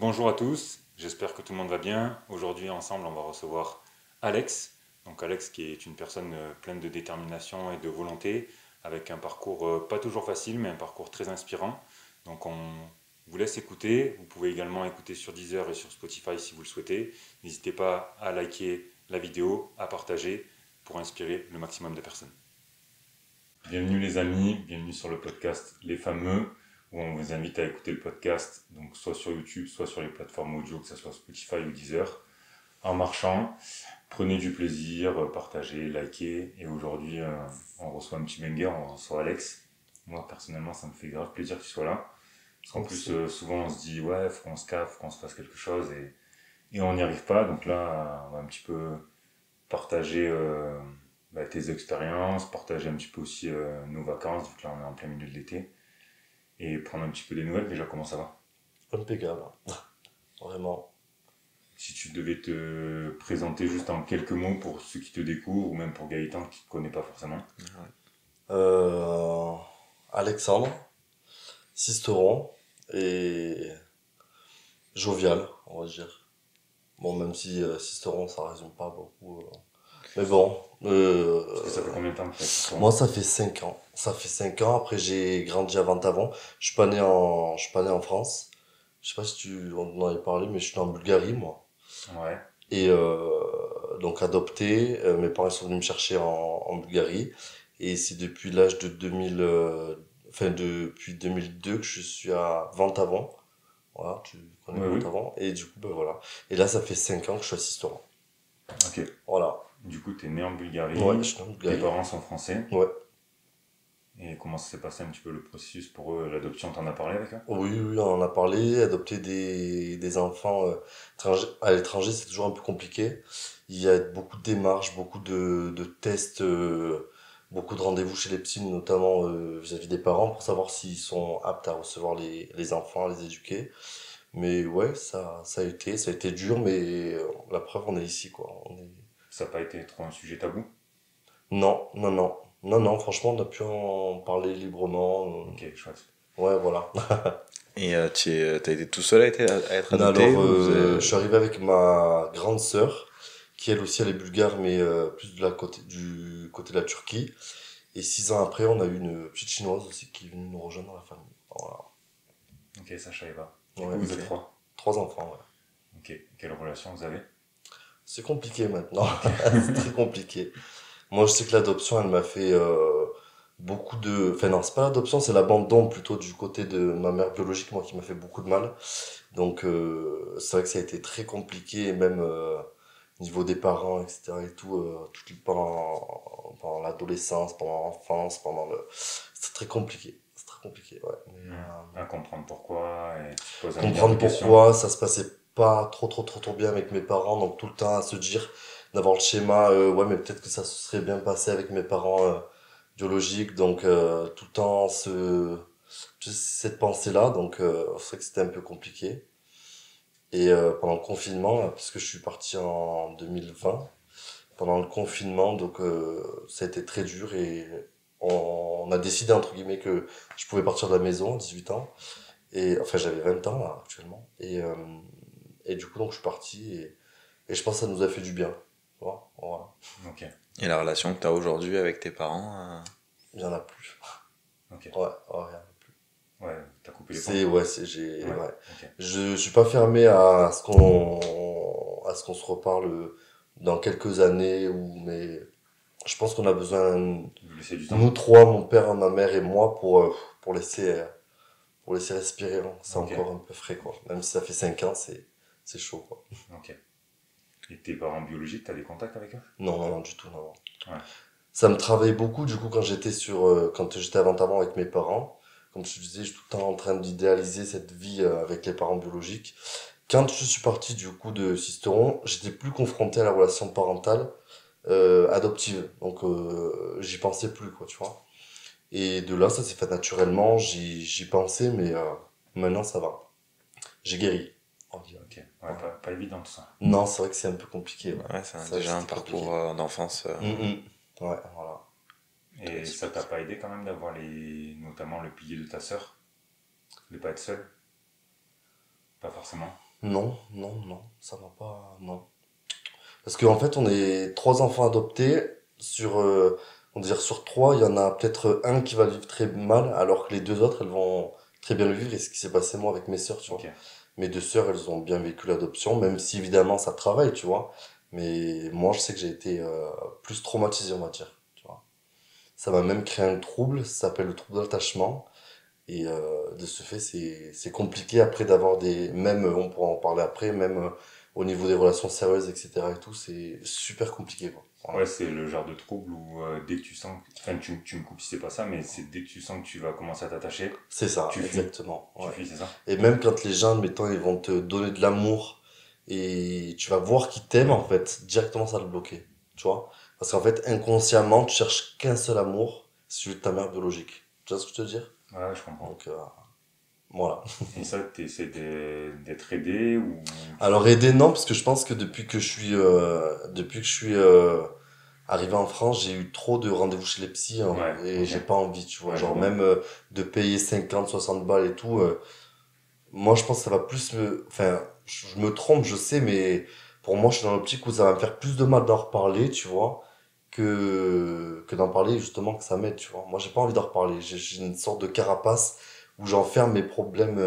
Bonjour à tous, j'espère que tout le monde va bien. Aujourd'hui, ensemble, on va recevoir Alex. Donc Alex qui est une personne pleine de détermination et de volonté, avec un parcours pas toujours facile, mais un parcours très inspirant. Donc on vous laisse écouter. Vous pouvez également écouter sur Deezer et sur Spotify si vous le souhaitez. N'hésitez pas à liker la vidéo, à partager pour inspirer le maximum de personnes. Bienvenue les amis, bienvenue sur le podcast Les Fameux, où on vous invite à écouter le podcast, donc soit sur YouTube, soit sur les plateformes audio, que ce soit Spotify ou Deezer, en marchant. Prenez du plaisir, partagez, likez. Et aujourd'hui, on reçoit un petit banger, on reçoit Alex. Moi, personnellement, ça me fait grave plaisir qu'il soit là. Parce qu'en plus, souvent, on se dit, ouais, faut qu'on se caffe, faut qu'on se fasse quelque chose, et on n'y arrive pas. Donc là, on va un petit peu partager tes expériences, partager un petit peu aussi nos vacances, vu que là, on est en plein milieu de l'été. Et prendre un petit peu des nouvelles. Déjà, comment ça va? Impeccable, vraiment. Si tu devais te présenter juste en quelques mots pour ceux qui te découvrent, ou même pour Gaëtan qui ne te connaît pas forcément. Euh, Alexandre, Sisteron et jovial, on va dire. Bon, même si Sisteron, ça résume pas beaucoup. Mais bon, Parce que ça fait combien de temps que tu as moi, ça fait 5 ans. Ça fait 5 ans. Après, j'ai grandi à Ventavon. Je suis pas né en France. Je sais pas si on en avait parlé, mais je suis né en Bulgarie, moi. Ouais. Et donc adopté, mes parents sont venus me chercher en Bulgarie. Et c'est depuis l'âge de 2000, enfin depuis 2002 que je suis à Ventavon. Voilà, tu connais Oui, oui. Ventavon. Et du coup, ben voilà. Et là, ça fait 5 ans que je suis assistant. Ok. Voilà. Du coup, tu es né en Ouais, je Bulgarie, suis en tes Bulgarie. parents sont français. Ouais. Et comment ça s'est passé un petit peu le processus pour eux, l'adoption, t'en as parlé avec eux? Oui, oui, on en a parlé. Adopter des enfants à l'étranger, c'est toujours un peu compliqué. Il y a beaucoup de démarches, beaucoup de tests, beaucoup de rendez-vous chez les psys, notamment vis-à-vis des parents, pour savoir s'ils sont aptes à recevoir les enfants, à les éduquer. Mais ouais, ça a été dur, mais la preuve, on est ici, quoi. Ça n'a pas été trop un sujet tabou? Non, non, non. Non, non, franchement, on a pu en parler librement. Ok, chouette. Ouais, voilà. Et t'as été tout seul à être Non, adopté alors, ou je suis arrivé avec ma grande sœur, qui elle aussi elle est bulgare, mais plus du côté de la Turquie. Et 6 ans après, on a eu une petite chinoise aussi qui est venue nous rejoindre dans la famille. Voilà. Ok, ça je savais pas. Du Ouais. coup, vous êtes Ok. trois. 3 enfants, ouais. Ok, quelle relation vous avez? C'est compliqué maintenant. Ok. C'est très compliqué. Moi, je sais que l'adoption, elle m'a fait beaucoup de. Enfin, non, c'est pas l'adoption, c'est l'abandon plutôt du côté de ma mère biologique, moi, qui m'a fait beaucoup de mal. Donc, c'est vrai que ça a été très compliqué, et même niveau des parents, etc. et tout, pendant l'adolescence, pendant l'enfance, c'est très compliqué. C'est très compliqué, ouais. Mais, À comprendre pourquoi, et tu te poses un milliard de comprendre questions. pourquoi ça se passait pas trop bien avec mes parents, donc tout le temps à se dire, d'avoir le schéma, ouais, mais peut-être que ça se serait bien passé avec mes parents biologiques, donc tout le temps cette pensée-là, donc c'est vrai que c'était un peu compliqué. Et pendant le confinement, là, puisque je suis parti en 2020, pendant le confinement, donc ça a été très dur et on a décidé entre guillemets que je pouvais partir de la maison à 18 ans. Et enfin j'avais 20 ans là actuellement. Et du coup donc je suis parti et je pense que ça nous a fait du bien. Tu vois, voilà. Ok, Et la relation que t'as aujourd'hui avec tes parents Il y en a plus. ok. Ouais, ouais, il y en a plus. Ouais, t'as coupé les ponts. C'est ouais, c'est j'ai Ouais, ouais. ok. Je suis pas fermé à ce qu'on se reparle dans quelques années ou mais je pense qu'on a besoin, Vous laissez du temps? nous trois, mon père, ma mère et moi, pour laisser respirer, hein. C'est Ok, encore un peu frais, quoi. Même si ça fait 5 ans, c'est chaud, quoi. ok. Et tes parents biologiques, t'as des contacts avec eux? Non, non, non, du tout, non, non. Ouais, Ça me travaille beaucoup, du coup, quand j'étais avant avec mes parents. Comme je te disais, je suis tout le temps en train d'idéaliser cette vie avec les parents biologiques. Quand je suis parti, du coup, de Sisteron, j'étais plus confronté à la relation parentale adoptive. Donc, j'y pensais plus, quoi, tu vois. Et de là, ça s'est fait naturellement. J'y pensais, mais maintenant, ça va. J'ai guéri. On va dire. ok. Ouais, Voilà. pas évident tout ça. Non, c'est vrai que c'est un peu compliqué. Ouais, Ouais, c'est c'est vrai que déjà un c'était parcours compliqué. d'enfance Ouais, voilà. très Et ça t'a difficile. pas aidé quand même d'avoir notamment le pilier de ta sœur? De pas être seul? Pas forcément. Non, non, non, ça m'a pas, non. Parce qu'en fait, on est trois enfants adoptés sur, on va dire sur trois, il y en a peut-être un qui va le vivre très mal, alors que les deux autres, elles vont très bien le vivre. Et ce qui s'est passé moi avec mes sœurs, tu vois. Ok. Mes deux sœurs, elles ont bien vécu l'adoption, même si évidemment ça travaille, tu vois. Mais moi, je sais que j'ai été plus traumatisé, on va dire, tu vois. Ça m'a même créé un trouble, ça s'appelle le trouble d'attachement. Et de ce fait, c'est compliqué après d'avoir des... Même, on pourra en parler après, même au niveau des relations sérieuses, etc. et tout, c'est super compliqué, quoi. Ouais, Voilà. c'est le genre de trouble où dès que tu sens, enfin tu me coupes si c'est pas ça, mais c'est dès que tu sens que tu vas commencer à t'attacher, C'est ça, tu fuis. exactement. Tu Ouais. fuis, c'est ça? Et même quand les gens, admettons, ils vont te donner de l'amour et tu vas voir qu'ils t'aiment, en fait, directement ça va te bloquer. Tu vois? Parce qu'en fait, inconsciemment, tu cherches qu'un seul amour, c'est celui de ta mère biologique. Tu vois ce que je veux te dire? Ouais, je comprends. Donc, voilà. Et ça, d'être aidé ou Alors aider, non, parce que je pense que depuis que je suis arrivé en France, j'ai eu trop de rendez-vous chez les psys hein, Ouais, et ok. j'ai pas envie, tu vois. Ouais, je Genre vois. même de payer 50, 60 balles et tout. Moi, je pense que ça va plus me... Enfin, je me trompe, je sais, mais pour moi, je suis dans l'optique où ça va me faire plus de mal d'en reparler, tu vois, que d'en parler justement que ça m'aide, tu vois. Moi, j'ai pas envie d'en reparler. J'ai une sorte de carapace où j'enferme mes problèmes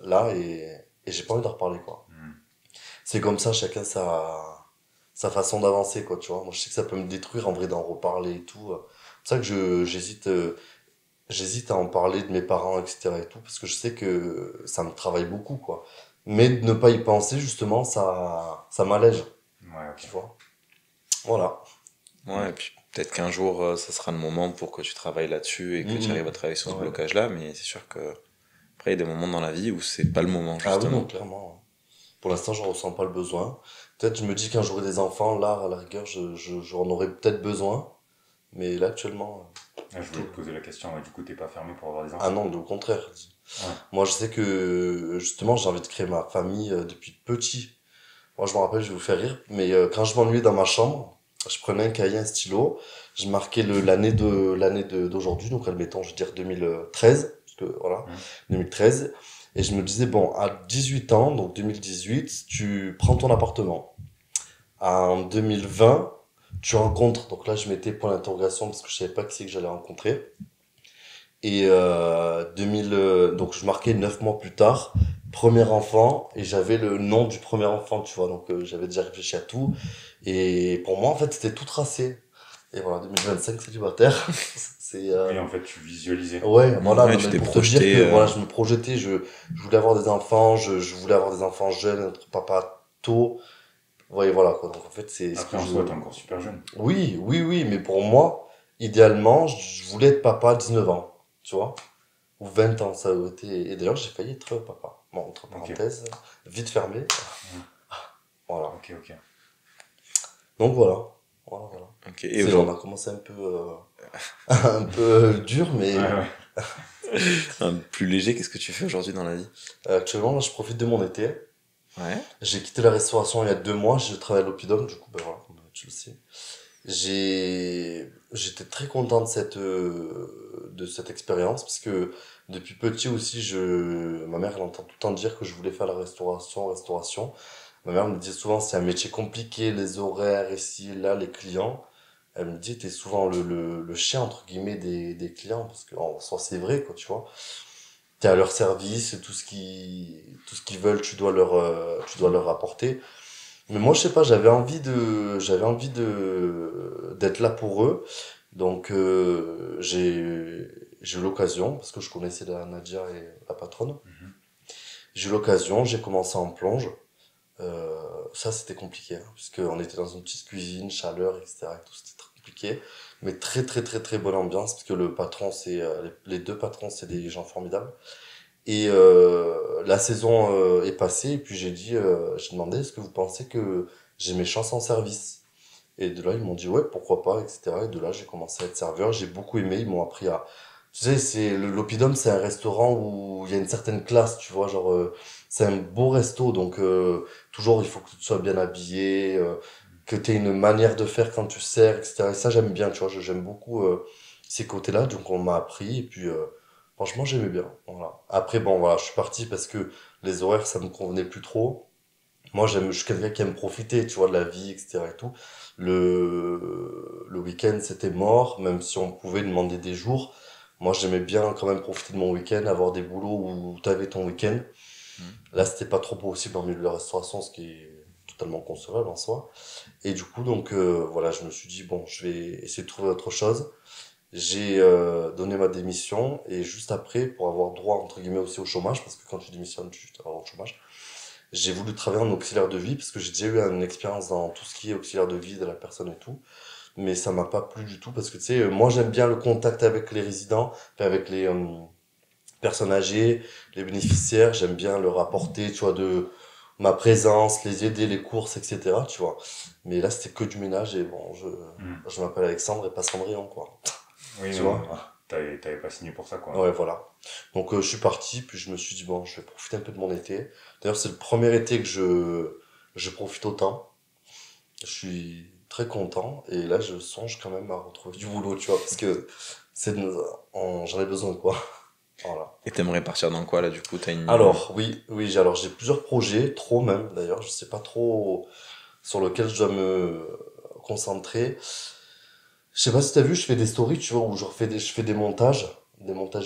là et j'ai pas envie d'en reparler, quoi. Hmm. C'est comme ça, chacun sa façon d'avancer, quoi, tu vois. Moi, je sais que ça peut me détruire en vrai d'en reparler et tout. C'est pour ça que j'hésite à en parler de mes parents, etc. et tout, parce que je sais que ça me travaille beaucoup, quoi. Mais de ne pas y penser, justement, ça m'allège, Ouais, ok. tu vois. Voilà. Ouais, et puis peut-être qu'un jour, ça sera le moment pour que tu travailles là-dessus et que tu Mhm. arrives à travailler sur ce Ouais. blocage-là, mais c'est sûr que après, il y a des moments dans la vie où c'est pas le moment, Ah oui, non, justement. clairement. Pour l'instant, j'en ressens pas le besoin. Peut-être, je me dis quand j'aurai des enfants, là, à la rigueur, j'en aurai peut-être besoin. Mais là, actuellement, Ah, je voulais tout. te poser la question, ouais, du coup, t'es pas fermé pour avoir des Ah enfants? non, au contraire. Ouais. Moi, je sais que, justement, j'ai envie de créer ma famille depuis petit. Moi, je me rappelle, je vais vous faire rire, mais quand je m'ennuyais dans ma chambre, je prenais un cahier, un stylo, je marquais d'aujourd'hui, donc admettons, je veux dire 2013, parce que voilà, Hmm. 2013, et je me disais, bon, à 18 ans, donc 2018, tu prends ton appartement. En 2020, tu rencontres, donc là, je mettais point d'interrogation parce que je savais pas qui c'est que j'allais rencontrer. Et donc je marquais 9 mois plus tard, premier enfant, et j'avais le nom du premier enfant, tu vois, donc j'avais déjà réfléchi à tout. Et pour moi, en fait, c'était tout tracé. Et voilà, 2025 célibataire, c'est... Oui, en fait, tu visualisais. Ouais, voilà, Ouais, non, tu mais t'es pour te dire que projeté. voilà, je me projetais, je voulais avoir des enfants, je voulais avoir des enfants jeunes, être papa tôt. Ouais, voilà, quoi. Donc en fait, c'est ce Après, que en je... soi, t'es encore super jeune. Oui, oui, oui, mais pour moi, idéalement, je voulais être papa à 19 ans, tu vois. Ou 20 ans, ça aurait été... Et d'ailleurs, j'ai failli être papa. Bon, entre Ok. parenthèses, vite fermé. Hmm. Voilà. Ok, ok. Donc voilà. Voilà, voilà. Ok, et C'est, on aujourd'hui, a commencé un peu, un peu dur, Ouais, mais ouais. plus léger, qu'est-ce que tu fais aujourd'hui dans la vie? actuellement, là, je profite de mon été. Ouais. J'ai quitté la restauration il y a 2 mois, je travaille à l'Oppidum, du coup, ben voilà, comme tu le sais. J'étais très content de cette expérience, parce que depuis petit aussi, ma mère, elle entend tout le temps dire que je voulais faire la restauration. Ma mère me disait souvent, c'est un métier compliqué, les horaires, ici, là, les clients. Elle me dit, t'es souvent le chien, entre guillemets, des clients, parce que, en soi, c'est vrai, quoi, tu vois. T'es à leur service, tout ce qu'ils veulent, tu dois leur apporter. Mais moi, je sais pas, j'avais envie d'être là pour eux. Donc, j'ai eu l'occasion, parce que je connaissais la Nadia et la patronne. Mhm. J'ai eu l'occasion, j'ai commencé en plonge. Ça, c'était compliqué, hein, puisque on était dans une petite cuisine, chaleur, etc. et tout, c'était très compliqué. Mais très, très, très, très bonne ambiance, parce que le patron, les deux patrons, c'est des gens formidables. Et la saison est passée, et puis j'ai demandé, est-ce que vous pensez que j'ai mes chances en service? Et de là, ils m'ont dit, ouais, pourquoi pas, etc. Et de là, j'ai commencé à être serveur, j'ai beaucoup aimé, ils m'ont appris à... Tu sais, l'Oppidum, c'est un restaurant où il y a une certaine classe, tu vois, genre, c'est un beau resto, donc toujours, il faut que tu sois bien habillé, que tu aies une manière de faire quand tu sers, etc. Et ça, j'aime bien, tu vois, j'aime beaucoup ces côtés-là, donc on m'a appris, et puis franchement, j'aimais bien, voilà. Après, bon, voilà, je suis parti parce que Les horaires, ça me convenait plus trop. Moi, je suis quelqu'un qui aime profiter, tu vois, de la vie, etc. et tout. Le week-end, c'était mort, même si on pouvait demander des jours. Moi, j'aimais bien quand même profiter de mon week-end, avoir des boulots où tu avais ton week-end. Mhm. Là, c'était pas trop possible en milieu de la restauration, ce qui est totalement concevable en soi. Et du coup, donc, voilà, je me suis dit, bon, je vais essayer de trouver autre chose. J'ai donné ma démission et juste après, pour avoir droit, entre guillemets, aussi au chômage, parce que quand tu démissionnes, tu as au chômage, j'ai voulu travailler en auxiliaire de vie parce que j'ai déjà eu une expérience dans tout ce qui est auxiliaire de vie de la personne et tout. Mais ça m'a pas plu du tout parce que tu sais, moi j'aime bien le contact avec les résidents, enfin, avec les personnes âgées, les bénéficiaires. J'aime bien leur apporter, tu vois, de ma présence, les aider, les courses, etc. Tu vois. Mais là c'était que du ménage et bon, Hmm. je m'appelle Alexandre et pas Cendrillon, quoi. Oui, Tu non, vois? t'avais pas signé pour ça, quoi. Ouais, voilà. Donc je suis parti, puis je me suis dit, bon, je vais profiter un peu de mon été. D'ailleurs, c'est le premier été que je profite autant. Je suis très content, et là, je songe quand même à retrouver du boulot, tu vois, parce que j'en ai besoin, quoi. Voilà. Et t'aimerais partir dans quoi là du coup? T'as une... Alors, oui, oui, alors j'ai plusieurs projets, trop même, d'ailleurs, je sais pas trop sur lequel je dois me concentrer. Je sais pas si t'as vu, je fais des stories, tu vois, où je fais des montages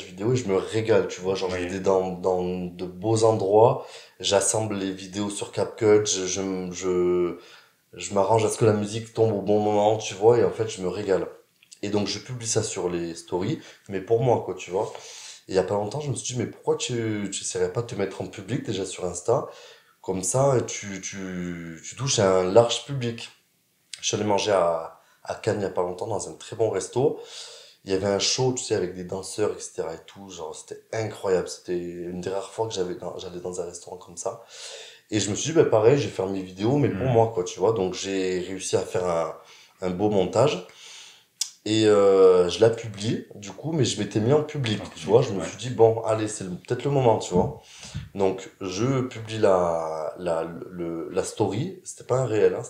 vidéo et je me régale, tu vois, genre je Oui. vais dans de beaux endroits, j'assemble les vidéos sur CapCut, je m'arrange à ce que la musique tombe au bon moment, tu vois, et en fait je me régale. Et donc je publie ça sur les stories, mais pour moi, quoi, tu vois. Et il y a pas longtemps, je me suis dit, mais pourquoi tu essaierais pas de te mettre en public déjà sur Insta, comme ça, tu touches à un large public. Je suis allé manger à Cannes il y a pas longtemps dans un très bon resto. Il y avait un show, tu sais, avec des danseurs, etc. et tout. Genre, c'était incroyable. C'était une des rares fois que j'allais dans un restaurant comme ça. Et je me suis dit, bah, pareil, je vais faire mes vidéos, mais pour Hmm. moi, quoi, tu vois. Donc, j'ai réussi à faire un beau montage. Et je l'ai publié, du coup, mais je m'étais mis en public, En tu vois. public, Je me ouais. suis dit, bon, allez, c'est peut-être le moment, tu vois. Donc, je publie la story. C'était pas un réel, hein,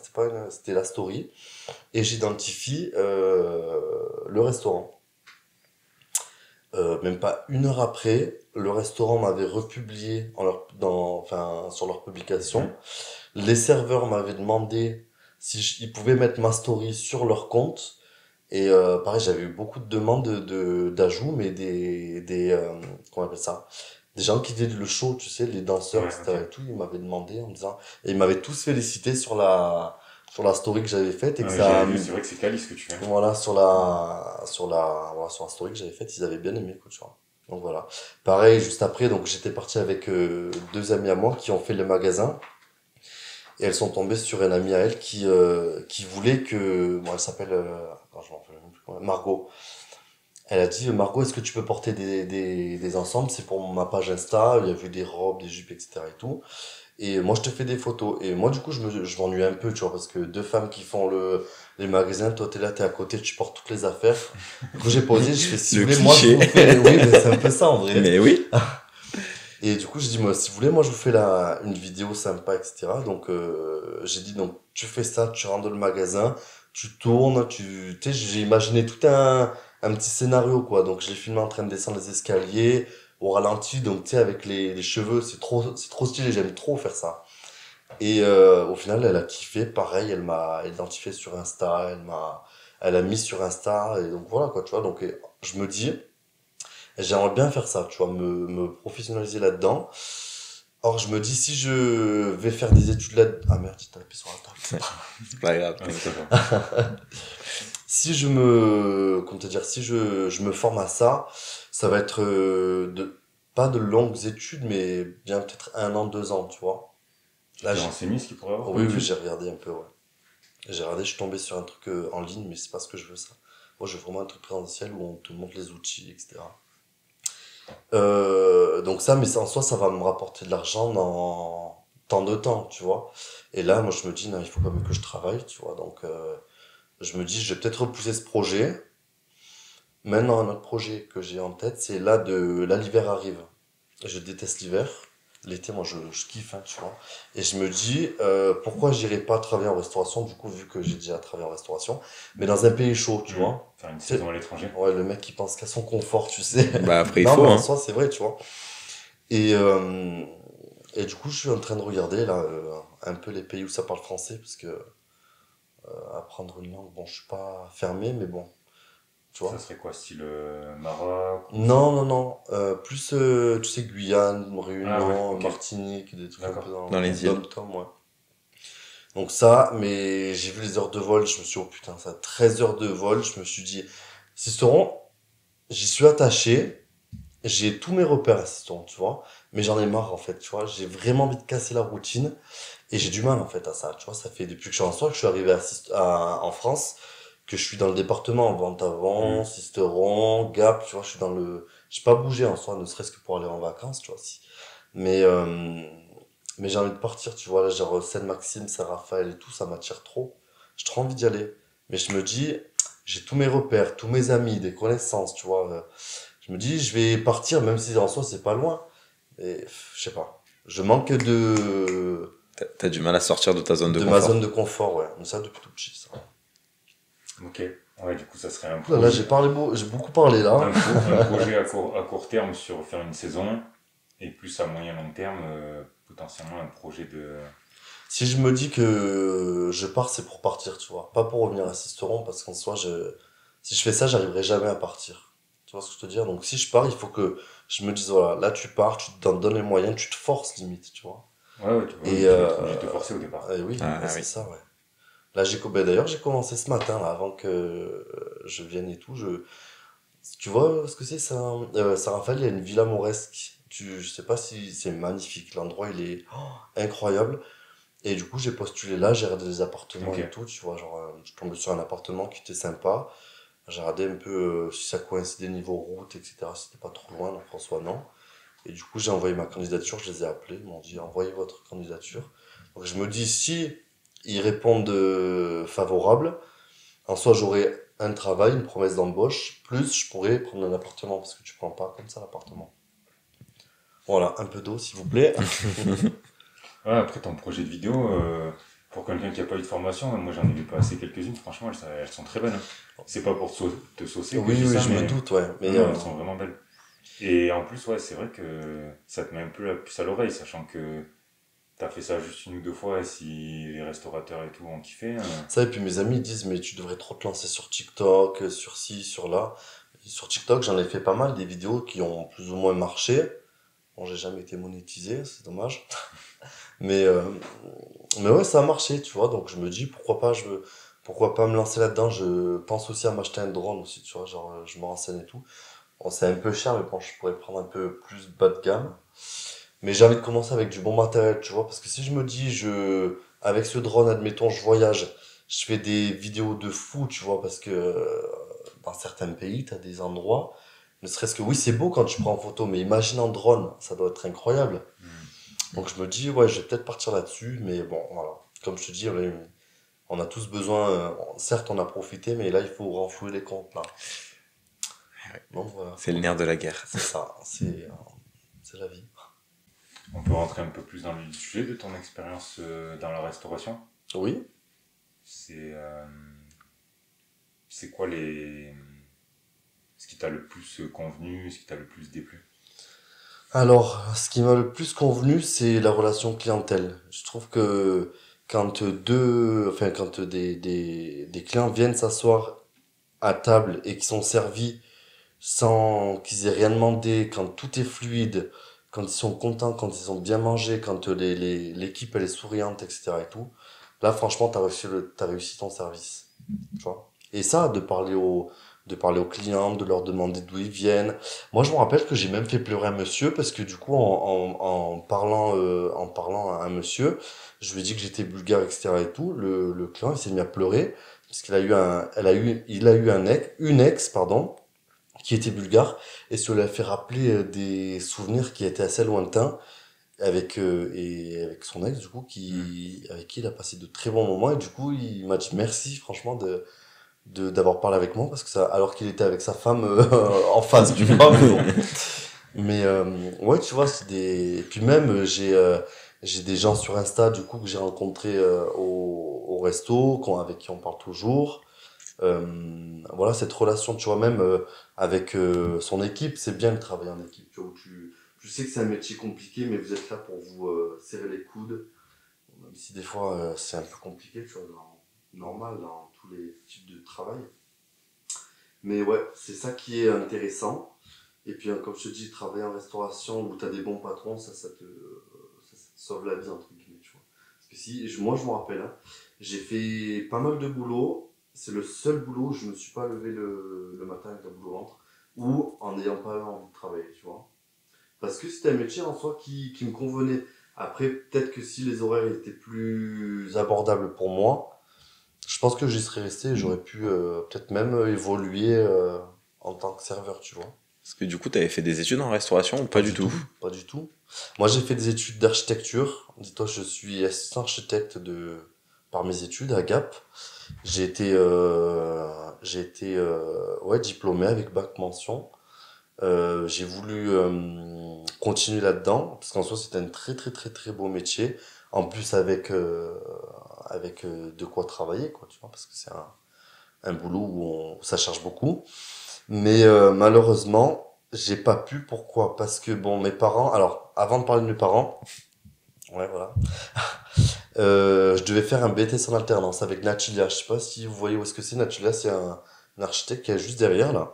c'était la story et j'identifie le restaurant. Même pas une heure après, le restaurant m'avait republié enfin, sur leur publication. Mhm. Les serveurs m'avaient demandé si ils pouvaient mettre ma story sur leur compte. Et pareil, j'avais eu beaucoup de demandes d'ajouts, mais comment on appelle ça? Des gens qui faisaient le show, tu sais, les danseurs, Ouais, ok. etc. et tout, ils m'avaient demandé en me disant, et ils m'avaient tous félicité sur la story que j'avais faite et Ah que ouais, j'avais ça, vu, c'est vrai que c'est quali ce que tu fais. voilà, voilà, sur la story que j'avais faite, ils avaient bien aimé, quoi, tu vois. Donc voilà. Pareil, juste après, donc j'étais parti avec deux amis à moi qui ont fait le magasin et elles sont tombées sur une amie à elle qui voulait que, bon, elle s'appelle, attends, je m'en rappelle même plus comment, Margot. Elle a dit, Margot, est-ce que tu peux porter des ensembles? C'est pour ma page Insta, il y a vu des robes, des jupes, etc. et tout. Et moi, je te fais des photos. Et moi, du coup, je m'ennuie un peu, tu vois, parce que deux femmes qui font les magasins, toi, t'es là, t'es à côté, tu portes toutes les affaires. Du coup, j'ai posé, je fais, si vous Le voulez, moi, je cliché. vous fais, oui, mais c'est un peu ça, en vrai. Mais oui. Et du coup, j'ai dit, moi, si vous voulez, moi, je vous fais une vidéo sympa, etc. Donc, j'ai dit, donc, tu fais ça, tu rentres dans le magasin, tu tournes, tu sais, j'ai imaginé tout un petit scénario, quoi. Donc, je l'ai filmé en train de descendre les escaliers, au ralenti, donc, tu sais, avec les cheveux, c'est trop stylé, j'aime trop faire ça. Et au final, elle a kiffé, pareil, elle m'a identifié sur Insta, elle a mis sur Insta, et donc voilà, quoi, tu vois. Donc, je me dis, j'aimerais bien faire ça, tu vois, me professionnaliser là-dedans. Or, je me dis, si je vais faire des études là... Ah merde, j'ai tapé sur la table. C'est pas grave. Ah, c'est pas Si comment te dire, si je me forme à ça, ça va être pas de longues études, mais bien peut-être un an, 2 ans, tu vois. Tu Là, t'es renseigné ce qu'il pourrait avoir comme oui, oui, étude? j'ai regardé un peu, ouais. J'ai regardé, je suis tombé sur un truc en ligne, mais c'est pas ce que je veux, ça. Moi, je veux vraiment un truc présentiel où on te montre les outils, etc. Donc ça, mais en soi, ça va me rapporter de l'argent dans tant de temps, tu vois. Et là, moi, je me dis, non, il faut quand même que je travaille, tu vois. Donc, je me dis, je vais peut-être repousser ce projet. Maintenant, un autre projet que j'ai en tête, c'est là, l'hiver arrive. Je déteste l'hiver. L'été, moi, je kiffe, hein, tu vois. Et je me dis, pourquoi j'irai pas travailler en restauration, du coup, vu que j'ai déjà travaillé en restauration, mais dans un pays chaud, tu Hmm. vois. Faire une Tu sais, saison à l'étranger. ouais, le mec qui pense qu'à son confort, tu sais. Bah après, il Non, faut, mais en hein. soi, c'est vrai, tu vois. Et Et du coup, je suis en train de regarder là un peu les pays où ça parle français, parce que apprendre une langue, bon, je suis pas fermé, mais bon, tu Ça vois. serait quoi, style Maroc ou c'est... Non, non, non. Plus, tu sais, Guyane, Ah ouais, Réunion, ok, Martinique, des trucs un peu d'accord. dans Dans le les îles. dom-tom, ouais. Donc ça, mais j'ai vu les heures de vol, je me suis dit, oh putain, ça, 13 heures de vol, je me suis dit, Sisteron, j'y suis attaché, j'ai tous mes repères à Sisteron, tu vois, mais j'en ai marre, en fait, tu vois, j'ai vraiment envie de casser la routine, et j'ai du mal, en fait, à ça, tu vois, ça fait depuis que je suis en soi que je suis arrivé en France, que je suis dans le département, Hmm. Vente-Avant, Sisteron, Gap, tu vois, je suis dans le... J'ai pas bougé en soi, ne serait-ce que pour aller en vacances, tu vois, si. Mais, euh, mais j'ai envie de partir, tu vois, là, genre Saint-Maxime, Saint-Raphaël et tout, ça m'attire trop. J'ai trop envie d'y aller. Mais je me dis, j'ai tous mes repères, tous mes amis, des connaissances, tu vois. Je me dis, je vais partir, même si en soi, c'est pas loin. Mais, je sais pas. Je manque T'as du mal à sortir de ta zone de de ma zone confort. de confort, ouais. Mais ça, depuis tout petit, ça. Ok, ouais, du coup, ça serait un Ouh là là, projet, j'ai beaucoup parlé, là. un projet à court terme sur faire une saison, et plus à moyen long terme, potentiellement un projet de... Si je me dis que je pars, c'est pour partir, tu vois. Pas pour revenir à Sisteron, parce qu'en soi, si je fais ça, j'arriverai jamais à partir. Tu vois ce que je veux te dire? Donc si je pars, il faut que je me dise, voilà, là tu pars, tu t'en donnes les moyens, tu te forces limite, tu vois. Ouais, ouais, Et, oui, tu vas être obligé de te forcer au départ. oui, Ah bah, c'est oui. ça, ouais. Là, d'ailleurs, j'ai commencé ce matin, là, avant que je vienne et tout. Tu vois ce que c'est, ça? Saint-Raphaël, il y a une villa mauresque. Je sais pas si c'est magnifique. L'endroit, il est incroyable. Et du coup, j'ai postulé là, j'ai regardé des appartements Ok. et tout, tu vois, genre, je suis tombé sur un appartement qui était sympa. J'ai regardé un peu si ça coïncidait niveau route, etc., si c'était pas trop loin, donc François, non. Et du coup, j'ai envoyé ma candidature, je les ai appelés, ils m'ont dit, envoyez votre candidature. Donc je me dis, si ils répondent favorable, en soi, j'aurai un travail, une promesse d'embauche, plus je pourrais prendre un appartement, parce que tu prends pas comme ça l'appartement. Voilà, un peu d'eau, s'il vous plaît. Ouais, après ton projet de vidéo, pour quelqu'un qui a pas eu de formation, moi j'en ai vu passer quelques-unes, franchement elles sont très belles, hein. C'est pas pour te saucer que je Oui, dis oui, ça, je me mais doute, ouais. non, Mais non, elles sont vraiment belles. Et en plus, ouais, c'est vrai que ça te met un peu la puce à l'oreille, sachant que t'as fait ça juste une ou deux fois, et si les restaurateurs et tout ont kiffé, ça, et puis mes amis ils disent, mais tu devrais trop te lancer sur TikTok, sur ci, sur là. Et sur TikTok, j'en ai fait pas mal, des vidéos qui ont plus ou moins marché. Bon, j'ai jamais été monétisé, c'est dommage. Mais, euh, mais ouais, ça a marché, tu vois. Donc je me dis, pourquoi pas me lancer là-dedans. Je pense aussi à m'acheter un drone aussi, tu vois. Genre, je me renseigne et tout. Bon, c'est un peu cher, mais bon, je pourrais prendre un peu plus bas de gamme. Mais j'ai envie de commencer avec du bon matériel, tu vois, parce que si je me dis, avec ce drone, admettons, je voyage, je fais des vidéos de fou, tu vois, parce que dans certains pays, t'as des endroits, ne serait-ce que, oui, c'est beau quand tu prends en photo, mais imagine en drone, ça doit être incroyable. Donc je me dis, ouais, je vais peut-être partir là-dessus, mais bon, voilà. Comme je te dis, on a tous besoin, certes, on a profité, mais là, il faut renflouer les comptes, là. Donc voilà, C'est le nerf de la guerre. c'est ça, c'est la vie. on peut rentrer un peu plus dans le sujet de ton expérience dans la restauration. Oui. C'est c'est quoi les... ce qui t'a le plus convenu, ce qui t'a le plus déplu? Alors, ce qui m'a le plus convenu, c'est la relation clientèle. Je trouve que quand des clients viennent s'asseoir à table et qui sont servis sans qu'ils aient rien demandé, quand tout est fluide, quand ils sont contents, quand ils ont bien mangé, quand l'équipe elle est souriante, etc. et tout, là, franchement, t'as réussi ton service. Tu vois. Et ça, de parler aux clients, de leur demander d'où ils viennent. Moi, je me rappelle que j'ai même fait pleurer un monsieur parce que du coup, en parlant à un monsieur, je lui ai dit que j'étais bulgare, etc. et tout. Le client, il s'est mis à pleurer parce il a eu une ex, pardon, qui était bulgare et ça lui a fait rappeler des souvenirs qui étaient assez lointains avec son ex, du coup, avec qui il a passé de très bons moments et du coup, il m'a dit merci, franchement, d'avoir parlé avec moi parce que ça alors qu'il était avec sa femme en face du vois mais bon ouais tu vois c'est des et puis même j'ai des gens sur Insta du coup que j'ai rencontrés au resto avec qui on parle toujours. Voilà cette relation tu vois même avec son équipe c'est bien de travailler en équipe tu vois où tu Je sais que c'est un métier compliqué, mais vous êtes là pour vous serrer les coudes. Même si des fois c'est un peu compliqué, tu vois, normal dans tous les types de travail. Mais ouais, c'est ça qui est intéressant. Et puis, comme je te dis, travailler en restauration où tu as des bons patrons, ça te sauve la vie, entre guillemets, tu vois. Parce que moi, je me rappelle, hein, j'ai fait pas mal de boulot. C'est le seul boulot où je me suis pas levé le matin avec la boule au ventre ou en n'ayant pas envie de travailler, tu vois. Parce que c'était un métier en soi qui me convenait. Après, peut-être que si les horaires étaient plus abordables pour moi, je pense que j'y serais resté et j'aurais pu peut-être même évoluer en tant que serveur, tu vois. Parce que du coup, tu avais fait des études en restauration ou Pas pas du du tout? tout, pas du tout. Moi, j'ai fait des études d'architecture. Dis-toi, je suis assistant architecte par mes études à Gap. Ouais, diplômé avec bac mention. J'ai voulu continuer là-dedans parce qu'en soi, c'était un très très très très beau métier. En plus, avec de quoi travailler, quoi, tu vois, parce que c'est un boulot où ça charge beaucoup. Mais malheureusement, j'ai pas pu. Pourquoi? Parce que bon, mes parents. Alors, avant de parler de mes parents, ouais, voilà. Je devais faire un BTS en alternance avec Natulia. Je sais pas si vous voyez où est-ce que c'est. Natulia, c'est un architecte qui est juste derrière là.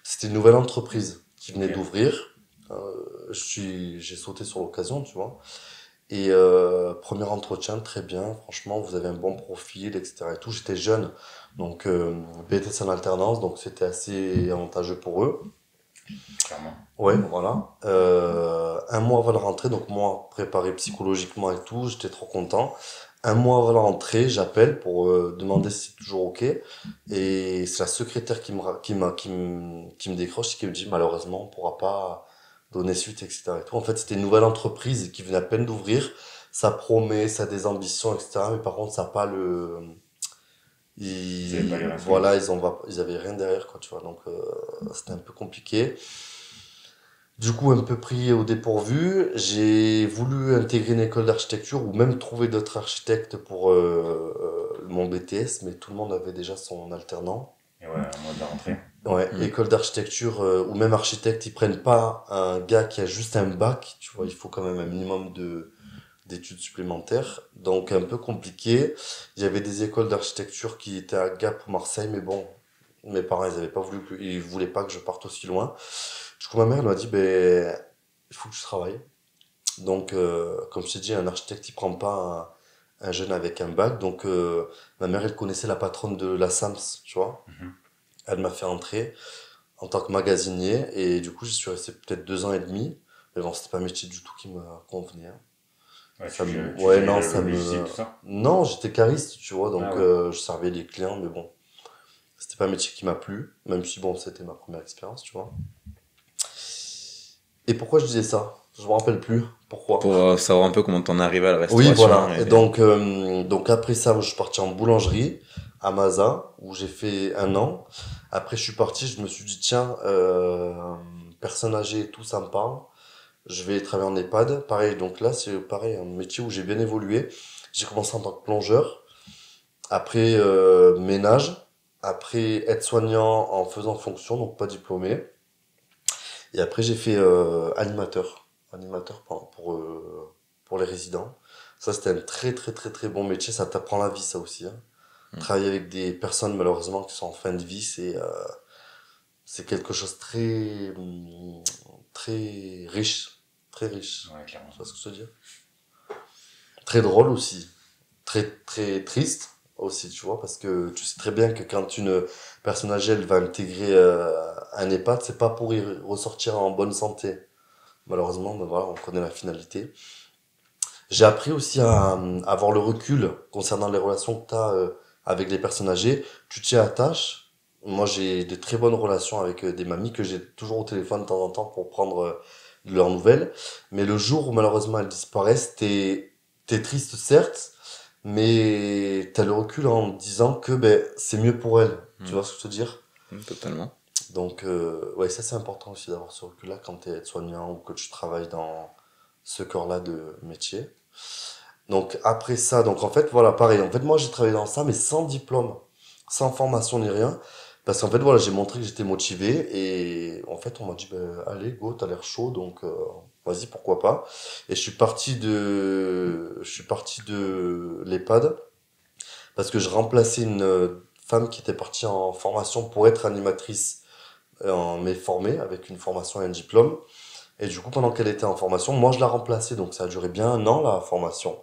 C'était une nouvelle entreprise qui venait Ok. d'ouvrir. J'ai sauté sur l'occasion, tu vois. Et premier entretien, très bien. Franchement, vous avez un bon profil, etc. Et tout. J'étais jeune, donc BTS en alternance, donc c'était assez avantageux pour eux. Clairement. Ouais, voilà. Un mois avant la rentrée, donc moi préparé psychologiquement et tout, j'étais trop content. Un mois avant la rentrée, j'appelle pour demander si c'est toujours OK. Et c'est la secrétaire qui me décroche et qui me dit malheureusement on pourra pas donner suite, etc. Et tout. En fait, c'était une nouvelle entreprise qui venait à peine d'ouvrir. Ça promet, ça a des ambitions, etc. Mais par contre, ça n'a pas le... Vous n'avez pas les reins solides. Voilà, ils avaient rien derrière, quoi, tu vois. Donc, c'était un peu compliqué. Du coup, un peu pris au dépourvu, j'ai voulu intégrer une école d'architecture ou même trouver d'autres architectes pour mon BTS, mais tout le monde avait déjà son alternant. Et ouais, un mois de la rentrée. Ouais, Mm. école d'architecture ou même architecte, ils prennent pas un gars qui a juste un bac, tu vois, il faut quand même un minimum d'études supplémentaires. Donc un peu compliqué. Il y avait des écoles d'architecture qui étaient à Gap ou Marseille, mais bon, mes parents, ils avaient pas voulu ils voulaient pas que je parte aussi loin. Du coup, ma mère elle m'a dit, ben, il faut que tu travailles. Donc, comme je t'ai dit, un architecte, il prend pas un jeune avec un bac. Donc, ma mère, elle connaissait la patronne de la SAMS, tu vois. Mhm. Elle m'a fait entrer en tant que magasinier. Et du coup, j'y suis resté peut-être 2 ans et demi. Mais bon, c'était pas un métier du tout qui me convenait, hein. Ouais, tu Ouais, gérais non, la logistique, tout ça? non, j'étais cariste, tu vois. Ah Donc, ouais. je servais les clients. Mais bon, c'était pas un métier qui m'a plu. Même si, bon, c'était ma première expérience, tu vois. Et pourquoi je disais ça? Je me rappelle plus. Pourquoi? Pour savoir un peu comment t'en es arrivé à la Oui, restauration. voilà. Et donc après ça, je suis parti en boulangerie à Maza, où j'ai fait 1 an. Après, je suis parti, je me suis dit, tiens, personne âgée et tout, ça me parle. Je vais travailler en EHPAD. Pareil, donc là, c'est pareil, un métier où j'ai bien évolué. J'ai commencé en tant que plongeur, après ménage, après aide-soignant en faisant fonction, donc pas diplômé. Et après, j'ai fait animateur pour les résidents. Ça, c'était un très, très, très, très bon métier. Ça t'apprend la vie, ça aussi, hein. Mm. Travailler avec des personnes, malheureusement, qui sont en fin de vie, c'est quelque chose de très riche. Très riche. Ouais, clairement. Tu vois ce que je veux dire? Très drôle aussi. Très, très triste aussi, tu vois, parce que tu sais très bien que quand une personne âgée, elle va intégrer un EHPAD, c'est pas pour y ressortir en bonne santé. Malheureusement, ben voilà, on connaît la finalité. J'ai appris aussi à avoir le recul concernant les relations que tu as avec les personnes âgées. Tu t'y attaches. Moi, j'ai de très bonnes relations avec des mamies que j'ai toujours au téléphone de temps en temps pour prendre de leurs nouvelles. Mais le jour où malheureusement elles disparaissent, t'es triste certes, mais t'as le recul en disant que ben, c'est mieux pour elles. Tu Mm. vois ce que je veux dire? Totalement. Donc, ouais, ça c'est important aussi d'avoir ce recul-là quand tu es aide-soignant ou que tu travailles dans ce corps-là de métier. Donc, après ça, donc en fait, voilà, pareil. En fait, moi j'ai travaillé dans ça, mais sans diplôme, sans formation ni rien. Parce qu'en fait, voilà, j'ai montré que j'étais motivé et en fait, on m'a dit, ben, allez, go, t'as l'air chaud, donc vas-y, pourquoi pas. Et je suis parti de l'EHPAD parce que je remplaçais une femme qui était partie en formation pour être animatrice, mais formée avec une formation et un diplôme. Et du coup, pendant qu'elle était en formation, moi, je la remplaçais, donc ça a duré bien un an, la formation.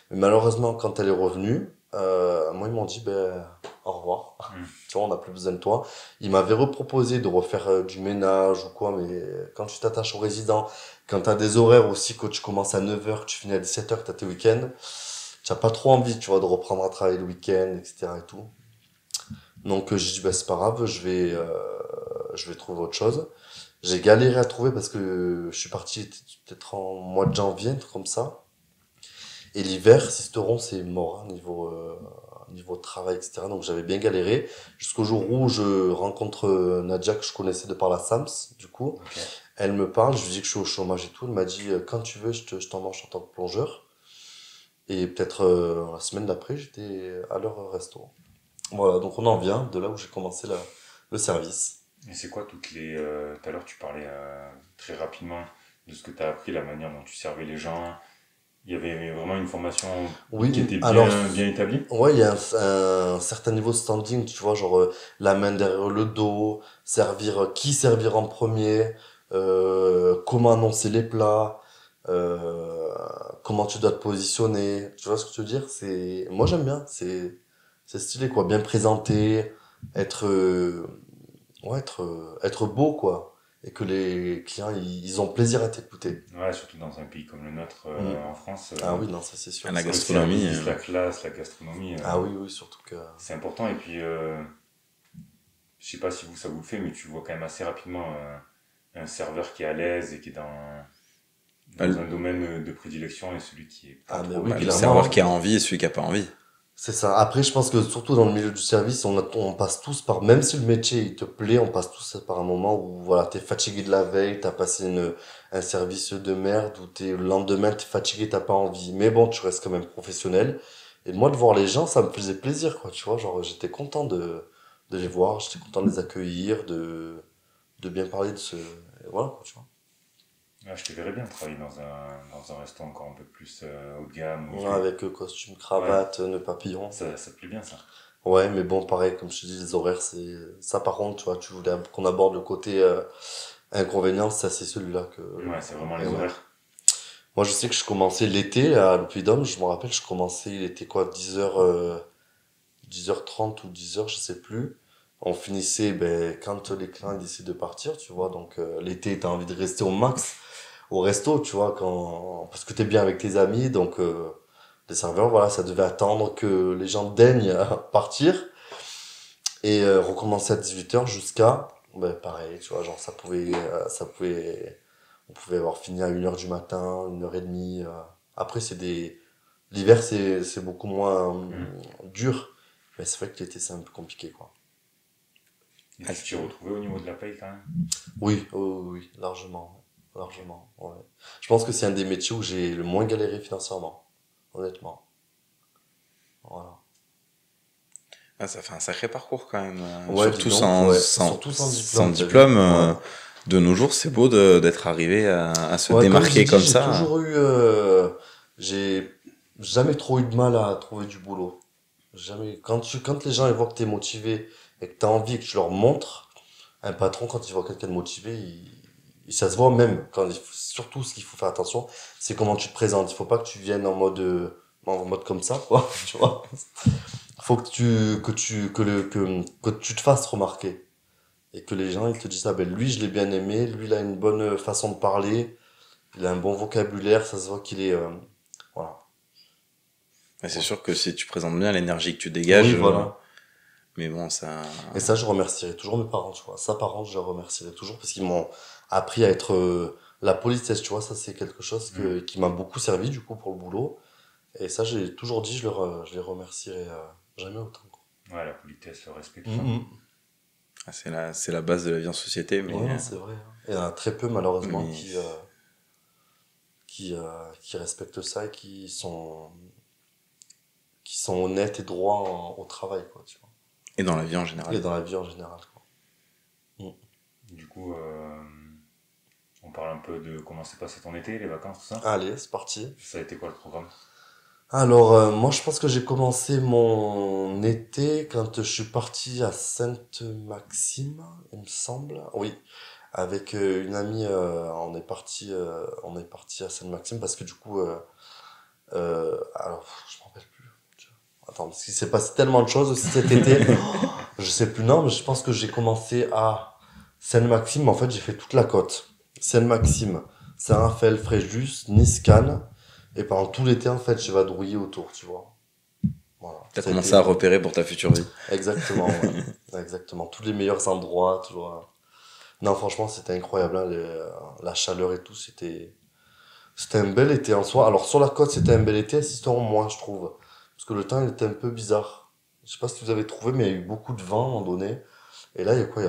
Mais malheureusement, quand elle est revenue, moi, ils m'ont dit, ben, au revoir. Hmm. Tu vois, on n'a plus besoin de toi. Ils m'avaient reproposé de refaire du ménage ou quoi, mais quand tu t'attaches aux résidents, quand tu as des horaires aussi, que tu commences à 9h, que tu finis à 17h, que tu as tes week-ends, tu n'as pas trop envie, tu vois, de reprendre à travailler le week-end, etc. et tout. Donc, j'ai dit, ben, c'est pas grave, je vais trouver autre chose. J'ai galéré à trouver parce que je suis parti peut-être en mois de janvier, un truc comme ça. Et l'hiver, Sisteron, c'est mort, hein, niveau travail, etc. Donc j'avais bien galéré. Jusqu'au jour où je rencontre Nadia, que je connaissais de par la SAMS, du coup. Ok. Elle me parle, je lui dis que je suis au chômage et tout. Elle m'a dit, quand tu veux, je t'embauche en tant que plongeur. Et peut-être la semaine d'après, j'étais à leur resto. Voilà, donc on en vient de là où j'ai commencé le service. Et c'est quoi toutes les. Tout à l'heure, tu parlais très rapidement de ce que tu as appris, la manière dont tu servais les gens. Il y avait vraiment une formation qui Oui, était alors, bien établie. ouais, il y a un certain niveau de standing, tu vois, genre la main derrière le dos, qui servir en premier, comment annoncer les plats, euh, comment tu dois te positionner, tu vois ce que je veux dire? Moi j'aime bien, c'est stylé quoi, bien présenté, être, être beau quoi, et que les clients ils ont plaisir à t'écouter. Ouais, surtout dans un pays comme le nôtre, Mm. en France, Ah oui, non, ça c'est À sûr, la ça. le gastronomie, service, la classe, la gastronomie, Ah oui, oui, surtout que. c'est important. Et puis, je sais pas si vous, ça vous le fait, mais tu vois quand même assez rapidement un serveur qui est à l'aise et qui est bah, dans un domaine de prédilection et celui qui est pas Ah mais trop oui, le clairement, serveur hein. qui a envie et celui qui a pas envie. C'est ça. Après, je pense que surtout dans le milieu du service, on passe tous par, même si le métier il te plaît, on passe tous par un moment où voilà, t'es fatigué de la veille, t'as passé un service de merde, ou le lendemain t'es fatigué, t'as pas envie. Mais bon, tu restes quand même professionnel. Et moi, de voir les gens, ça me faisait plaisir, quoi, tu vois. Genre, j'étais content de les voir, j'étais content de les accueillir, de bien parler de ce, et voilà, quoi, tu vois. Ouais, je te verrais bien travailler dans un resto encore un peu plus haut de gamme. Ouais, avec costume, Ouais, cravate, nœud papillon. ça te plaît bien ça. Ouais, mais bon, pareil, comme je te dis, les horaires, c'est ça. Par contre, tu vois, tu voulais qu'on aborde le côté inconvénient, ça, c'est celui-là que. Ouais, c'est vraiment Et les ouais. horaires. Moi, je sais que je commençais l'été à l'Oppidum, je me rappelle, je commençais, il était quoi, 10h30 ou 10h, je sais plus. On finissait ben, quand les clients ils décident de partir, tu vois. Donc, l'été, t'as envie de rester au max au resto, tu vois, parce que t'es bien avec tes amis. Donc, les serveurs, voilà, ça devait attendre que les gens daignent partir. Et recommencer à 18h jusqu'à, ben, pareil, tu vois, genre on pouvait avoir fini à 1h du matin, 1h30. Après, l'hiver, c'est beaucoup moins Hmm. dur, mais c'est vrai que l'été, c'est un peu compliqué, quoi. Et Ah, tu t'y retrouvais au niveau de la paye quand même. Oui, oui, oui, oui, largement, largement, ouais. Je pense que c'est un des métiers où j'ai le moins galéré financièrement, honnêtement. Voilà. Ah, ça fait un sacré parcours quand même. Ouais, dis Surtout donc, ouais, surtout sans sans diplôme, t'as vu? diplôme. Ouais. De nos jours, c'est beau d'être arrivé à se Ouais, comme j'ai démarquer dit, comme ça. j'ai jamais trop eu de mal à trouver du boulot. Jamais. Quand les gens ils voient que t'es motivé et que t'as envie et que tu leur montres, un patron, quand il voit quelqu'un de motivé, ça se voit même. Surtout, ce qu'il faut faire attention, c'est comment tu te présentes. Il faut pas que tu viennes en mode comme ça, quoi, tu vois. Faut que tu te fasses remarquer. Et que les gens, ils te disent, ah ben, lui, je l'ai bien aimé, lui, il a une bonne façon de parler. Il a un bon vocabulaire, ça se voit qu'il est. Voilà. Mais c'est Ouais. sûr que si tu présentes bien l'énergie que tu Oui, dégages, voilà. mais bon, ça. Et ça, je remercierai toujours mes parents, tu vois. Ça, par contre, je les remercierai toujours parce qu'ils m'ont appris à être la politesse, tu vois. Ça, c'est quelque chose Hmm. qui m'a beaucoup servi, du coup, pour le boulot. Et ça, j'ai toujours dit, je les remercierai jamais autant, quoi. Ouais, la politesse, le respect, tout ça. Mhm. Ah, c'est la base de la vie en société, Ouais, non, c'est vrai, hein. Il y en a très peu, malheureusement, mais qui respectent ça et qui sont honnêtes et droits au travail, quoi, tu vois. Et dans la vie en et général. dans la vie en général, quoi. Du coup, on parle un peu de comment s'est passé ton été, les vacances, tout ça. Allez, c'est parti. Ça a été quoi le programme? Alors, moi, je pense que j'ai commencé mon été quand je suis parti à Sainte-Maxime, il me semble. Oui, avec une amie, on est parti à Sainte-Maxime parce que du coup, alors, je me rappelle plus. Attends, parce qu'il s'est passé tellement de choses aussi cet été. Je sais plus, non, mais je pense que j'ai commencé à Sainte-Maxime, mais en fait, j'ai fait toute la côte. Sainte-Maxime, Saint-Raphaël, Fréjus, Nice, Cannes. Et pendant tout l'été, en fait, j'ai vadrouillé autour, tu vois. Voilà. T'as Ça a commencé été- à repérer pour ta future vie. Exactement, ouais. Exactement. Tous les meilleurs endroits, toujours. Non, franchement, c'était incroyable, hein, la chaleur et tout, c'était un bel été en soi. Alors, sur la côte, c'était un bel été, à Sisteron, moins, je trouve. Parce que le temps, il était un peu bizarre. Je sais pas si vous avez trouvé, mais il y a eu beaucoup de vent à un moment donné. Et là, il y a quoi?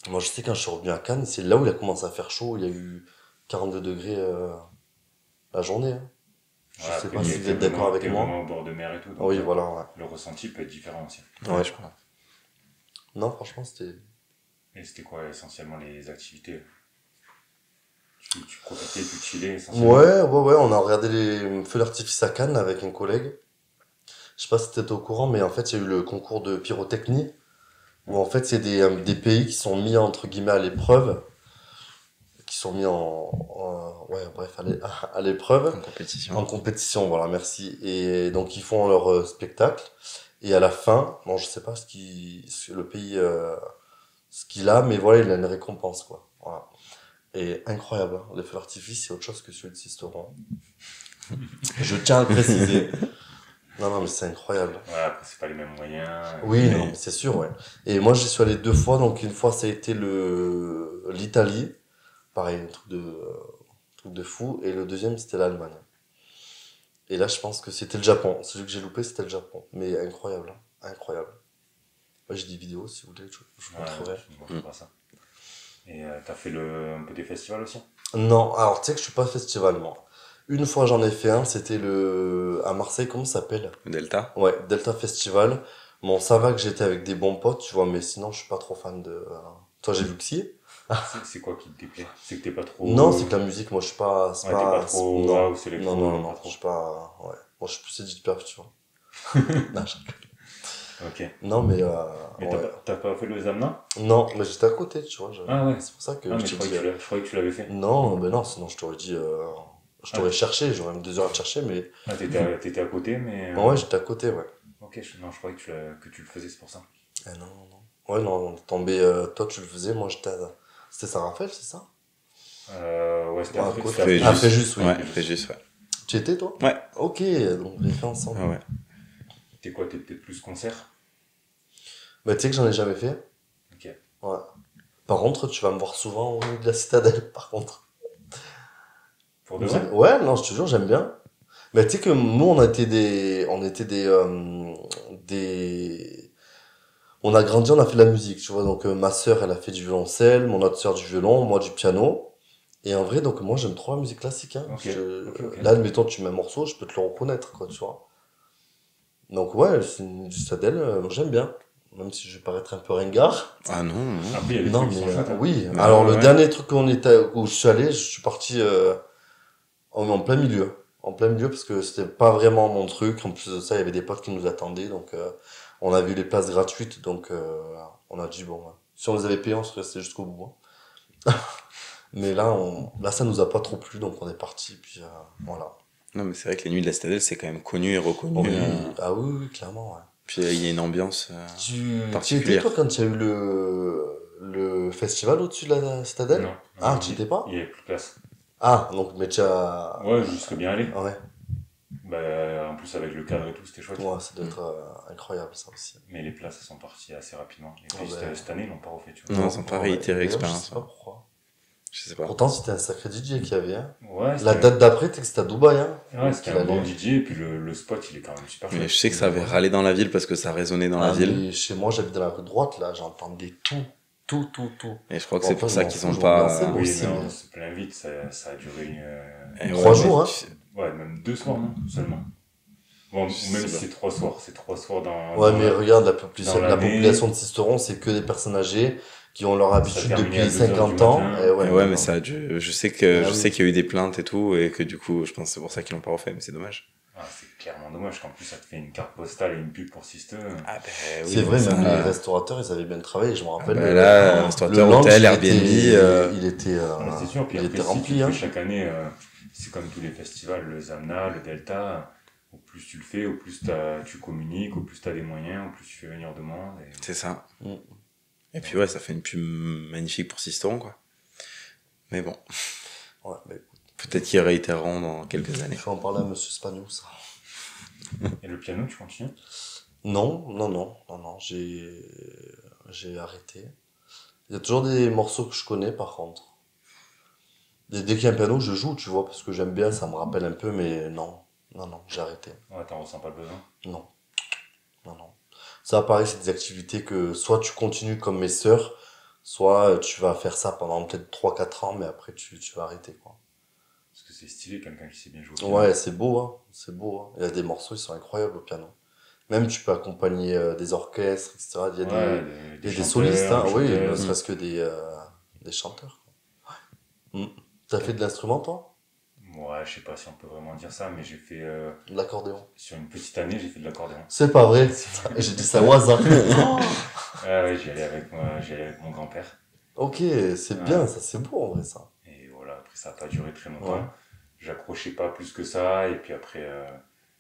Moi, je sais, quand je suis revenu à Cannes, c'est là où il a commencé à faire chaud. Il y a eu 42 degrés la journée, hein. Je Ouais, sais après, pas si vous êtes d'accord avec t'es moi. vraiment au bord de mer et tout, donc Oui, voilà, ouais. le ressenti peut être différent aussi. Ouais, je crois. Non, franchement, c'était... Et c'était quoi essentiellement les activités? Tu profitais, tu chillais essentiellement? Ouais, on a regardé les feux d'artifice à Cannes avec un collègue. Je sais pas si t'étais au courant, mais en fait, il y a eu le concours de pyrotechnie, où en fait, c'est des pays qui sont mis, entre guillemets, à l'épreuve, qui sont mis ouais, bref, à l'épreuve, En compétition. en compétition, voilà, merci. Et donc, ils font leur spectacle, et à la fin, bon, je sais pas le pays, ce qu'il a, mais voilà, il a une récompense, quoi. Voilà. Et incroyable, hein. Les feux d'artifice, c'est autre chose que celui de Sisteron. Je tiens à le préciser. Non, mais c'est incroyable. Ouais, après, c'est pas les mêmes moyens. Oui, Mais- non, mais c'est sûr, ouais. Et moi, j'y suis allé 2 fois. Donc, une fois, ça a été l'Italie. Pareil, un truc de fou. Et le deuxième, c'était l'Allemagne. Et là, je pense que c'était le Japon. Celui que j'ai loupé, c'était le Japon. Mais incroyable, hein. Incroyable. Ouais, j'ai des vidéos, si vous voulez, je vous Ouais, montrerai. je ne vois pas ça. Et t'as fait un peu des festivals aussi? Non, alors, tu sais que je suis pas festival, moi. Une fois, j'en ai fait un. C'était à Marseille, comment ça s'appelle? Delta. Ouais, Delta Festival. Bon, ça va que j'étais avec des bons potes, tu vois, mais sinon, je suis pas trop fan de... Toi, j'ai vu que si. C'est quoi qui te déplaît? C'est que t'es pas trop. Non, c'est que la musique, moi, je suis pas... Ouais, t'es pas trop Non, house, électro, non, pas je trop. suis pas... Ouais. Moi, je suis plus Edith Piaf, tu vois. Non, Ok. non, mais... Mais ouais. t'as pas fait le Zamna? Non, mais j'étais à côté, tu vois. Ah ouais. C'est pour ça que Ah, mais je je te croyais dis... je croyais que tu l'avais fait. Non, mais non, sinon, je t'aurais dit... Je t'aurais cherché, j'aurais mis 2 heures à te chercher, mais... Ah, t'étais à côté, mais. Ouais, j'étais à côté, ouais. Ok, non, je croyais que tu le faisais, c'est pour ça. Non, non. Ouais, non, tombé... toi, tu le faisais, moi, j'étais à... C'était Saint-Raphaël, c'est ça? Ouais, c'était Ouais, après. côté. C'était Ah, après. Fréjus, oui. Ouais, Fréjus, ouais. Tu y étais, toi? Ouais. Ok, donc on l'a fait ensemble. Ouais, ouais. T'es quoi? T'es peut-être plus concert? Bah, tu sais que j'en ai jamais fait. Ok. Ouais. Par contre, tu vas me voir souvent au milieu de la citadelle, par contre. Pour de vrai? Ouais, non, je te jure, j'aime bien. Mais tu sais que nous, on a grandi, on a fait de la musique, tu vois. Donc, ma sœur, elle a fait du violoncelle, mon autre sœur du violon, moi du piano. Et en vrai, donc, moi, j'aime trop la musique classique, hein. Ok, ok. Là, admettons, tu mets un morceau, je peux te le reconnaître, quoi, tu vois. Donc, ouais, c'est une citadelle, j'aime bien. Même si je vais paraître un peu ringard. Ah non, non. Après, il y a des Non, trucs qui mais sont chouettes, hein. oui. Bah, Alors, ouais, le ouais. dernier truc où je suis allé, je suis parti en plein milieu. En plein milieu, parce que c'était pas vraiment mon truc. En plus de ça, il y avait des potes qui nous attendaient. Donc, on a vu les places gratuites. Donc, on a dit, bon, si on les avait payées, on serait resté jusqu'au bout, hein. Mais là, ça nous a pas trop plu. Donc, on est parti. Puis, voilà. Non, mais c'est vrai que les nuits de la Citadelle, c'est quand même connu et reconnu. Oui. Ah oui, clairement, ouais. Puis il y a une ambiance Tu étais, particulière. toi, quand il y a eu le festival au-dessus de la citadelle? Non. Ah, Non, tu y étais pas? Il y avait plus de place. Ah, donc, mais tu as... Ouais, je serais bien allé. Ouais. Bah, en plus, avec le cadre et tout, c'était chouette. Ouais, ça doit être incroyable, ça aussi. Mais les places, elles sont parties assez rapidement. Et puis, Ah ouais. cette année, ils l'ont pas refait, tu vois. Non, ils ont pas réitéré D'ailleurs, l'expérience. Je sais pas pourquoi. Je sais pas. Pourtant, c'était un sacré DJ qu'il y avait, hein. Ouais, La date d'après, t'es que c'était à Dubaï, hein. Ouais, c'était qu'il un bon allait. DJ, et puis le spot, il est quand même super Mais chouette. je sais que ça avait râlé dans la ville parce que ça résonnait dans la Ah, ville. mais chez moi, j'habite dans la rue droite, là, j'entendais tout. Tout. Et je crois que Bon, c'est pour après, ça je m'en qu'ils fous, ont je pas. m'en lasse, Oui, aussi, mais mais- c'est plein vite, ça a duré Et 3 ouais, jours, mais hein. tu- ouais, même 2 soirs, non? Seulement. Bon, Je même sais si pas. c'est 3 soirs Ouais, mais regarde, dans la l'année, population de Sisteron, c'est que des personnes âgées qui ont leur ça habitude terminait à depuis 2 heures du 50 ans. Et matin. ouais, Et mais ouais, mais non. ça a dû, Ah je sais oui. qu'il y a eu des plaintes et tout, et que du coup, je pense que c'est pour ça qu'ils l'ont pas refait, mais c'est dommage. Ah, c'est clairement dommage qu'en plus ça te fait une carte postale et une pub pour Sister. Ah ben C'est oui, mais vrai, même les ça. restaurateurs, ils avaient bien travaillé. Je me Ah rappelle, ben là, le restaurateur, lounge, hôtel, Airbnb. Ouais, c'est sûr. Puis il après, était si tu le rempli, fais hein. chaque année, c'est comme tous les festivals, le Zamna, le Delta. Au plus tu le fais, au plus tu communiques, au plus tu as des moyens, au plus tu fais venir de monde. C'est ça. Mm. Et puis ouais, ça fait une pub magnifique pour Siston, quoi. Mais bon, Ouais, bah écoute, peut-être qu'ils réitéreront dans quelques années. je vais en parler à Monsieur Spanou, ça. Et le piano, tu continues? Non, non, non, non, non, j'ai arrêté. Il y a toujours des morceaux que je connais, par contre. Dès qu'il y a un piano, je joue, tu vois, parce que j'aime bien, ça me rappelle un peu, mais non, non, non, j'ai arrêté. Ouais, t'en ressens pas le besoin. Non, non, non. Ça, pareil, c'est des activités que soit tu continues comme mes sœurs, soit tu vas faire ça pendant peut-être 3 4 ans, mais après tu vas arrêter, quoi. Parce que c'est stylé, quelqu'un qui sait bien jouer au piano. Ouais, c'est beau, hein, c'est beau, hein. Il y a des morceaux, ils sont incroyables au piano. Même tu peux accompagner des orchestres, etc. Ouais, Il des y a des solistes, chanteurs, hein, des oui, ne chanteuses. serait-ce que des chanteurs. Mm. T'as fait de l'instrument, toi? Ouais, je sais pas si on peut vraiment dire ça, mais j'ai fait, De l'accordéon? sur une petite année, j'ai fait de l'accordéon. C'est pas vrai, j'ai dit ça au hasard. Ah ouais, j'y allais avec mon grand-père. Ok, c'est bien, Ouais. ça, c'est beau en vrai, ça. Et voilà, après ça a pas duré très Ouais. longtemps. J'accrochais pas plus que ça, et puis après,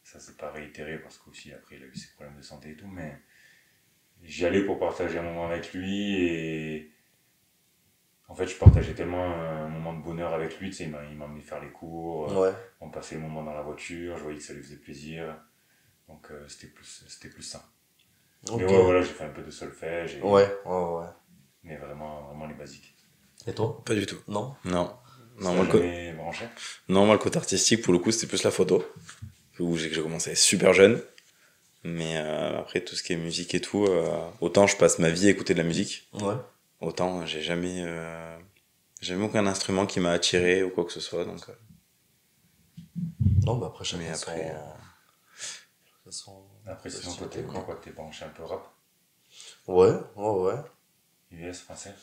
ça s'est pas réitéré parce qu'aussi après il a eu ses problèmes de santé et tout, mais j'y allais pour partager un moment avec lui, et en fait je partageais tellement un moment de bonheur avec lui, tu sais, il m'emmenait faire les cours, Ouais. on passait le moment dans la voiture, je voyais que ça lui faisait plaisir, donc c'était plus ça. Mais Ok. ouais, voilà, j'ai fait un peu de solfège, Ouais, ouais, ouais. mais vraiment, vraiment les basiques. Et toi? Pas du tout. Non? Non. Ça Non, t'a jamais branché? non, moi, le côté artistique, pour le coup, c'était plus la photo. Où j'ai commencé super jeune. Mais après, tout ce qui est musique et tout, autant je passe ma vie à écouter de la musique, Ouais. autant j'ai jamais aucun instrument qui m'a attiré ou quoi que ce soit. Donc, Non, bah après, mais chacun son, après, Après, sinon, toi, activité, t'écoutais quoi? T'es branché un peu rap? Ouais, ouais, ouais. US, français?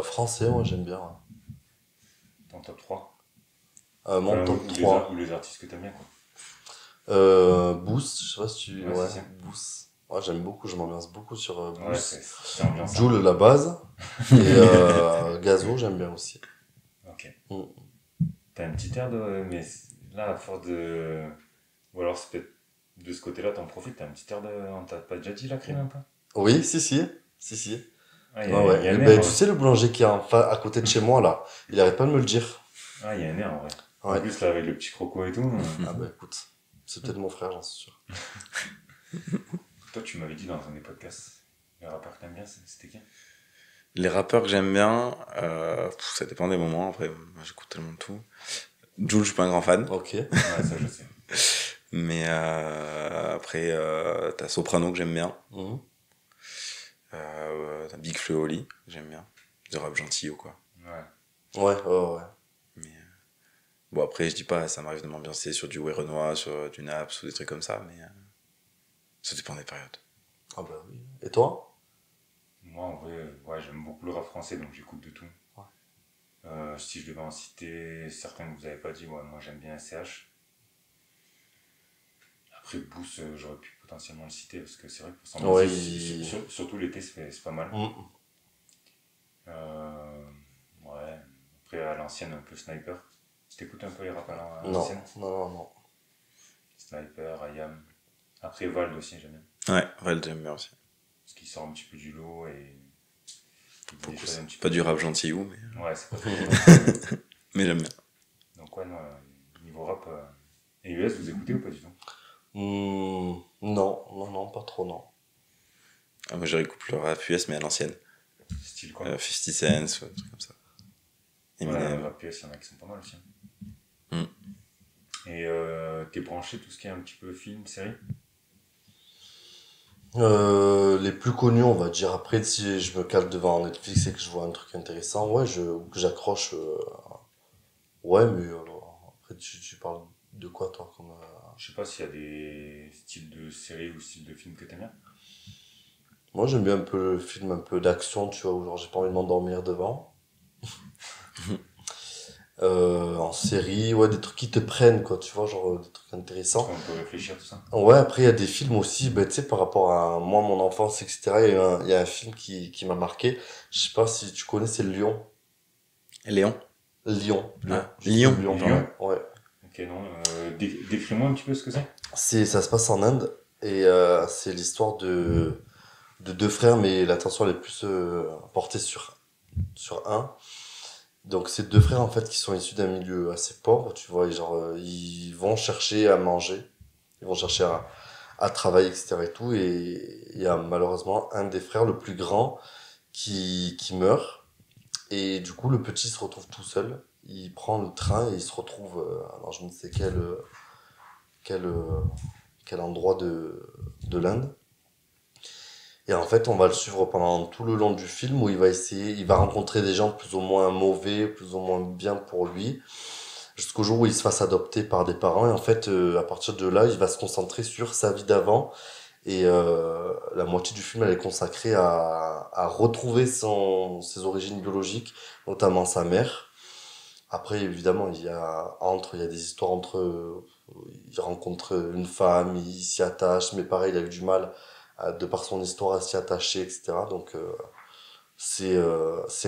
Français, moi, j'aime bien, ouais. Ton top 3? Mon Enfin, top ou 3. les artistes que t'aimes bien, quoi. Boost, je sais pas si tu... Ouais, Ouais, si, si. Boost. Ouais, j'aime beaucoup, je m'ambiance beaucoup sur Ouais, c'est Boost. c'est ambiance. Joule, la base. Et Gazo, j'aime bien aussi. Ok. Mm. T'as un petit air de. Mais là, à force de. Ou alors, c'est peut-être de ce côté-là, t'en profites. T'as un petit air de. On t'a pas déjà dit la crime un peu? Oui, si, si. Si, si. Ah, Ouais, il y a ouais. Et un ben, air. tu sais, le boulanger qui est à côté de chez moi, là, il arrête pas de me le dire. Ah, il y a un air en vrai. En Ouais. plus, là, avec le petit croco et tout. Ah bah écoute, c'est peut-être mon frère, j'en suis sûr. Toi, tu m'avais dit dans un des podcasts, les rappeurs que t'aimes bien, c'était qui? les rappeurs que j'aime bien, ça dépend des moments. Après, moi, j'écoute tellement de tout. Jul, je suis pas un grand fan. Ok. Ouais, ça, je sais. Mais après, t'as Soprano que j'aime bien. Mhm. T'as Big Flo et Oli que j'aime bien. Du rap gentil ou quoi. Ouais. Ouais, ouais, ouais. Mais bon, après, je dis pas, ça m'arrive de m'ambiancer sur du Werenoi, sur du Naps ou des trucs comme ça, mais ça dépend des périodes. Ah bah oui. Et toi? Moi, en vrai, ouais, j'aime beaucoup le rap français, donc j'écoute de tout. Ouais. Si je devais en citer certains que vous avez pas dit, ouais, moi j'aime bien SCH. Après, Boost, j'aurais pu potentiellement le citer parce que c'est vrai que pour son Ouais, musique, surtout l'été, c'est pas mal. Mhm. Ouais. Après, à l'ancienne, un peu Sniper. Tu t'écoutes un peu les rap à Non, l'ancienne? non, non, non. Sniper, IAM. Après, Vald aussi, j'aime bien. Ouais, Val, j'aime bien aussi. Parce qu'il sort un petit peu du lot et il dit des Beaucoup, choses un c'est petit pas peu du rap différentes. gentil ou, mais, Ouais, c'est pas très mais j'aime bien. Donc, ouais, non, niveau rap. Et US, vous écoutez ou pas du tout? Non, non, non, pas trop, non. Ah, moi, je réécoute le rap US, mais à l'ancienne. Style quoi? 50 Cent, des trucs comme ça. Ouais, Eminem. rap US, il y en a qui sont pas mal aussi. Mm. Et t'es branché tout ce qui est un petit peu film, série? Les plus connus, on va dire. Après, si je me cale devant Netflix et que je vois un truc intéressant, ouais, que j'accroche. Ouais, mais après, tu parles de quoi, toi, comme. Je sais pas s'il y a des styles de séries ou styles de films que t'aimes bien. Moi, j'aime bien un peu le film, un peu d'action, tu vois, où genre j'ai pas envie de m'endormir devant. En série, ouais, des trucs qui te prennent, quoi, tu vois, genre des trucs intéressants. On peut réfléchir, tout ça. Ouais, après, il y a des films aussi, ben, tu sais, par rapport à moi, mon enfance, etc. Il y a un film qui m'a marqué. Je sais pas si tu connais, c'est Lyon. Léon. Lyon. Ah, Juste Lyon. Lyon, Lyon. ouais. Ok, non. Décris-moi un petit peu ce que c'est. Ça se passe en Inde et c'est l'histoire de deux frères, mais l'attention elle est plus portée sur un. Donc c'est deux frères en fait qui sont issus d'un milieu assez pauvre, tu vois, et genre ils vont chercher à manger, ils vont chercher à travailler, etc. et tout, et il y a malheureusement un des frères, le plus grand, qui meurt, et du coup le petit se retrouve tout seul. Il prend le train et il se retrouve dans je ne sais quel, euh, quel endroit de l'Inde. Et en fait, on va le suivre pendant tout le long du film où il va rencontrer des gens plus ou moins mauvais, plus ou moins bien pour lui, jusqu'au jour où il se fasse adopter par des parents. Et en fait, à partir de là, il va se concentrer sur sa vie d'avant. Et la moitié du film, elle est consacrée à retrouver ses origines biologiques, notamment sa mère. Après, évidemment, il y a des histoires entre il rencontre une femme, il s'y attache, mais pareil, il a eu du mal, de par son histoire, à s'y attacher, etc. Donc, c'est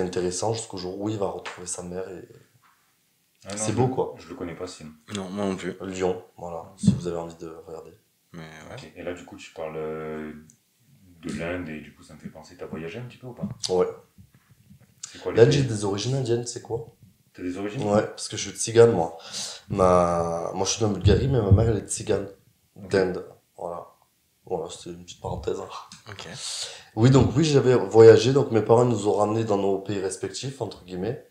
intéressant jusqu'au jour où il va retrouver sa mère et Ah non, c'est beau, quoi. je le connais pas, sinon. Non, moi non plus. Lyon, voilà, si vous avez envie de regarder. Mais ouais. Ok. Et là, du coup, tu parles de l'Inde et du coup, ça me fait penser. T'as voyagé un petit peu ou pas? Ouais. C'est quoi les Là, j'ai pays? des origines indiennes, c'est quoi? T'as des origines? Ouais, parce que je suis tzigane, moi. Moi, je suis de Bulgarie, mais ma mère, elle est tzigane, Ok. d'Inde. Voilà. Voilà, c'était une petite parenthèse, hein. Ok. Oui, donc oui, j'avais voyagé, donc mes parents nous ont ramenés dans nos pays respectifs, entre guillemets.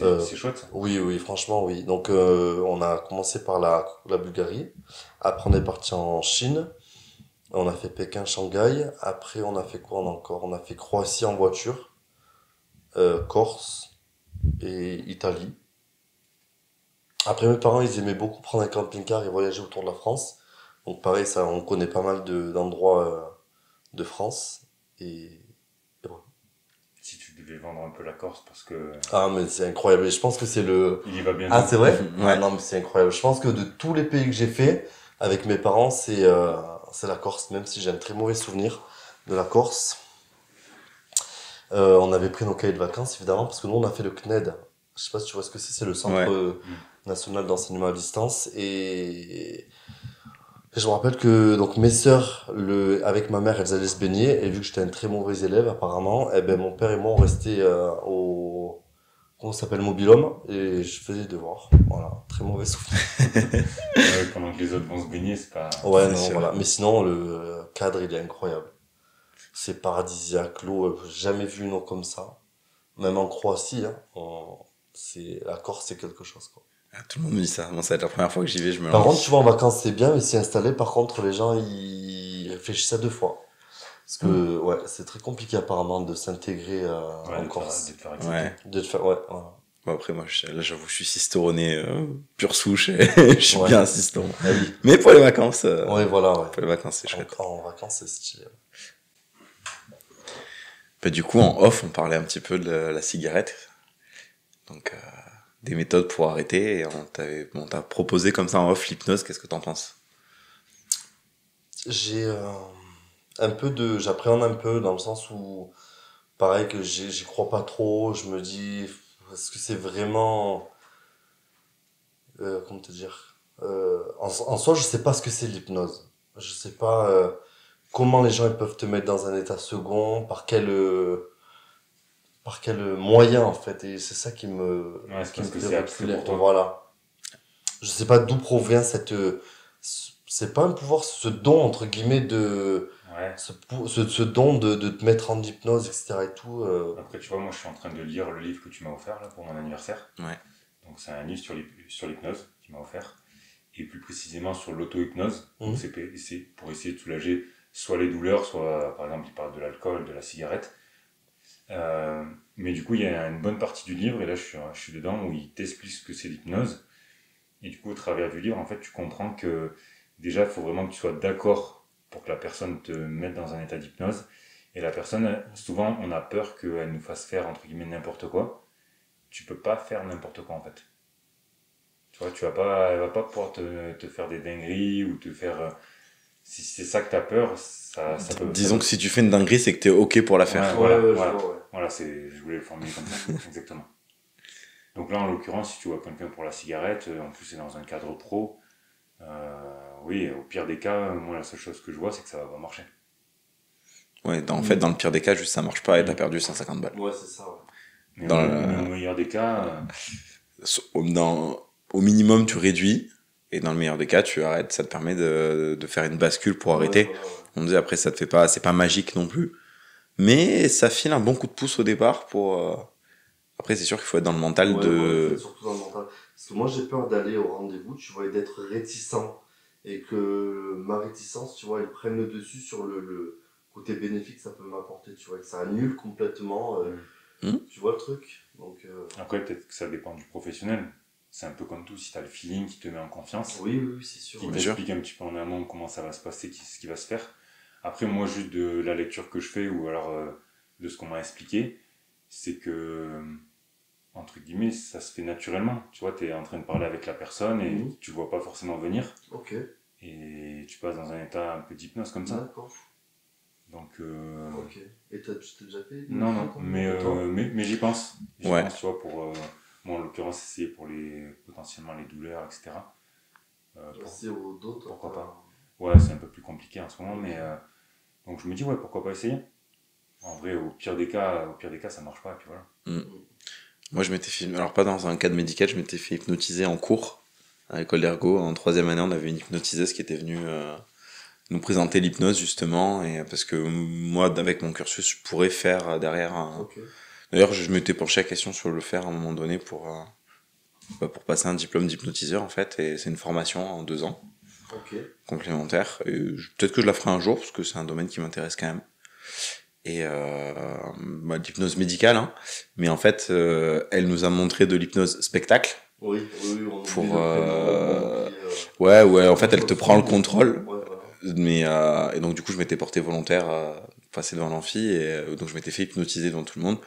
Euh, C'est chouette ça. oui, franchement, oui. Donc on a commencé par la Bulgarie, après on est parti en Chine, on a fait Pékin, Shanghai, après on a fait quoi encore? On a fait Croatie en voiture, Corse et Italie. Après mes parents, ils aimaient beaucoup prendre un camping-car et voyager autour de la France. Donc pareil, ça, on connaît pas mal d'endroits de France. Et voilà. Si tu devais vendre un peu la Corse parce que Ah, mais c'est incroyable. Et je pense que c'est le... il y va bien Ah, de c'est ouf. vrai? Ah Ouais. non, mais c'est incroyable. Je pense que de tous les pays que j'ai fait avec mes parents, c'est la Corse, même si j'ai un très mauvais souvenir de la Corse. On avait pris nos cahiers de vacances, évidemment, parce que nous, on a fait le CNED. Je sais pas si tu vois ce que c'est le Centre Ouais. National d'Enseignement à Distance. Et je me rappelle que donc mes sœurs, avec ma mère, elles allaient se baigner. Et vu que j'étais un très mauvais élève, apparemment, eh ben, mon père et moi, on restait au comment ça s'appelle, Mobilhome, et je faisais les devoirs. Voilà, très mauvais souvenir. Ouais, pendant que les autres vont se baigner, c'est pas. Ouais, C'est non, sûr. voilà. Mais sinon, le cadre, il est incroyable. C'est paradisiaque, l'eau, j'ai jamais vu une eau comme ça. Même en Croatie, hein, la Corse, c'est quelque chose, quoi. Ah, tout le monde me dit ça. Bon, ça va être la première fois que j'y vais, je me Par contre, lance. tu vois, en vacances, c'est bien, mais s'y installer, par contre, les gens, ils réfléchissent à deux fois. Parce que, ouais, c'est très compliqué, apparemment, de s'intégrer Ouais, en de Corse. te faire accepter. Ouais. De te faire, ouais, voilà. Bon, après, moi, là, j'avoue, je suis cisteronné, pure souche, et je suis Ouais. bien cisteron. Ah oui. Mais pour les vacances, Ouais, voilà, ouais. pour les vacances, c'est chouette. En vacances, c'est stylé. Bah, du coup, en off, on parlait un petit peu de la cigarette. Donc, des méthodes pour arrêter. Et on t'a proposé comme ça en off l'hypnose. Qu'est-ce que t'en penses? J'ai j'appréhende un peu dans le sens où, pareil que j'y crois pas trop, je me dis, est-ce que c'est vraiment, comment te dire, en soi, je sais pas ce que c'est l'hypnose. Je sais pas comment les gens ils peuvent te mettre dans un état second, par quel moyen en fait, et c'est ça Ouais, c'est qui me parce que fait c'est abstrait reculer. pour toi. Voilà. Je sais pas d'où provient c'est pas un pouvoir, ce don entre guillemets de Ouais. ce don de te mettre en hypnose, etc. et tout. Après, tu vois, moi, je suis en train de lire le livre que tu m'as offert là pour mon anniversaire. Ouais. Donc, c'est un livre sur l'hypnose qu'il m'a offert. Et plus précisément sur l'auto-hypnose. Donc, Mhm. c'est pour essayer de soulager soit les douleurs, soit, par exemple, il parle de l'alcool, de la cigarette. Mais du coup, il y a une bonne partie du livre, et là, je suis dedans, où il t'explique ce que c'est l'hypnose. Et du coup, au travers du livre, en fait, tu comprends que déjà, il faut vraiment que tu sois d'accord pour que la personne te mette dans un état d'hypnose. Et la personne, souvent, on a peur qu'elle nous fasse faire, entre guillemets, n'importe quoi. Tu peux pas faire n'importe quoi, en fait. Tu vois, elle va pas pouvoir te faire des dingueries ou te faire... si c'est ça que t'as peur, ça peut... Disons que si tu fais une dinguerie, c'est que t'es ok pour la faire. Ouais, voilà, voilà. Voilà, je voulais le formuler comme ça, exactement. Donc là, en l'occurrence, si tu vois quelqu'un pour la cigarette, en plus c'est dans un cadre pro, oui, au pire des cas, moi la seule chose que je vois, c'est que ça va pas marcher. Ouais, en fait, dans le pire des cas, juste ça marche pas et t'as perdu 150 balles. Ouais, c'est ça, ouais. Mais Dans au meilleur des cas, Au minimum, tu réduis, et dans le meilleur des cas, tu arrêtes. Ça te permet de faire une bascule pour arrêter. Ouais, voilà, ouais. On dit après, ça te fait pas, c'est pas magique non plus. Mais ça file un bon coup de pouce au départ pour. Après, c'est sûr qu'il faut être dans le mental Ouais, de. ouais, surtout dans le mental. Parce que moi, j'ai peur d'aller au rendez-vous, tu vois, et d'être réticent. Et que ma réticence, tu vois, elle prenne le dessus sur le côté bénéfique que ça peut m'apporter, tu vois, et que ça annule complètement, tu vois le truc. Donc, après peut-être que ça dépend du professionnel. C'est un peu comme tout, si t'as le feeling qui te met en confiance, oui, c'est sûr. qui Ouais. t'explique un petit peu en amont comment ça va se passer, ce qui va se faire. Après, moi, juste de la lecture que je fais, ou alors de ce qu'on m'a expliqué, c'est que, entre guillemets, ça se fait naturellement. Tu vois, tu es en train de parler avec la personne et tu vois pas forcément venir. Ok. Et tu passes dans un état un peu d'hypnose comme ça. D'accord. Donc, Ok. Et tu t'es déjà fait non, mais j'y pense. Ouais. Pense, tu vois, pour, moi, en l'occurrence, essayer pour potentiellement les douleurs, etc. Passer au dos, toi, pourquoi pas. Ouais, c'est un peu plus compliqué en ce moment, mais donc je me dis, ouais, pourquoi pas essayer. En vrai, au pire des cas, ça marche pas, et puis voilà. Moi, je m'étais fait, alors pas dans un cadre médical, je m'étais fait hypnotiser en cours à l'école d'ergo. En 3e année, on avait une hypnotiseuse qui était venue nous présenter l'hypnose, justement, et parce que moi, avec mon cursus, je pourrais faire derrière un... Ok. D'ailleurs, je m'étais penché la question sur le faire à un moment donné pour passer un diplôme d'hypnotiseur, en fait, et c'est une formation en 2 ans. Ok. Complémentaire. Et peut-être que je la ferai un jour, parce que c'est un domaine qui m'intéresse quand même. Et l'hypnose médicale, hein. Mais en fait, elle nous a montré de l'hypnose spectacle. Oui, on pour oublie le prénom, ouais, en fait, elle te prend le contrôle. Ouais, voilà. Mais et donc du coup, je m'étais porté volontaire à passer devant l'amphi, et donc je m'étais fait hypnotiser devant tout le monde.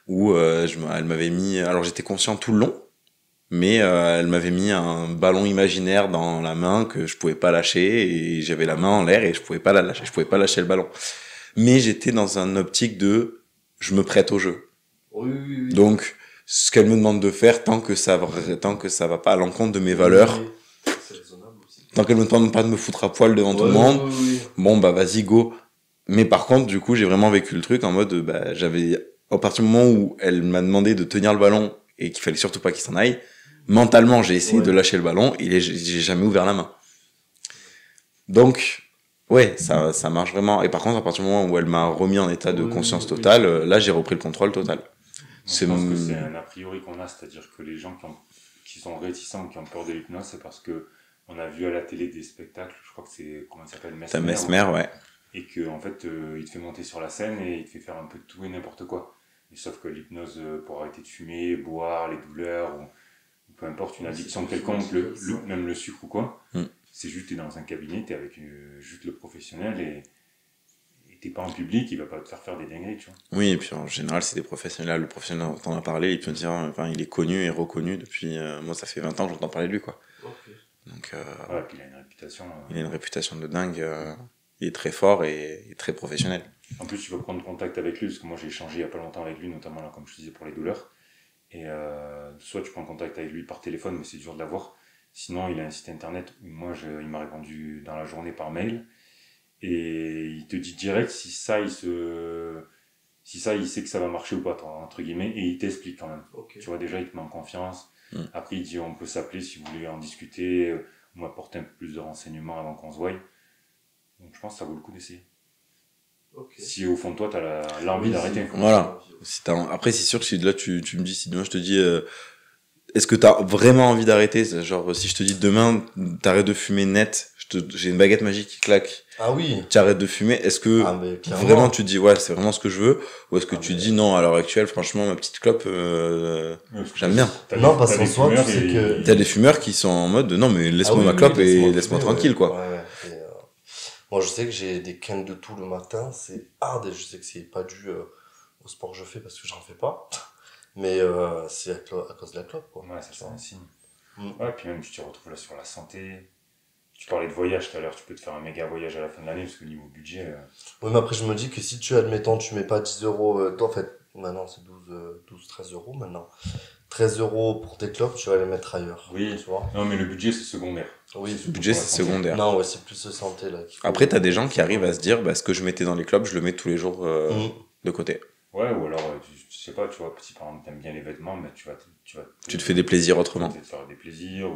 Où elle m'avait mis, alors j'étais conscient tout le long, mais elle m'avait mis un ballon imaginaire dans la main que je pouvais pas lâcher, et j'avais la main en l'air et je pouvais pas la lâcher, je pouvais pas lâcher le ballon. Mais j'étais dans un optique de je me prête au jeu. Oui. Donc ce qu'elle me demande de faire, tant que ça va pas à l'encontre de mes valeurs, c'est raisonnable aussi. tant qu'elle me demande pas de me foutre à poil devant tout le monde, bon bah vas-y go. Mais par contre, du coup, j'ai vraiment vécu le truc en mode à partir du moment où elle m'a demandé de tenir le ballon et qu'il fallait surtout pas qu'il s'en aille, mentalement, j'ai essayé de lâcher le ballon et j'ai jamais ouvert la main. Donc, ouais, ça marche vraiment. Et par contre, à partir du moment où elle m'a remis en état de conscience totale, là, j'ai repris le contrôle total. Je pense que c'est un a priori qu'on a, c'est-à-dire que les gens qui sont réticents, qui ont peur de l'hypnose, c'est parce que on a vu à la télé des spectacles, je crois que c'est, comment ça s'appelle, Mesmer, ouais. Et que en fait, il te fait monter sur la scène et il te fait faire un peu de tout et n'importe quoi. Et sauf que l'hypnose, pour arrêter de fumer, boire, les douleurs, ou peu importe, une addiction quelconque, même le sucre ou quoi, c'est juste, t'es dans un cabinet, t'es avec juste le professionnel et t'es pas en public, il va pas te faire des dingueries, tu vois. Oui, et puis en général, c'est des professionnels. Le professionnel dont on a parlé, il peut dire, enfin, il est connu et reconnu depuis, moi, ça fait 20 ans que j'entends parler de lui, quoi. Okay. Donc, ouais, puis il a une réputation. Il a une réputation de dingue. Il est très fort et très professionnel. En plus, tu peux prendre contact avec lui, parce que moi j'ai échangé il y a pas longtemps avec lui, notamment là, comme je te disais, pour les douleurs. Et soit tu prends contact avec lui par téléphone, mais c'est dur de l'avoir. Sinon, il a un site internet où il m'a répondu dans la journée par mail. Et il te dit direct si ça, il sait que ça va marcher ou pas, entre guillemets, et il t'explique quand même. Okay. Tu vois, déjà, il te met en confiance. Après, il dit on peut s'appeler si vous voulez en discuter, ou m'apporter un peu plus de renseignements avant qu'on se voie. Donc je pense que ça vaut le coup d'essayer. Okay. Si au fond de toi, tu as l'envie d'arrêter. Voilà. Après, c'est sûr que si là, tu me dis, si demain je te dis, est-ce que tu as vraiment envie d'arrêter? Genre, si je te dis demain, t'arrêtes de fumer net, j'ai une baguette magique qui claque. Ah oui. Tu arrêtes de fumer. Est-ce que vraiment tu te dis, ouais, c'est vraiment ce que je veux? Ou est-ce que tu dis, non, à l'heure actuelle, franchement, ma petite clope, j'aime bien. Non, parce qu'en soi, tu sais que... T'as des fumeurs qui sont en mode, non, mais laisse-moi ma clope et laisse-moi tranquille, quoi. Ouais. Moi, je sais que j'ai des quintes de tout le matin, c'est hard et je sais que c'est pas dû au sport que je fais parce que j'en fais pas. Mais c'est à cause de la clope, quoi. Ouais, ça Tu c'est un vois. signe. Mm. Ouais, puis même tu te retrouves là sur la santé. Tu parlais de voyage tout à l'heure, tu peux te faire un méga voyage à la fin de l'année parce que niveau budget. Oui, mais après, je me dis que si tu, admettons, tu mets pas 10 euros, toi, en fait, maintenant c'est 12 13 euros maintenant. 13 euros pour tes clopes, tu vas les mettre ailleurs. Oui, Tu vois? non mais le budget c'est secondaire. Oui. C'est Le surtout budget, pour la c'est santé. secondaire. Non, ouais, c'est plus santé là qu'il faut. Après, t'as des gens qui arrivent à se dire, bah, ce que je mettais dans les clubs, je le mets tous les jours Mm. de côté. Ouais, ou alors, je sais pas, tu vois, si par exemple t'aimes bien les vêtements, mais Tu te fais des plaisirs autrement. te faire des plaisirs.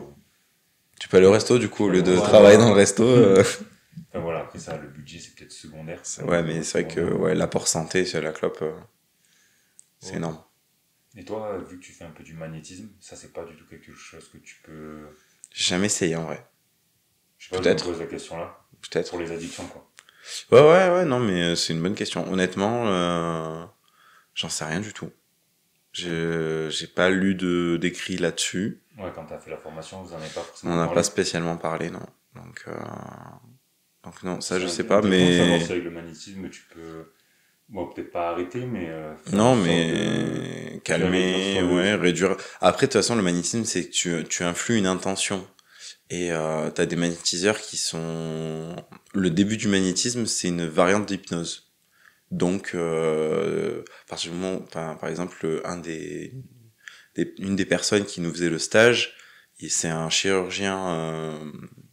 Tu peux aller au resto, du coup, au lieu de Ouais. travailler dans le resto. Enfin voilà, après ça, le budget c'est peut-être secondaire. Ouais, mais c'est vrai que ouais, l'apport santé sur la clope, c'est Ouais. énorme. Et toi, vu que tu fais un peu du magnétisme, ça c'est pas du tout quelque chose que tu peux. J'ai jamais essayé en vrai. Je sais pas, je me Peut-être. pose la question là. Peut-être. Pour les addictions quoi. Ouais, non, mais c'est une bonne question. Honnêtement, j'en sais rien du tout. J'ai pas lu d'écrit là-dessus. Ouais, quand t'as fait la formation, vous en avez pas On forcément n'en a parlé. pas spécialement parlé, non. Donc non, ça je sais pas, intéressant de savoir si mais... avec le magnétisme tu peux. Bon, peut-être pas arrêter, mais. Faire Non, une sorte mais calmer, réduire soit ouais, réduire. Après, de toute façon, le magnétisme, c'est que tu influes une intention. Et t'as des magnétiseurs qui sont... Le début du magnétisme, c'est une variante d'hypnose. Donc, à partir du moment, par exemple, une des personnes qui nous faisait le stage, c'est un chirurgien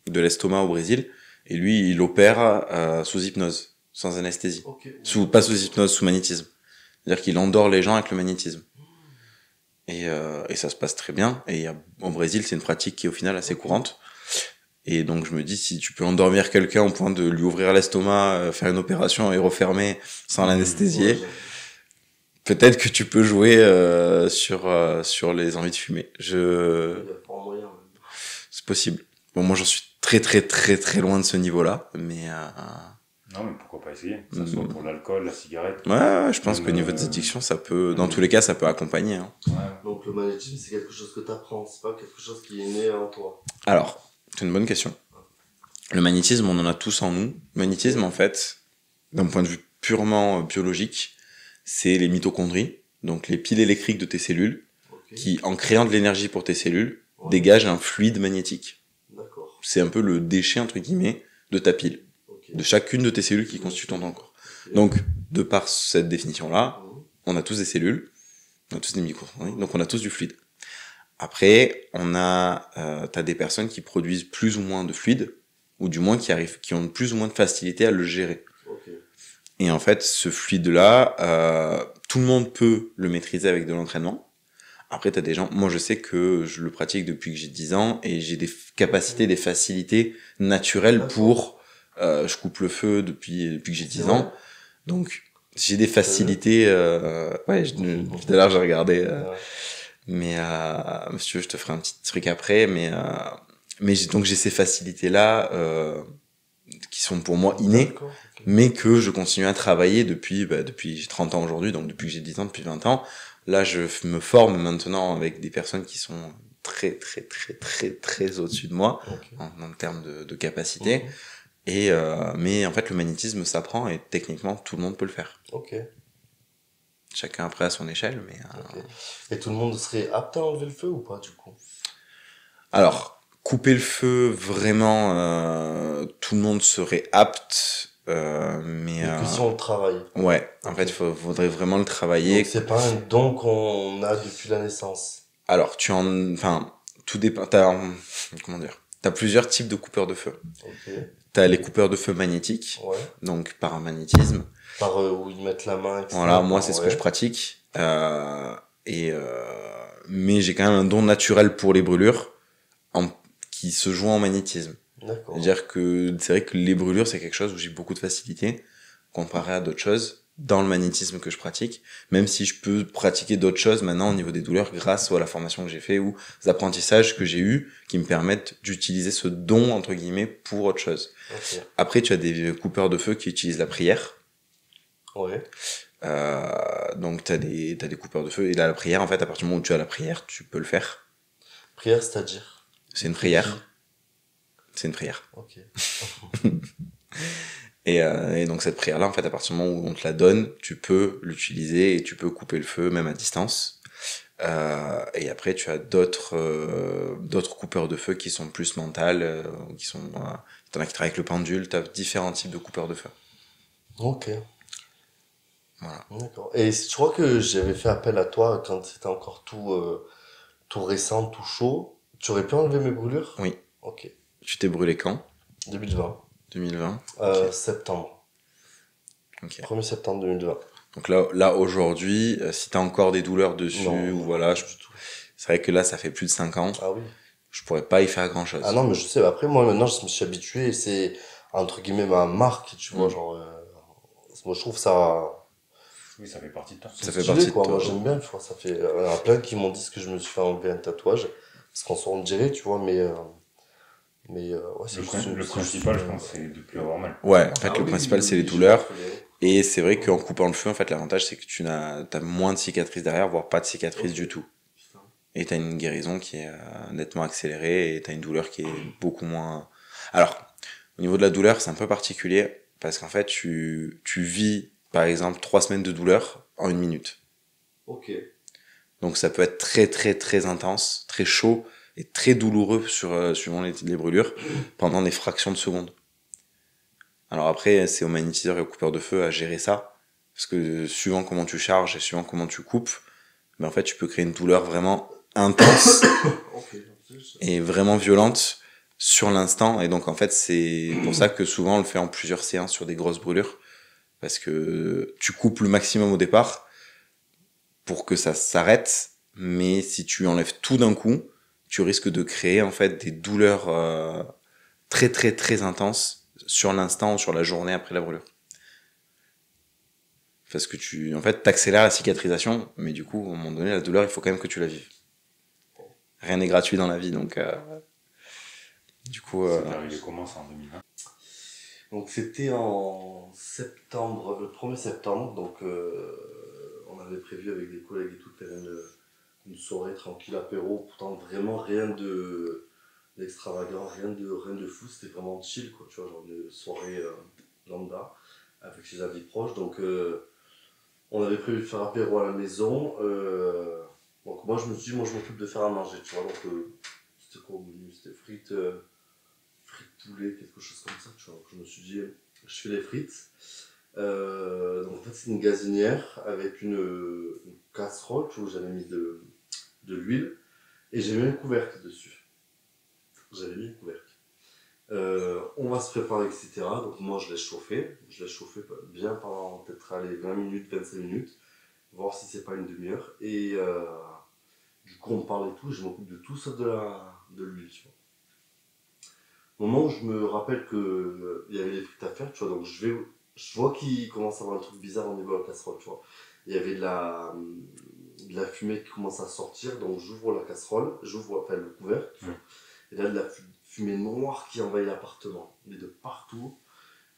de l'estomac au Brésil, et lui, il opère sous hypnose, sans anesthésie. Ok. Pas sous hypnose, sous magnétisme. C'est-à-dire qu'il endort les gens avec le magnétisme. Et ça se passe très bien. Et au Brésil, c'est une pratique qui est au final assez courante. Et donc je me dis, si tu peux endormir quelqu'un au point de lui ouvrir l'estomac, faire une opération et refermer sans l'anesthésier, Ouais, peut-être que tu peux jouer sur les envies de fumer. il y a pas moyen. Même. C'est possible. Bon, moi j'en suis très très très très loin de ce niveau-là, mais Non, mais pourquoi pas essayer. Que ça soit pour l'alcool, la cigarette. ouais, je pense Même, qu'au niveau des addictions, ça peut, dans tous les cas, ça peut accompagner. Hein. Ouais. Donc le magnétisme, c'est quelque chose que tu apprends, c'est pas quelque chose qui est né en toi. Alors, c'est une bonne question. Le magnétisme, on en a tous en nous. Le magnétisme, en fait, d'un point de vue purement biologique, c'est les mitochondries, donc les piles électriques de tes cellules, Ok. qui, en créant de l'énergie pour tes cellules, Ouais. dégagent un fluide magnétique. D'accord. C'est un peu le déchet, entre guillemets, de ta pile, Ok. de chacune de tes cellules qui constituent ton corps. Ok. Donc, de par cette définition-là, Mhm. on a tous des cellules, on a tous des mitochondries, donc on a tous du fluide. Après, t'as des personnes qui produisent plus ou moins de fluide, ou du moins qui ont plus ou moins de facilité à le gérer. Ok. Et en fait, ce fluide-là, tout le monde peut le maîtriser avec de l'entraînement. Après, t'as des gens, moi je sais que je le pratique depuis que j'ai 10 ans, et j'ai des capacités, des facilités naturelles pour... je coupe le feu depuis que j'ai 10 ans, donc j'ai des facilités... ouais, tout à l'heure j'ai regardé... Ouais. Mais si tu veux, je te ferai un petit truc après. Mais donc j'ai ces facilités-là qui sont pour moi innées, D'accord, ok. mais que je continue à travailler depuis j'ai 30 ans aujourd'hui, donc depuis que j'ai 10 ans, depuis 20 ans. Là, je me forme maintenant avec des personnes qui sont très, très, très, très, très au-dessus de moi Ok. en termes de capacité. Mhm. Mais en fait, le magnétisme s'apprend et techniquement, tout le monde peut le faire. Ok. Chacun après à son échelle, mais... Ok. Et tout le monde serait apte à enlever le feu ou pas du coup? Alors, couper le feu, vraiment, tout le monde serait apte, mais... Mais que si on le travaille. Ouais, en Ok. fait, faudrait vraiment le travailler. Donc c'est pas un don qu'on a depuis la naissance. Alors, enfin, tout dépend... comment dire? T'as plusieurs types de coupeurs de feu. Ok. T'as les coupeurs de feu magnétiques, Ouais. donc par un magnétisme. Par où ils mettent la main, etc. Voilà, moi, c'est ce que Ouais. je pratique. Mais j'ai quand même un don naturel pour les brûlures qui se joint en magnétisme. D'accord. C'est-à-dire que c'est vrai que les brûlures, c'est quelque chose où j'ai beaucoup de facilité comparé à d'autres choses dans le magnétisme que je pratique, même si je peux pratiquer d'autres choses maintenant au niveau des douleurs grâce à la formation que j'ai fait ou aux apprentissages que j'ai eus qui me permettent d'utiliser ce don, entre guillemets, pour autre chose. Ok. Après, tu as des coupeurs de feu qui utilisent la prière. Ouais. Donc t'as des coupeurs de feu, et là, la prière, en fait, à partir du moment où tu as la prière, tu peux le faire. Prière, c'est-à-dire? C'est une prière. C'est une prière. Ok. Et donc cette prière-là, en fait, à partir du moment où on te la donne, tu peux l'utiliser et tu peux couper le feu, même à distance. Et après, tu as d'autres coupeurs de feu qui sont plus mentales, qui sont... t'en as qui travaillent avec le pendule, tu as différents types de coupeurs de feu. Ok. Voilà. D'accord. Et je crois que j'avais fait appel à toi quand c'était encore tout récent, tout chaud. Tu aurais pu enlever mes brûlures? Oui. Ok. Tu t'es brûlé quand? 2020. 2020? Ok. Septembre. Ok. 1er septembre 2020. Donc là aujourd'hui, si t'as encore des douleurs dessus, Non, ou voilà, pas du tout. c'est vrai que là, ça fait plus de 5 ans. Ah oui. Je pourrais pas y faire grand chose. Ah non, mais je sais. Après, moi, maintenant, je me suis habitué. Et c'est, entre guillemets, ma marque, tu vois. Genre, moi, je trouve ça Oui, ça fait partie de toi. Ça fait stylé, partie de quoi. toi. Moi, j'aime bien, tu vois. Ça fait, il y en a plein qui m'ont dit que je me suis fait enlever un tatouage. Parce qu'on s'en dirait, tu vois, ouais, c'est juste Le principal, je pense, c'est de plus avoir mal. Ouais, en fait, Ah le oui, principal, oui, c'est les oui, douleurs. j'ai pas Et c'est vrai qu'en coupant le feu, en fait, l'avantage, c'est que t'as moins de cicatrices derrière, voire pas de cicatrices Ok. du tout. Putain. Et t'as une guérison qui est nettement accélérée et t'as une douleur qui est beaucoup moins... Alors, au niveau de la douleur, c'est un peu particulier parce qu'en fait, tu vis, par exemple, 3 semaines de douleur en 1 minute. Ok. Donc ça peut être très très très intense, très chaud et très douloureux suivant les brûlures pendant des fractions de secondes. Alors après, c'est au magnétiseur et au coupeur de feu à gérer ça, parce que suivant comment tu charges et suivant comment tu coupes, ben en fait tu peux créer une douleur vraiment intense Ok. et vraiment violente sur l'instant, et donc en fait c'est pour ça que souvent on le fait en plusieurs séances sur des grosses brûlures, parce que tu coupes le maximum au départ pour que ça s'arrête, mais si tu enlèves tout d'un coup, tu risques de créer en fait des douleurs très très très intenses sur l'instant ou sur la journée après la brûlure. Parce que en fait, t'accélères la cicatrisation, mais du coup, à un moment donné, la douleur, il faut quand même que tu la vives. Rien n'est gratuit dans la vie, donc du coup... C'est arrivé comment ça en 2020? Donc c'était en septembre, le 1er septembre, donc on avait prévu avec des collègues et tout de faire une soirée tranquille apéro, pourtant vraiment rien d'extravagant, rien de fou, c'était vraiment chill quoi, tu vois, genre une soirée lambda avec ses amis proches, donc on avait prévu de faire apéro à la maison, donc moi je me suis dit, moi je m'occupe de faire à manger, tu vois, donc c'était quoi au menu, c'était frites poulet, quelque chose comme ça, tu vois. Donc je me suis dit, je fais les frites. Donc en fait, c'est une gazinière avec une casserole, tu vois, où j'avais mis de l'huile et j'ai mis un couvercle dessus. J'avais mis un couvercle. On va se préparer, etc. Donc moi, je l'ai chauffé bien pendant peut-être 20 minutes, 25 minutes, voir si c'est pas une demi-heure. Et du coup, on parle et tout, je m'occupe de tout sauf de l'huile, tu vois. Au moment où je me rappelle que il y avait des frites à faire, tu vois, donc je vois qu'il commence à avoir un truc bizarre au niveau de la casserole, tu vois. Il y avait de la fumée qui commence à sortir, donc j'ouvre la casserole, enfin le couvercle, tu vois. Et là, de la fumée noire qui envahit l'appartement, mais de partout.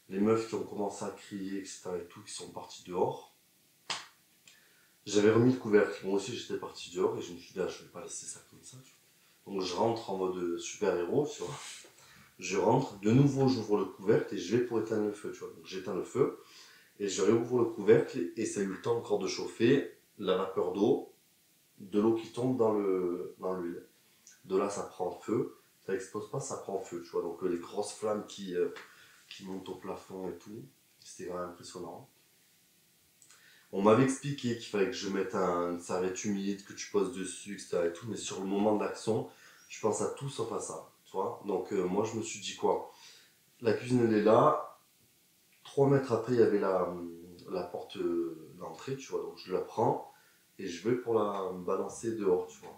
Les meufs qui ont commencé à crier, etc. et tout, qui sont parties dehors. J'avais remis le couvercle, moi aussi j'étais parti dehors et je me suis dit, ah, je vais pas laisser ça comme ça, tu vois. Donc je rentre en mode super-héros, tu vois. Je rentre, de nouveau j'ouvre le couvercle et je vais pour éteindre le feu, tu vois. Donc j'éteins le feu et je réouvre le couvercle et ça a eu le temps encore de chauffer, la vapeur d'eau, de l'eau qui tombe dans l'huile. De là ça prend feu, ça explose pas, ça prend feu, tu vois. Donc les grosses flammes qui montent au plafond et tout, c'était vraiment impressionnant. On m'avait expliqué qu'il fallait que je mette une serviette humide, que tu poses dessus, etc. et tout, mais sur le moment de l'action, je pense à tout sauf à ça. Donc moi je me suis dit quoi, la cuisine elle est là, 3 mètres après il y avait la porte d'entrée, tu vois, donc je la prends et je vais pour la balancer dehors, tu vois.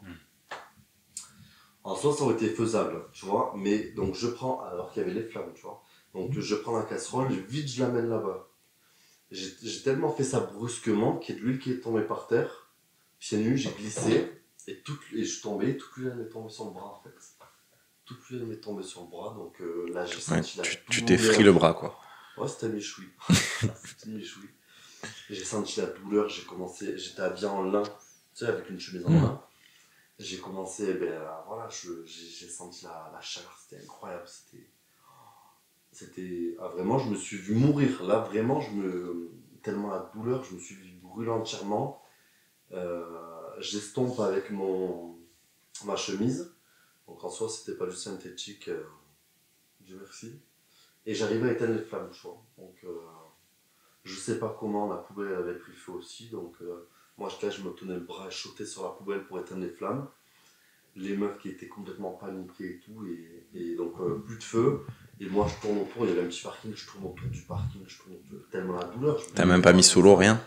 En soi ça aurait été faisable, tu vois, mais donc je prends, alors qu'il y avait les flammes, tu vois, donc je prends la casserole, vite je l'amène là-bas. J'ai tellement fait ça brusquement qu'il y a de l'huile qui est tombée par terre, pieds nus, j'ai glissé et je suis tombé, toute l'huile elle m'est tombée sur le bras en fait. Toute l'huile m'est tombée sur le bras, donc là j'ai senti tu t'es frit le bras quoi. Ouais, c'était méchoui. C'était méchoui. J'ai senti la douleur, j'étais habillé en lin, tu sais, avec une chemise en lin. j'ai commencé, voilà, j'ai senti la chaleur, c'était incroyable, vraiment, je me suis vu mourir, là, vraiment, tellement la douleur, je me suis vu brûler entièrement, j'estompe avec ma chemise, donc en soi, c'était pas du synthétique, Dieu merci, et j'arrivais à éteindre les flammes, tu vois, donc je sais pas comment la poubelle avait pris feu aussi, donc moi, je me tenais le bras et je sautais sur la poubelle pour éteindre les flammes, les meufs qui étaient complètement paniquées et tout, et donc plus de feu. Et moi je tourne autour, il y avait un petit parking, je tourne autour du parking, je tourne autour, tellement la douleur. T'as même pas mis sous l'eau, rien?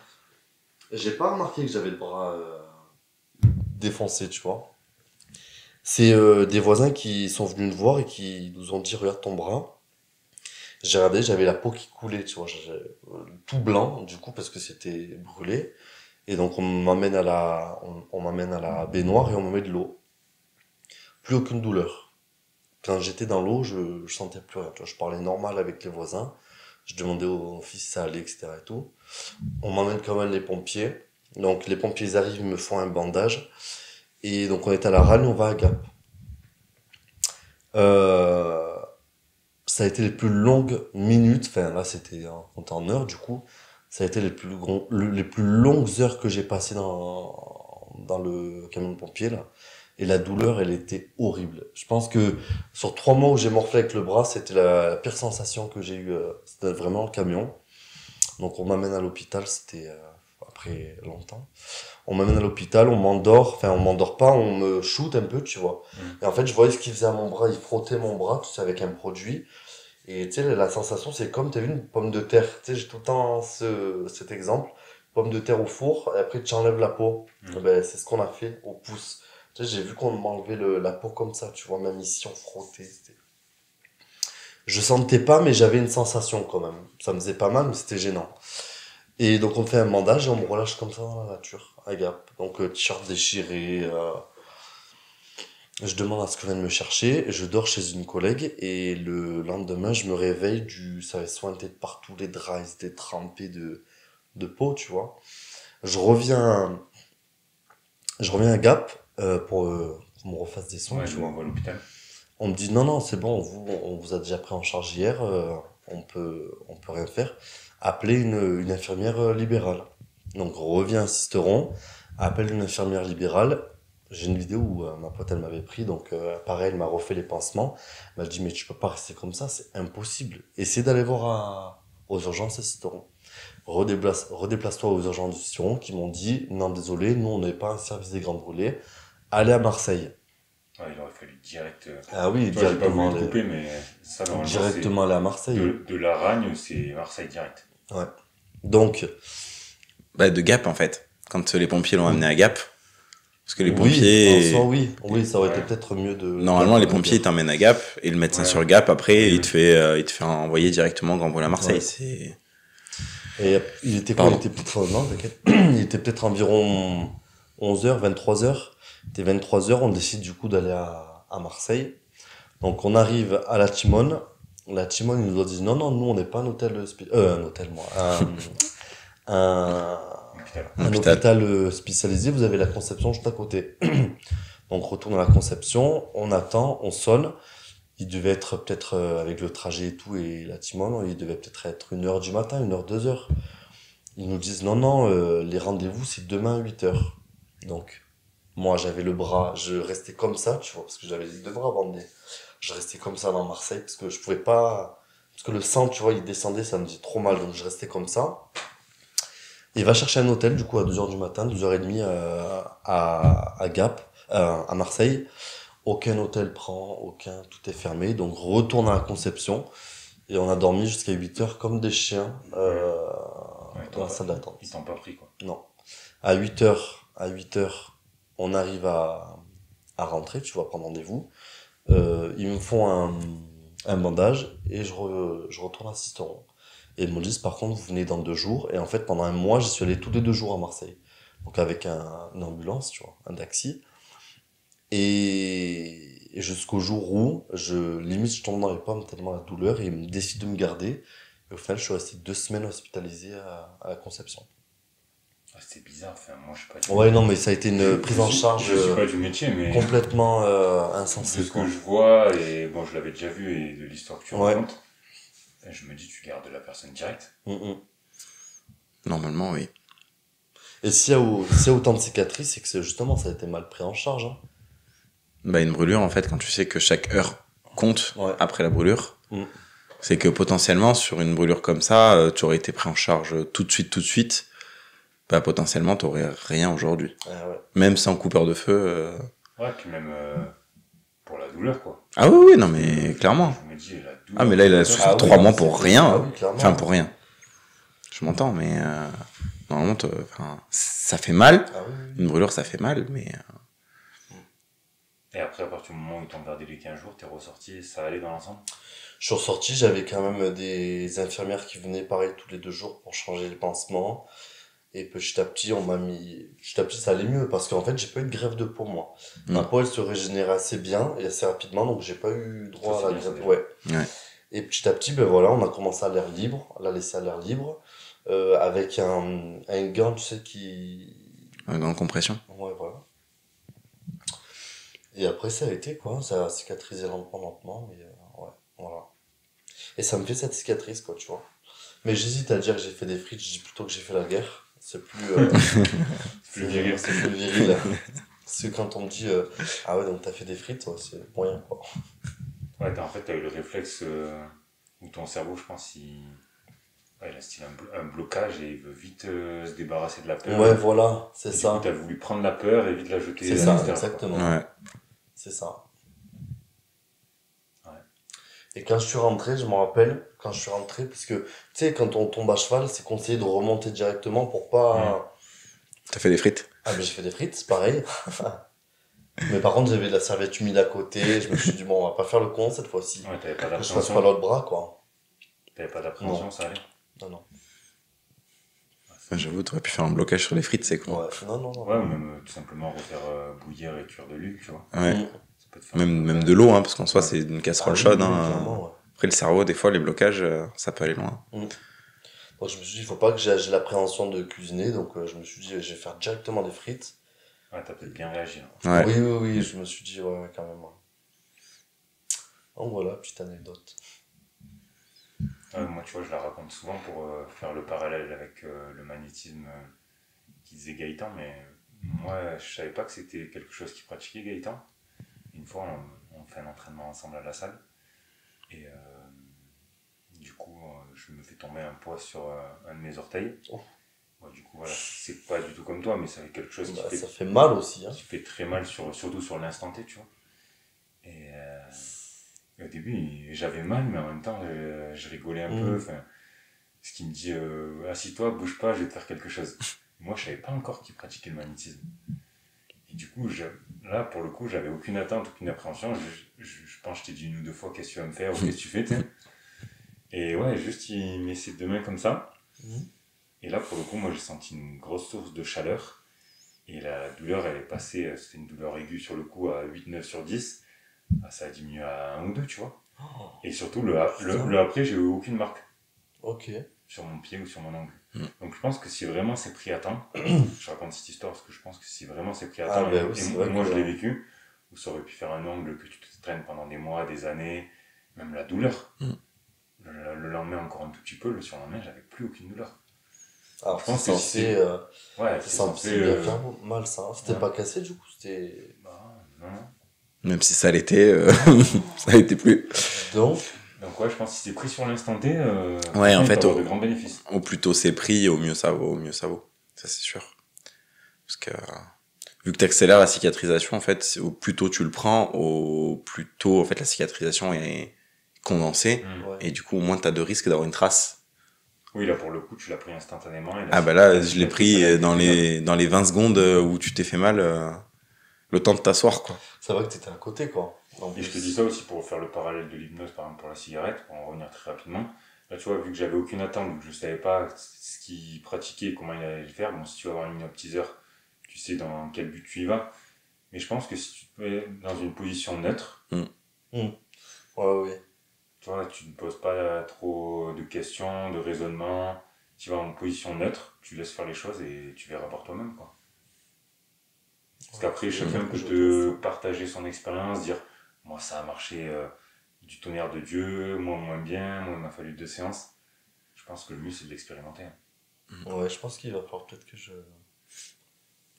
J'ai pas remarqué que j'avais le bras défoncé, tu vois. C'est des voisins qui sont venus nous voir et qui nous ont dit regarde ton bras. J'ai regardé, j'avais la peau qui coulait, tu vois, tout blanc du coup parce que c'était brûlé. Et donc on m'amène à la baignoire et on me met de l'eau. Plus aucune douleur. Quand j'étais dans l'eau, je sentais plus rien. Tu vois, je parlais normal avec les voisins. Je demandais au fils si ça allait, etc. et tout. On m'emmène quand même les pompiers. Donc les pompiers ils arrivent, ils me font un bandage. Et donc on est à la Ragne, on va à Gap. Euh, Ça a été les plus longues minutes. Enfin là c'était on était en heures du coup. Ça a été les plus longues heures que j'ai passées dans le camion de pompiers là. Et la douleur, elle était horrible. Je pense que sur 3 mois où j'ai morflé avec le bras, c'était la pire sensation que j'ai eue. C'était vraiment le camion. Donc on m'amène à l'hôpital, c'était après longtemps. On m'amène à l'hôpital, on m'endort. Enfin, on m'endort pas, on me shoot un peu, tu vois. Et en fait, je voyais ce qu'il faisait à mon bras. Il frottait mon bras, tu sais, avec un produit. Et tu sais, la sensation, c'est comme, t'as vu une pomme de terre. Tu sais, j'ai tout le temps cet exemple. Pomme de terre au four, et après tu enlèves la peau. Eh ben, c'est ce qu'on a fait au pouce. Tu sais, j'ai vu qu'on m'enlevait la peau comme ça, tu vois, même ici on frottait. Je sentais pas, mais j'avais une sensation quand même. Ça me faisait pas mal, mais c'était gênant. Et donc on me fait un bandage et on me relâche comme ça dans la nature, à Gap. Donc t-shirt déchiré, je demande à ce qu'on vienne me chercher, je dors chez une collègue et le lendemain je me réveille ça avait sointé de partout, les draps ils étaient trempés de peau, tu vois. Je reviens, je reviens à Gap pour me refasse des soins, Ouais, tu je vois. m'envoie à l'hôpital. On me dit non, non, c'est bon, on vous a déjà pris en charge hier, on peut rien faire. Appelez une infirmière libérale. Donc revient à Sisteron, appelle une infirmière libérale. J'ai une vidéo où ma pote elle m'avait pris, donc pareil, elle m'a refait les pansements. Elle m'a dit mais tu peux pas rester comme ça, c'est impossible. Essaie d'aller voir aux urgences à Sisteron. Redéplace-toi aux urgences de Sisteron qui m'ont dit non désolé, nous on n'est pas un service des grands brûlés. Allez à Marseille. Ouais, il aurait fallu direct. Ah oui, Toi, j'ai pas voulu directement te aller, couper, mais ça, normalement, c'est. directement aller à Marseille. De la Ragne, c'est Marseille direct. Ouais. Donc, Bah, de Gap, en fait. Quand les pompiers l'ont amené à Gap. Parce que les oui, en soi, pompiers. oui. Oui, ça aurait été Ouais. peut-être mieux de. Normalement, les pompiers ils t'emmènent à Gap et le médecin Ouais. sur Gap, après, Oui, il te fait envoyer directement Grand Brûle à Marseille. Ouais. C'est. Et il était quoi? Il Pardon. était peut-être. Non, t'inquiète. Il était peut-être environ 11h, 23h. Il était 23h, on décide du coup d'aller à Marseille. Donc, on arrive à la Timone. La Timone, ils nous ont dit non, non, nous, on n'est pas un hôtel. Un hôtel, moi. Un, Hôpital. un Hôpital. hôpital spécialisé, vous avez la Conception juste à côté. Donc, retourne à la Conception, on attend, on sonne. Il devait être peut-être, avec le trajet et tout, et la Timone, il devait peut-être être 1h du matin, 1h, 2h. Ils nous disent non, non, les rendez-vous, c'est demain à 8h. Donc, moi, j'avais le bras, je restais comme ça, tu vois, parce que j'avais les deux bras bandés. Je restais comme ça dans Marseille, parce que je pouvais pas. Parce que le sang, tu vois, il descendait, ça me faisait trop mal, donc je restais comme ça. Il va chercher un hôtel, du coup, à 2h du matin, 2h30 à Gap, à Marseille. Aucun hôtel prend, tout est fermé. Donc, retourne à la Conception. Et on a dormi jusqu'à 8h comme des chiens Ouais, dans la salle d'attente. Ils t'ont pas pris, quoi. Non. À 8h, on arrive à rentrer, tu vois, prendre rendez-vous. Ils me font un bandage et je retourne à Sisteron. Et ils me disent, par contre, vous venez dans 2 jours. Et en fait, pendant un mois, j'y suis allé tous les 2 jours à Marseille. Donc avec une ambulance, tu vois, un taxi. Et jusqu'au jour où, limite, je tombe dans les pommes tellement la douleur et ils me décident de me garder. Et au final, je suis resté 2 semaines hospitalisé à la Conception. C'est bizarre, enfin, moi je sais pas Ouais, non, mais ça a été une prise en charge je suis pas du métier, mais complètement de insensée, ce quoi. que je vois, et bon, je l'avais déjà vu, et de l'histoire que tu Ouais. racontes, et je me dis, tu gardes la personne directe. Normalement, oui. Et s'il y a autant de cicatrices, c'est que justement, ça a été mal pris en charge. Hein. Bah, une brûlure, en fait, quand tu sais que chaque heure compte Ouais. après la brûlure, Mm. c'est que potentiellement, sur une brûlure comme ça, tu aurais été pris en charge tout de suite. Bah, potentiellement, t'aurais rien aujourd'hui. Ah ouais. Même sans coupeur de feu. Ouais, puis même pour la douleur, quoi. Ah oui, oui, non, mais clairement. Je me dis, la douleur. Ah, mais là, il a douleur, souffert Ah oui, 3 mois c'est pour clair. rien. Ah oui, clairement. Enfin, pour rien. Je m'entends, mais normalement, ça fait mal. Ah oui, oui. Une brûlure, ça fait mal, mais Et après, à partir du moment où ils t'ont gardé les 15 jours, t'es ressorti, ça allait dans l'ensemble. Je suis ressorti, j'avais quand même des infirmières qui venaient pareil tous les 2 jours pour changer les pansements. Et petit à petit, petit à petit, ça allait mieux parce qu'en fait, j'ai pas eu de greffe de peau, moi. Ma peau, elle se régénérait assez bien et assez rapidement, donc j'ai pas eu droit Ça, à c'est la bien, greffe. ça, Ouais. Ouais. Et petit à petit, ben voilà, on a commencé à l'air libre, à la laisser à l'air libre, avec un gant, tu sais, qui. en compression. Ouais, voilà. Et après, ça a été, quoi. Ça a cicatrisé lentement, mais ouais, voilà. Et ça me fait cette cicatrice, quoi, tu vois. Mais j'hésite à dire que j'ai fait des frites, je dis plutôt que j'ai fait la guerre. C'est plus. Plus viril. C'est plus viril. Parce que quand on me dit, ah ouais, donc t'as fait des frites, ouais, c'est moyen, quoi. Ouais, en fait, t'as eu le réflexe où ton cerveau, je pense, ouais, il a style un blocage et il veut vite se débarrasser de la peur. Ouais, voilà, c'est Et ça. Du coup, t'as voulu prendre la peur et vite la jeter C'est à ça, l'extérieur, quoi. exactement. Ouais. C'est ça. Ouais. Et quand je suis rentré, je me rappelle, quand je suis rentré, parce que, tu sais, quand on tombe à cheval, c'est conseillé de remonter directement pour pas. T'as fait des frites? Ah, mais j'ai fait des frites, c'est pareil. Mais par contre, j'avais de la serviette humide à côté, je me suis dit, bon, on va pas faire le con cette fois-ci. Ouais, t'avais pas Que je fasse pas d'appréhension. l'autre bras, quoi. T'avais pas d'appréhension, Non. ça allait. Non. J'avoue, t'aurais pu faire un blocage sur les frites, c'est con. Ouais, non. Ouais, ou même tout simplement refaire bouillir et cuire de l'huile, tu vois. Ouais. Ça peut te faire Même de l'eau, hein, parce qu'en soi, c'est une casserole chaude. oui, Hein. clairement, ouais. Après, le cerveau, des fois, les blocages, ça peut aller loin. Donc je me suis dit, il faut pas que j'ai l'appréhension de cuisiner, donc je me suis dit, je vais faire directement des frites. Ouais, t'as peut-être bien réagi. Ouais. Oui, je me suis dit, ouais, quand même. Ouais. Donc voilà, petite anecdote. Moi, tu vois, je la raconte souvent pour faire le parallèle avec le magnétisme qui disait Gaëtan, mais moi, je savais pas que c'était quelque chose qui pratiquait Gaëtan. Une fois, on fait un entraînement ensemble à la salle, et du coup, je me fais tomber un poids sur un de mes orteils. Oh. Ouais, du coup, voilà, c'est pas du tout comme toi, mais c'est quelque chose qui, Ça fait mal aussi. Hein. qui fait très mal, surtout sur l'instant T, tu vois. Et au début, j'avais mal, mais en même temps, je rigolais un peu. Enfin, ce qui me dit, assis-toi, bouge pas, je vais te faire quelque chose. Moi, je savais pas encore qu'il pratiquait le magnétisme. Et du coup, là, pour le coup, j'avais aucune attente, aucune appréhension. Je pense que je t'ai dit 1 ou 2 fois, qu'est-ce que tu vas me faire ou qu'est-ce que tu fais, t'sais. Et ouais, juste, il met ses 2 mains comme ça. Et là, pour le coup, moi, j'ai senti une grosse source de chaleur. Et la douleur, elle est passée, c'était une douleur aiguë sur le coup à 8-9 sur 10. Ça a diminué à 1 ou 2, tu vois. Et surtout, le après, j'ai eu aucune marque. Ok. Sur mon pied ou sur mon ongle. Donc je pense que si vraiment c'est pris à temps, je raconte cette histoire parce que je pense que si vraiment c'est pris à temps, moi je l'ai vécu, ou ça aurait pu faire un ongle que tu te traînes pendant des mois, des années, même la douleur. Le lendemain encore un tout petit peu, le surlendemain j'avais plus aucune douleur. Alors je pense c'est censé, ouais, c'est censé bien faire mal ça. C'était pas cassé du coup, c'était. Bah, non. Même si ça l'était, ça l'était plus. Donc ouais, je pense que si c'est pris sur l'instant T, ouais, en fait, avoir de grands bénéfices. Au plus tôt c'est pris, au mieux ça vaut. Ça, c'est sûr. Parce que, vu que tu accélères la cicatrisation, en fait, au plus tôt tu le prends, au plus tôt, en fait, la cicatrisation est condensée. Et du coup, au moins, tu as de risques d'avoir une trace. Oui, là, pour le coup, tu l'as pris instantanément. Là, je l'ai pris dans les 20 secondes où tu t'es fait mal, le temps de t'asseoir, quoi. Ça va que t'étais à côté, quoi. Et je te dis ça aussi pour faire le parallèle de l'hypnose, par exemple, pour la cigarette, pour en revenir très rapidement. Là, tu vois, vu que j'avais aucune attente, que je savais pas ce qu'il pratiquait, comment il allait le faire, bon, si tu vas avoir une hypnotiseur, tu sais dans quel but tu y vas. Mais je pense que si tu te mets dans une position neutre, ouais. tu vois, tu ne poses pas trop de questions, de raisonnement. tu vas en position neutre, tu laisses faire les choses et tu verras par toi-même, quoi. Parce qu'après, chacun peut te partager son expérience, dire moi ça a marché du tonnerre de Dieu, moi moins bien, moi il m'a fallu 2 séances. Je pense que le mieux c'est de l'expérimenter. Ouais, je pense qu'il va falloir peut-être que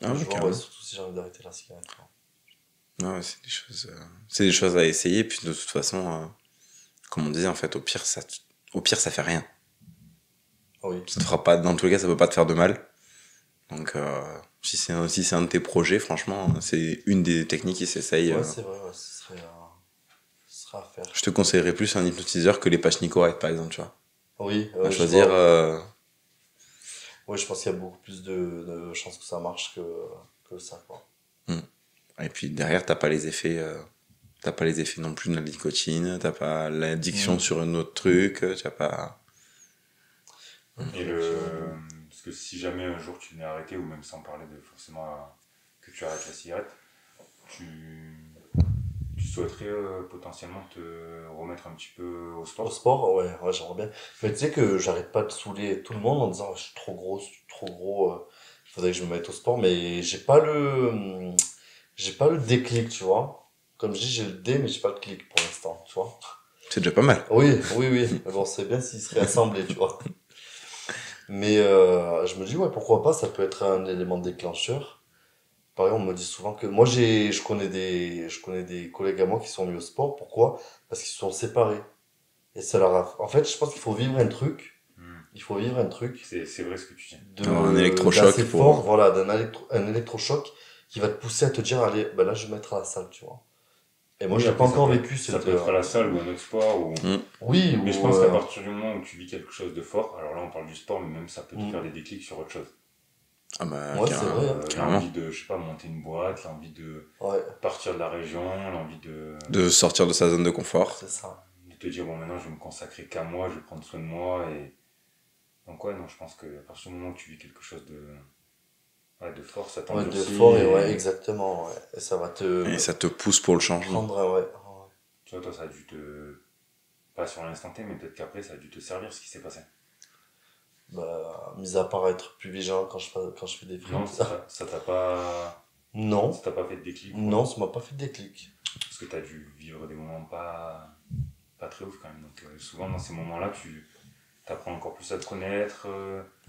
Ah, je ok, vois, ouais, surtout si j'ai envie d'arrêter la cigarette. Quoi. ouais, c'est des choses à essayer. Puis de toute façon, comme on disait, en fait, au pire, ça fait rien. Ah oui. Ça te fera pas, dans tous les cas, ça peut pas te faire de mal. Donc, si c'est un de tes projets, franchement, c'est une des techniques qui s'essaye. Ouais, c'est vrai, ouais, ce serait à faire. Je te conseillerais plus un hypnotiseur que les Pachnicorette, par exemple, tu vois. Oui, À choisir. Ouais, je pense qu'il y a beaucoup plus de chances que ça marche que ça, quoi. Et puis derrière, t'as pas les effets. T'as pas les effets non plus de la nicotine, t'as pas l'addiction sur un autre truc, t'as pas. Et parce que si jamais un jour tu venais arrêter, ou même sans parler de forcément que tu arrêtes la cigarette, tu souhaiterais potentiellement te remettre un petit peu au Au sport. sport, ouais, j'aimerais bien. Mais tu sais que j'arrête pas de saouler tout le monde en disant je suis trop gros, il faudrait que je me mette au sport, mais j'ai pas le déclic, tu vois. Comme je dis, j'ai le D, mais j'ai pas le clic pour l'instant, tu vois. C'est déjà pas mal. Oui. Mais bon, c'est bien s'ils seraient assemblés, tu vois. Mais je me dis, ouais, pourquoi pas, ça peut être un élément déclencheur. Par exemple, on me dit souvent que moi je connais des collègues à moi qui sont mis au sport. Pourquoi? Parce qu'ils se sont séparés. Et ça leur a... En fait, je pense qu'il faut vivre un truc. Il faut vivre un truc C'est vrai ce que tu dis. Alors, un électrochoc d'assez pour. fort, voilà, un électrochoc qui va te pousser à te dire, allez, ben là, je vais me mettre à la salle, tu vois. Et moi, Oui, je l'ai après, pas encore ça vécu. ça peut être à la salle ou un autre sport. Oui, Mais je ou pense qu'à partir du moment où tu vis quelque chose de fort, alors là on parle du sport, mais même ça peut te faire des déclics sur autre chose. Ah bah, ouais, c'est vrai. Hein. carrément. L'envie de, je sais pas, monter une boîte, l'envie de Ouais, partir de la région, l'envie De sortir de sa zone de confort. c'est ça. de te dire bon maintenant je vais me consacrer qu'à moi, je vais prendre soin de moi. Et donc ouais, non, je pense qu'à partir du moment où tu vis quelque chose de fort, ça Ouais, de t'endurcit. fort, et ouais, exactement. Ouais. Et ça va te Et ça te pousse pour le changement. prendre, ouais. Tu vois, toi ça a dû te... Pas sur l'instant T, mais peut-être qu'après ça a dû te servir ce qui s'est passé. Bah, mis à part être plus vigilant quand je fais des Non, frites. ça t'a pas... Non, Ça t'a pas fait de déclic, quoi. non, ça m'a pas fait de déclic. Parce que t'as dû vivre des moments pas très ouf quand même. Donc souvent dans ces moments-là, tu apprends encore plus à te connaître.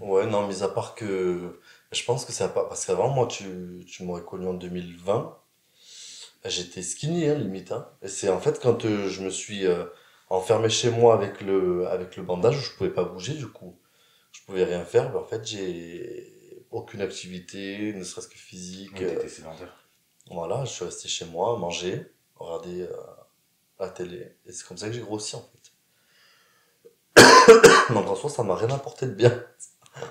Ouais, non, mis à part que je pense que ça a pas. Parce qu'avant, moi, tu m'aurais connu en 2020. J'étais skinny, hein, limite. Hein. Et c'est en fait quand je me suis enfermé chez moi avec le bandage, je pouvais pas bouger, du coup. Je pouvais rien faire. Mais en fait, j'ai aucune activité, ne serait-ce que physique. Oui, t'étais sédentaire. Voilà, je suis resté chez moi, manger, regarder la télé. Et c'est comme ça que j'ai grossi, en fait. Donc en soi, ça m'a rien apporté de bien.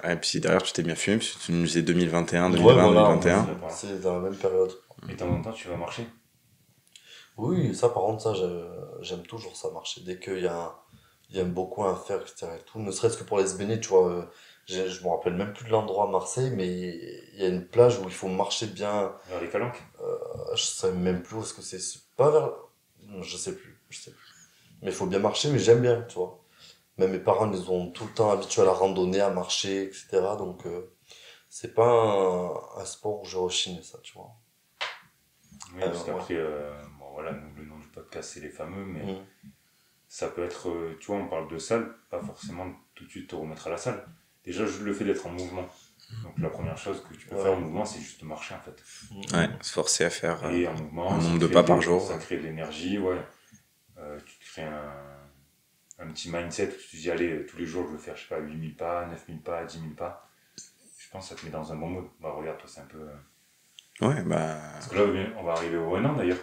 Et puis derrière, tu t'es bien fumé, puisque tu nous disais 2021, Ouais, 2020, voilà, 2021. c'est dans la même période. Et de temps en temps, tu vas marcher. Oui, ça par contre, ça, j'aime toujours ça marcher. Dès il y a un beau coin à faire, etc. et tout, ne serait-ce que pour les se baigner, tu vois. Je me rappelle même plus de l'endroit à Marseille, mais il y a une plage où il faut marcher bien. Vers les calanques. Je sais même plus où est-ce que c'est. C'est pas vers. Non, je sais plus. Mais il faut bien marcher, mais j'aime bien, tu vois. Même mes parents, ils ont tout le temps habitué à la randonnée, à marcher, etc. Donc, c'est pas un sport où je rechigne, ça, tu vois. Oui, parce qu'après, bon voilà, nous, le nom du podcast c'est les fameux, mais ça peut être, tu vois, on parle de salle, pas forcément tout de suite te remettre à la salle. Déjà, juste le fait d'être en mouvement. Donc la première chose que tu peux faire en mouvement, c'est juste marcher en fait. Ouais, se forcer à faire Et en mouvement, un ça nombre de crée pas par jour. Ça crée de l'énergie, ouais. Tu te crées un petit mindset où tu te dis, allez, tous les jours je veux faire, je sais pas, 8000 pas, 9000 pas, 10 000 pas. Je pense que ça te met dans un bon mood. Bah regarde, toi c'est un peu... Ouais, bah. Parce que là, on va arriver au 1 an d'ailleurs.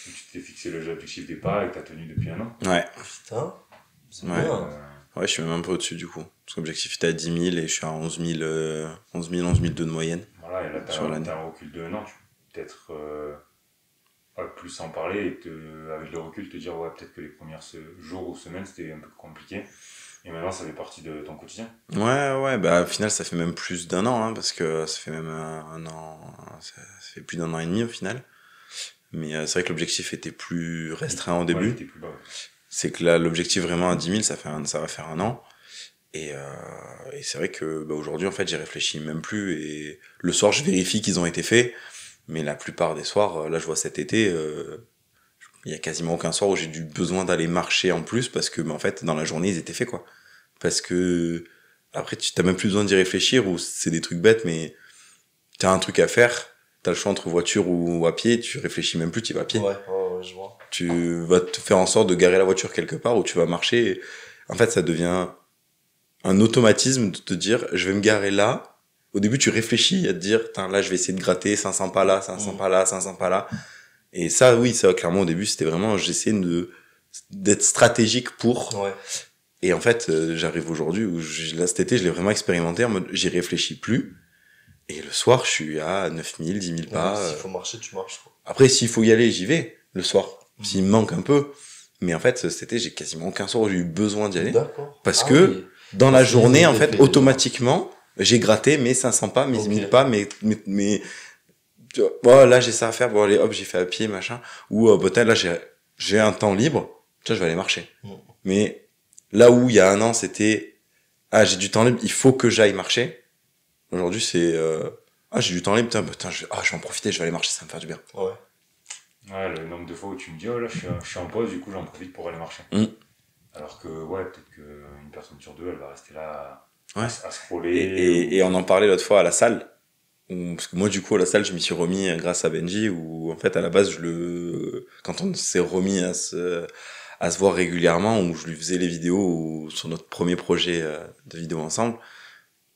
Où tu t'es fixé l'objectif des pas et que t'as tenu depuis 1 an. Ouais. Putain, c'est Ouais. bien. Ouais, je suis même un peu au-dessus du coup. Parce que l'objectif était à 10 000 et je suis à 11 000, 11 200 de moyenne. Voilà, et là Sur l'année. t'as un recul de 1 an. Tu peux peut-être plus en parler et avec le recul te dire, ouais, peut-être que les premiers jours ou semaines c'était un peu compliqué. Et maintenant ça fait partie de ton quotidien. Ouais, bah au final ça fait même plus d'un an, hein, parce que ça fait même un an, ça fait plus d'un an et demi au final. Mais c'est vrai que l'objectif était plus restreint au début. Ouais, il était plus bas. C'est que là, l'objectif vraiment à 10 000, ça va faire un an. Et c'est vrai que aujourd'hui, en fait, j'y réfléchis même plus. Et le soir, je vérifie qu'ils ont été faits. Mais la plupart des soirs, là, je vois cet été, il y a quasiment aucun soir où j'ai du besoin d'aller marcher en plus parce que, en fait, dans la journée, ils étaient faits, quoi. Parce que, après, tu t'as même plus besoin d'y réfléchir ou c'est des trucs bêtes, mais t'as un truc à faire, t'as le choix entre voiture ou à pied, tu réfléchis même plus, tu vas à pied. Ouais, je vois. Tu vas te faire en sorte de garer la voiture quelque part où tu vas marcher. Et en fait, ça devient un automatisme de te dire, je vais me garer là. Au début, tu réfléchis à te dire, là, je vais essayer de gratter 500 pas là, 500 pas là, 500 pas là. Et ça, oui, ça, clairement, au début, c'était vraiment, j'essayais d'être stratégique pour. Ouais. Et en fait, j'arrive aujourd'hui où, là, cet été, je l'ai vraiment expérimenté en mode, j'y réfléchis plus. Et le soir, je suis à 9000, 10 000 pas. S'il faut marcher, tu marches, quoi. Après, s'il faut y aller, j'y vais, le soir. S'il me manque un peu. Mais en fait, cet été, j'ai quasiment aucun soir où j'ai eu besoin d'y aller. D'accord. Parce que, oui. dans la journée, en fait, fait, automatiquement, j'ai gratté mes 500 pas, mes 1000 pas, mes bon, là, j'ai ça à faire, bon, allez, hop, j'ai fait à pied, machin. Ou, peut-être, là, j'ai un temps libre, tiens, je vais aller marcher. Mais, là où, il y a un an, c'était, j'ai du temps libre, il faut que j'aille marcher. Aujourd'hui, c'est, j'ai du temps libre, putain, je vais en profiter, je vais aller marcher, ça va me faire du bien. Ouais. Ouais, le nombre de fois où tu me dis, oh là, je suis en pause, du coup, j'en profite pour aller marcher. Alors que, ouais, peut-être qu'une personne sur deux, elle va rester là à scroller. Et on en parlait l'autre fois à la salle. Parce que moi, du coup, à la salle, je m'y suis remis grâce à Benji, où, en fait, à la base, quand on s'est remis à se voir régulièrement, où je lui faisais les vidéos sur notre premier projet de vidéo ensemble.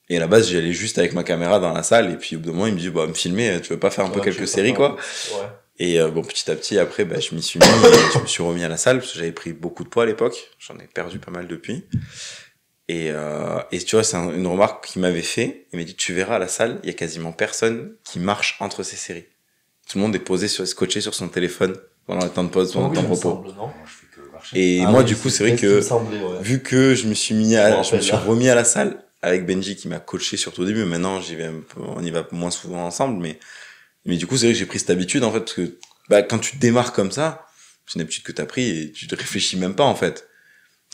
Et à la base, j'y allais juste avec ma caméra dans la salle, et puis au bout d'un moment, il me dit, me filmer, tu veux pas faire un peu quelques séries, quoi? Ouais. Et petit à petit, après, je m'y suis mis, et je me suis remis à la salle, parce que j'avais pris beaucoup de poids à l'époque. J'en ai perdu pas mal depuis. Et tu vois, c'est une remarque qu'il m'avait fait. Il m'a dit, tu verras à la salle, il y a quasiment personne qui marche entre ces séries. Tout le monde est scotché sur son téléphone pendant le temps de pause, pendant le temps de repos. Moi, je fais que marcher. Et moi, du coup, c'est vrai que, vu que je me suis remis à la salle, avec Benji qui m'a coaché surtout au début, maintenant, on y va moins souvent ensemble, mais du coup, c'est vrai que j'ai pris cette habitude, en fait, parce que, quand tu démarres comme ça, c'est une habitude que t'as pris et tu te réfléchis même pas, en fait.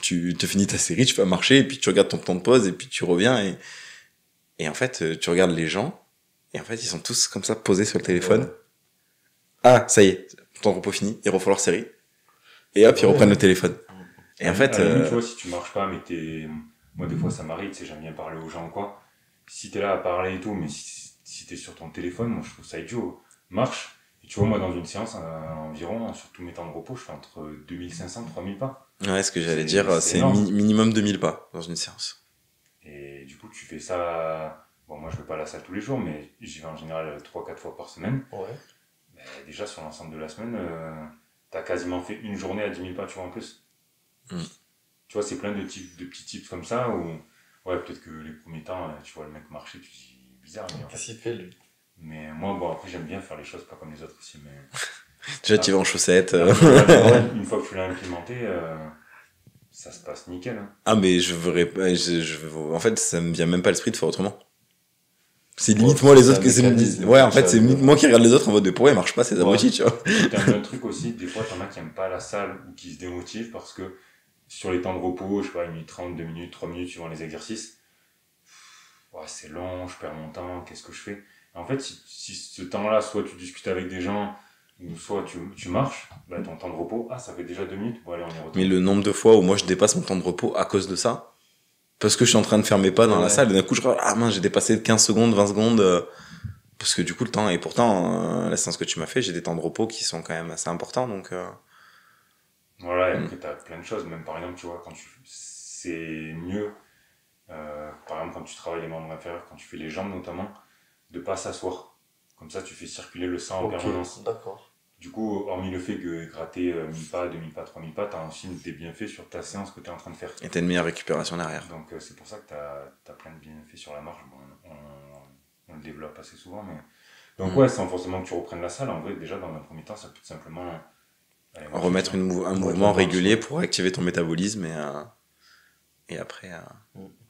Tu te finis ta série, tu vas marcher, et puis tu regardes ton temps de pause, et puis tu reviens, et en fait, tu regardes les gens, et en fait, ils sont tous comme ça, posés sur le téléphone. Ouais. Ah, ça y est, ton repos fini, il refait leur série. Et hop, ils reprennent le téléphone. Et en fait... tu vois, si tu marches pas, mais moi, des fois, ça m'arrive, tu sais, j'aime bien parler aux gens ou quoi. Si t'es là à parler et tout, mais si t'es sur ton téléphone, moi, je trouve ça idiot. Marche. Et tu vois, moi, dans une séance, environ, sur tous mes temps de repos, je fais entre 2500 et 3000 pas. Ouais, ce que j'allais dire, c'est minimum 2000 pas dans une séance. Et du coup, tu fais ça... Bon, moi, je vais pas à la salle tous les jours, mais j'y vais en général 3-4 fois par semaine. Ouais. Mais déjà, sur l'ensemble de la semaine, t'as quasiment fait une journée à 10 000 pas, tu vois, en plus. Tu vois, c'est plein de petits tips comme ça où... Ouais, peut-être que les premiers temps, tu vois le mec marcher, tu te dis bizarre. Qu'est-ce qu'il fait, lui? Mais moi, bon, après, j'aime bien faire les choses pas comme les autres aussi, mais... Déjà, tu vas en chaussettes. Une fois que tu l'as implémenté, ça se passe nickel. Hein. Ah, mais en fait, ça me vient même pas à l'esprit de faire autrement. C'est limite moi les autres que c'est me disent. Ouais, en fait, c'est limite moi qui regarde les autres en mode de pourquoi ils marchent pas ces abrutis, tu vois. T'as un autre truc aussi, des fois, t'en as qui aiment pas la salle ou qui se démotivent parce que sur les temps de repos, je sais pas, 1 minute 30, 2 minutes, 3 minutes suivant les exercices, ouais, c'est long, je perds mon temps, qu'est-ce que je fais? En fait, si ce temps-là, soit tu discutes avec des gens, ou soit tu marches, ton temps de repos, ça fait déjà 2 minutes, bon allez, on y retourne. Mais le nombre de fois où moi je dépasse mon temps de repos à cause de ça, parce que je suis en train de faire mes pas dans la salle, et d'un coup je regarde, mince, j'ai dépassé 15 secondes, 20 secondes, parce que du coup le temps, et pourtant, la séance que tu m'as fait, j'ai des temps de repos qui sont quand même assez importants, donc... Voilà, et après t'as plein de choses, même par exemple, tu vois, c'est mieux, par exemple quand tu travailles les membres inférieurs, quand tu fais les jambes notamment, de pas s'asseoir. Comme ça, tu fais circuler le sang en permanence. D'accord. Du coup, hormis le fait que gratter 1000 pas, 2000 pas, 3000 pas, t'as aussi des bienfaits sur ta séance que t'es en train de faire. Et t'as une meilleure récupération derrière. Donc c'est pour ça que t'as plein de bienfaits sur la marche. Bon, on le développe assez souvent, mais... Donc ouais, sans forcément que tu reprennes la salle, en vrai, déjà, dans un premier temps, ça peut être simplement... remettre un mouvement régulier pour activer ton métabolisme et après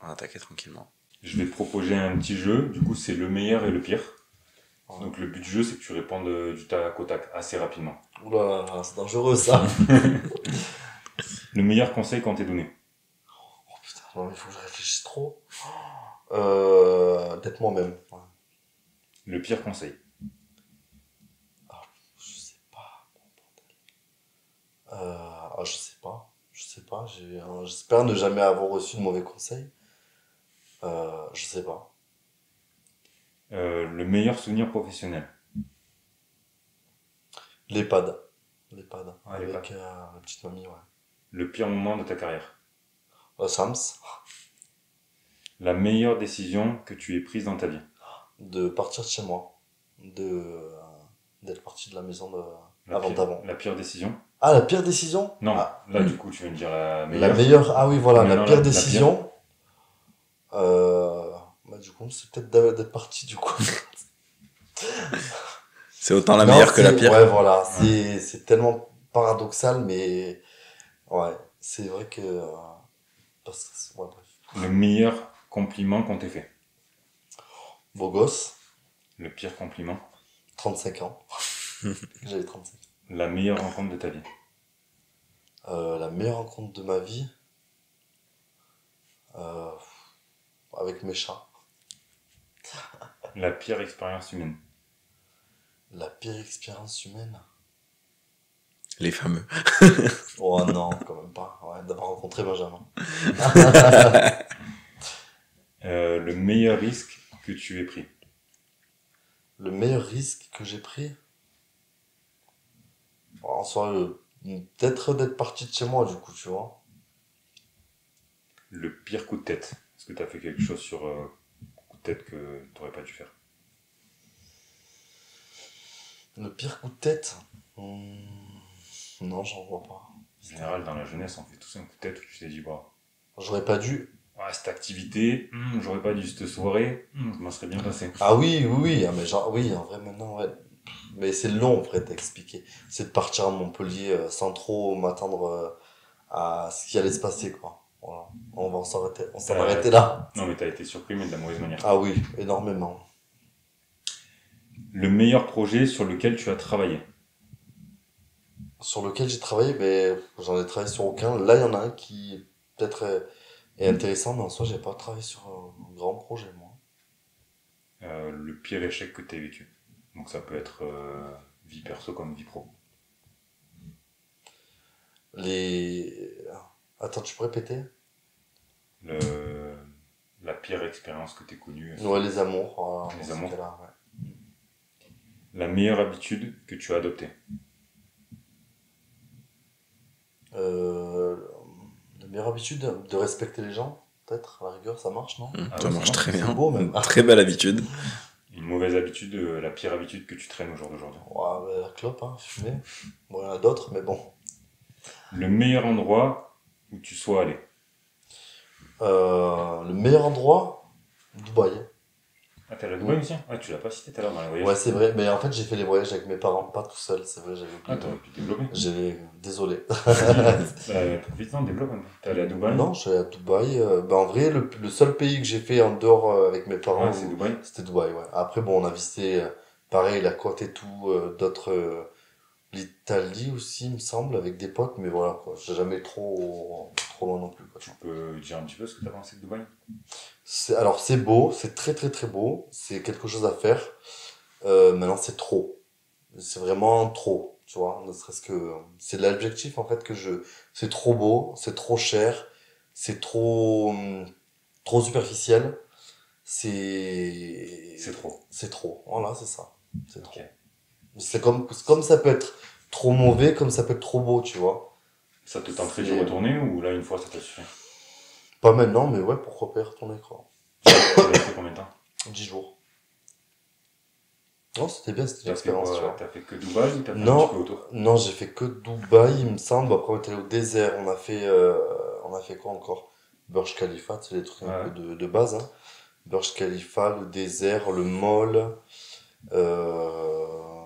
attaquer tranquillement. Je vais te proposer un petit jeu, du coup c'est le meilleur et le pire. Donc le but du jeu c'est que tu répondes du tac au tac assez rapidement. Oula, c'est dangereux ça. Le meilleur conseil qu'on t'ait donné. Oh putain. Non, il faut que je réfléchisse trop. D'être moi-même. Ouais. Le pire conseil. Je sais pas. Je sais pas. Je sais pas. J'espère ne jamais avoir reçu de mauvais conseils. Je sais pas. Le meilleur souvenir professionnel. L'EHPAD. L'EHPAD. Ah, Avec l'EHPAD. ma petite mamie, ouais. Le pire moment de ta carrière. Sams. La meilleure décision que tu aies prise dans ta vie. De partir de chez moi. D'être parti de la maison La avant pire, d'avant. la pire décision? Ah, la pire décision? Non, Ah, là du coup tu viens de dire la la meilleure. meilleure. Ah oui, voilà, Mais la non, pire la pire. décision. Bah, du coup, c'est peut-être d'être parti, du coup. C'est autant la Non, meilleure que la pire. Ouais, voilà. Ouais. C'est tellement paradoxal, mais ouais, c'est vrai que. Ouais, bref. Le meilleur compliment qu'on t'ait fait. Beau gosse, Le pire compliment. 35 ans. J'avais 35. La meilleure rencontre de ta vie. La meilleure rencontre de ma vie, euh, avec mes chats. La pire expérience humaine. La pire expérience humaine. Les fameux. Oh non, quand même pas. Ouais, d'avoir rencontré Benjamin. Le meilleur risque que tu aies pris. Le meilleur risque que j'ai pris, en soi, peut-être d'être parti de chez moi, du coup, tu vois. Le pire coup de tête. Est-ce que tu as fait quelque chose sur coup de tête que tu n'aurais pas dû faire? Le pire coup de tête, non, j'en vois pas. En général, dans la jeunesse, on fait tous un coup de tête où tu t'es dit, bah, J'aurais pas dû. ouais, cette activité, j'aurais pas dû cette soirée, je m'en serais bien passé. Ah oui, oui, oui, ah, mais genre, oui, en vrai, maintenant, ouais. Mais c'est long, en vrai, d'expliquer. C'est de partir à Montpellier sans trop m'attendre à ce qui allait se passer, quoi. Voilà. On va s'en arrêter là. Non, mais t'as été surpris, mais de la mauvaise manière. Ah oui, énormément. Le meilleur projet sur lequel tu as travaillé. Sur lequel j'ai travaillé, ben, j'en ai travaillé sur aucun. Là, il y en a un qui peut-être est intéressant, mais en soi, j'ai pas travaillé sur un grand projet, moi. Le pire échec que tu as vécu. Donc ça peut être vie perso comme vie pro. Les... Attends, tu peux répéter? Le... La pire expérience que tu as connue. Ouais, les amours. Les dans ce amours. cas-là, ouais. La meilleure habitude que tu as adoptée. Euh, la meilleure habitude, de respecter les gens, peut-être, à la rigueur, ça marche, non? Ah Ça ouais, marche ça très C'est bien. beau, même. Très belle habitude. Une mauvaise habitude, la pire habitude que tu traînes au jour d'aujourd'hui. Ouais, ben, la clope, hein, fumer. Bon, il y en a d'autres, mais bon. Le meilleur endroit où tu sois allé. Le meilleur endroit, Dubaï. Ah, t'es allé à Dubaï aussi? Ah, tu l'as pas cité tout à l'heure dans les voyages. Ouais, c'est vrai, mais en fait, j'ai fait les voyages avec mes parents, pas tout seul, c'est vrai, j'avais Ah, oublié. t'aurais pu développer. Désolé. Profite-en, développe un peu. T'es allé à Dubaï? Non, je suis allé à Dubaï. En vrai, le seul pays que j'ai fait en dehors avec mes parents, Ouais, c'est Dubaï. c'était Dubaï, ouais. Après, bon, on a visité, pareil, la côte et tout, d'autres, l'Italie aussi, il me semble, avec des potes, mais voilà, quoi. J'ai jamais trop loin non plus, quoi. Tu peux dire un petit peu ce que t'as pensé de Dubaï? Alors, c'est beau, c'est très très très beau, c'est quelque chose à faire. Maintenant, c'est trop. C'est vraiment trop, tu vois, ne serait-ce que... C'est l'objectif, en fait, c'est trop beau, c'est trop cher, c'est trop superficiel, C'est trop. C'est trop, voilà, c'est ça, c'est trop. Ok. Comme ça peut être trop mauvais, comme ça peut être trop beau, tu vois. Ça te tenterait d'y C'est- retourner ou là, une fois, ça t'a suffi? Pas maintenant, mais ouais, pourquoi pas y retourner, quoi. Tu l'as fait combien de temps? 10 jours. Non, c'était bien, c'était une T'as fait expérience, tu quoi? vois. T'as fait que Dubaï ou t'as fait un Non. petit peu autour? Non, j'ai fait que Dubaï, il me semble. Après, on est allé au désert. On a fait quoi encore? Burj Khalifa, c'est des trucs un Ouais. peu de base, hein. Burj Khalifa, le désert, le mall. Euh...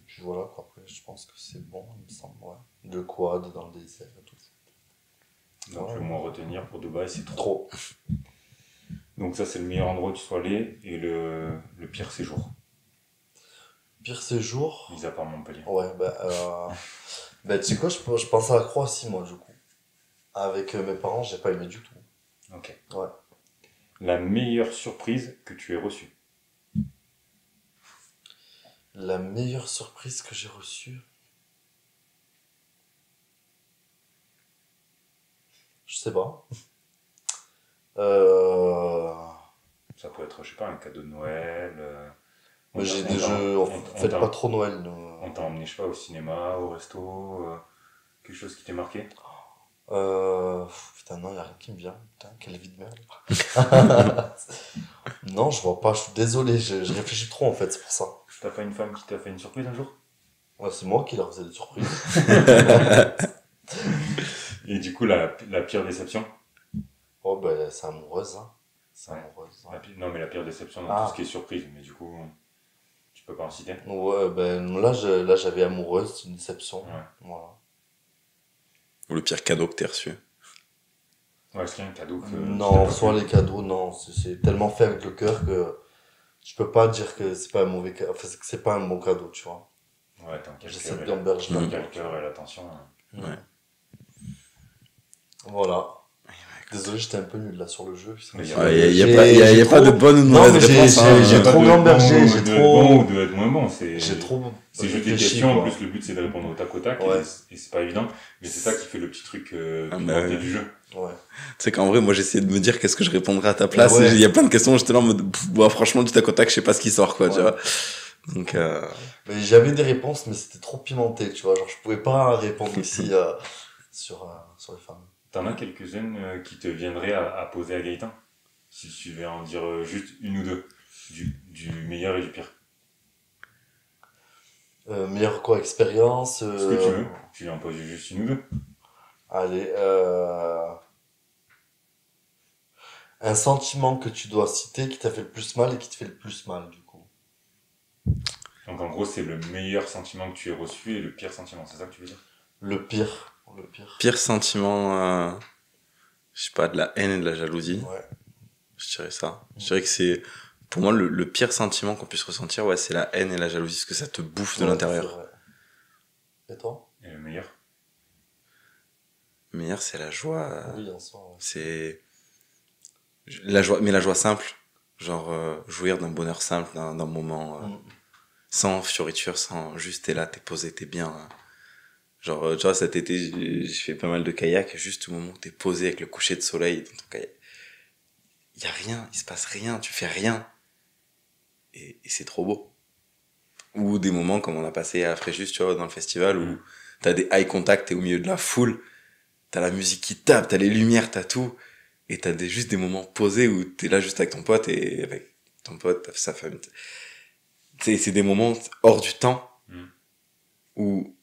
Puis voilà, quoi. Après, je pense que c'est bon, il me semble, ouais. Le quad dans le désert et tout. Donc Ouais. le mot à retenir pour Dubaï, c'est trop. Trop. Donc ça, c'est le meilleur endroit où tu sois allé et le pire séjour, Pire séjour. mis à part Montpellier. Ouais, bah, tu sais quoi, je pense à la Croatie, moi, du coup. Avec mes parents, j'ai pas aimé du tout. Ok. Ouais. La meilleure surprise que tu aies reçue. La meilleure surprise que j'ai reçue, je sais pas. Euh... Ça peut être, je sais pas, un cadeau de Noël. Mais j'ai on des t'a jeux, on on fait t'a- pas trop Noël, nous. on t'a emmené, je sais pas, au cinéma, au resto, quelque chose qui t'ait marqué. Putain, non, y a rien qui me vient. Putain, quelle vie de merde. Non, je vois pas, je suis désolé, je réfléchis trop en fait, c'est pour ça. T'as pas une femme qui t'a fait une surprise un jour? Ouais, c'est moi qui leur faisais des surprises. Et du coup, la pire déception? Oh, bah, c'est amoureuse, hein. C'est Ouais. amoureuse. Ouais. Non, mais la pire déception dans Ah. tout ce qui est surprise, mais du coup, tu peux pas en citer. Ouais, ben là j'avais amoureuse, c'est une déception. Ouais. Voilà. Ou le pire cadeau que t'as reçu. Ouais, est-ce qu'il y a un cadeau que. Non, soit les cadeaux, non, c'est tellement fait avec le cœur que je peux pas dire que c'est pas un mauvais cadeau, enfin, que c'est pas un bon cadeau, tu vois. Ouais, tant quel J'essaie cœur de et la- gamberger tant la quel porte. cœur et l'attention. Ouais. Voilà. Désolé, j'étais un peu nul là sur le jeu. Putain. Mais Il y a pas de bonne ou de Non, mais mauvaise réponse. j'ai trop gambergé, j'ai De être trop. bon ou de être moins bon, J'ai trop. C'est juste des réfléchi, questions, en quoi. plus le but c'est de répondre au tac au tac, Ouais. et c'est pas évident, mais c'est ça qui fait le petit truc Ah, pimenté ouais. du jeu. Ouais. Tu sais qu'en vrai, moi j'essayais de me dire qu'est-ce que je répondrais à ta place. Ouais. Il y a plein de questions, j'étais là en mode, bon, franchement, du tac au tac, je sais pas ce qui sort, quoi, tu Ouais. vois. Donc, Mais j'avais des réponses, mais c'était trop pimenté, tu vois. Genre, je pouvais pas répondre ici sur les femmes. T'en as quelques-unes qui te viendraient à poser à Gaëtan? Si tu veux en dire juste une ou deux, du meilleur et du pire. Meilleure quoi, expérience. Ce que tu veux, tu lui en poses juste une ou deux. Allez, un sentiment que tu dois citer qui t'a fait le plus mal et qui te fait le plus mal, du coup. Donc en gros, c'est le meilleur sentiment que tu aies reçu et le pire sentiment, c'est ça que tu veux dire? Le pire. Le pire. pire sentiment, je sais pas, de la haine et de la jalousie. Ouais. Je dirais ça. Je dirais que c'est, pour moi, le pire sentiment qu'on puisse ressentir, ouais, c'est la haine et la jalousie, parce que ça te bouffe de Ouais, l'intérieur. c'est vrai. Et toi? Et le meilleur? Le meilleur, c'est la joie. Oui, en soi, ouais. C'est la joie, mais la joie simple. Genre, jouir d'un bonheur simple, d'un moment, sans fioriture, sans juste t'es là, t'es posé, t'es bien. Genre, tu vois, cet été, j'ai fait pas mal de kayak, juste au moment où t'es posé avec le coucher de soleil dans ton kayak. Y a rien, il se passe rien, tu fais rien. Et c'est trop beau. Ou des moments comme on a passé à Fréjus, tu vois, dans le festival, où t'as des eye contact, t'es au milieu de la foule, t'as la musique qui tape, t'as les lumières, t'as tout, et t'as juste des moments posés où t'es là juste avec ton pote, et avec ton pote, sa femme. C'est des moments hors du temps, où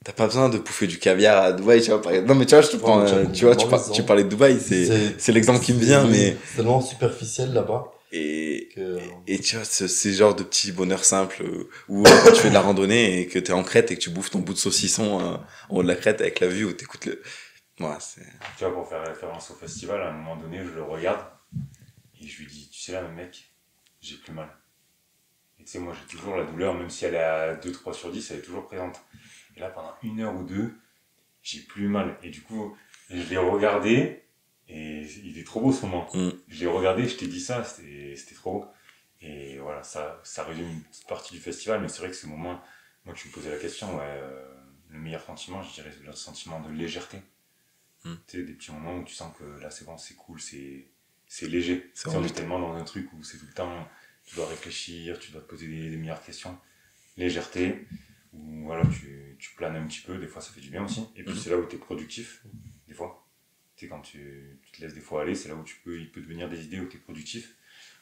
t'as pas besoin de bouffer du caviar à Dubaï, tu vois, par exemple. Non, mais tu vois, je te prends, tu vois, tu parlais de Dubaï, c'est l'exemple qui me vient, mais... C'est tellement superficiel là-bas. Et Que... tu vois, c'est genre de petits bonheurs simples où quand tu fais de la randonnée et que t'es en crête et que tu bouffes ton bout de saucisson en haut de la crête avec la vue où t'écoutes le... Ouais, c'est... Tu vois, pour faire référence au festival, à un moment donné, je le regarde et je lui dis, tu sais là, mec, j'ai plus mal. Et tu sais, moi, j'ai toujours la douleur, même si elle est à 2-3 sur 10, elle est toujours présente. Et là, pendant 1 heure ou 2, j'ai plus mal. Et du coup, je l'ai regardé, et il est trop beau ce moment. Je l'ai regardé, je t'ai dit ça, c'était trop beau. Et voilà, ça résume une petite partie du festival, mais c'est vrai que ce moment, moi, tu me posais la question, ouais, le meilleur sentiment, je dirais, c'est le sentiment de légèreté. Tu sais, des petits moments où tu sens que là, c'est bon, c'est cool, c'est léger. On est tellement dans un truc où c'est tout le temps, tu dois réfléchir, tu dois te poser des meilleures questions. Légèreté, où voilà, tu planes un petit peu, des fois ça fait du bien aussi. Et puis c'est là où tu es productif, des fois. Tu sais, quand tu te laisses des fois aller, c'est là où il peut devenir des idées où tu es productif.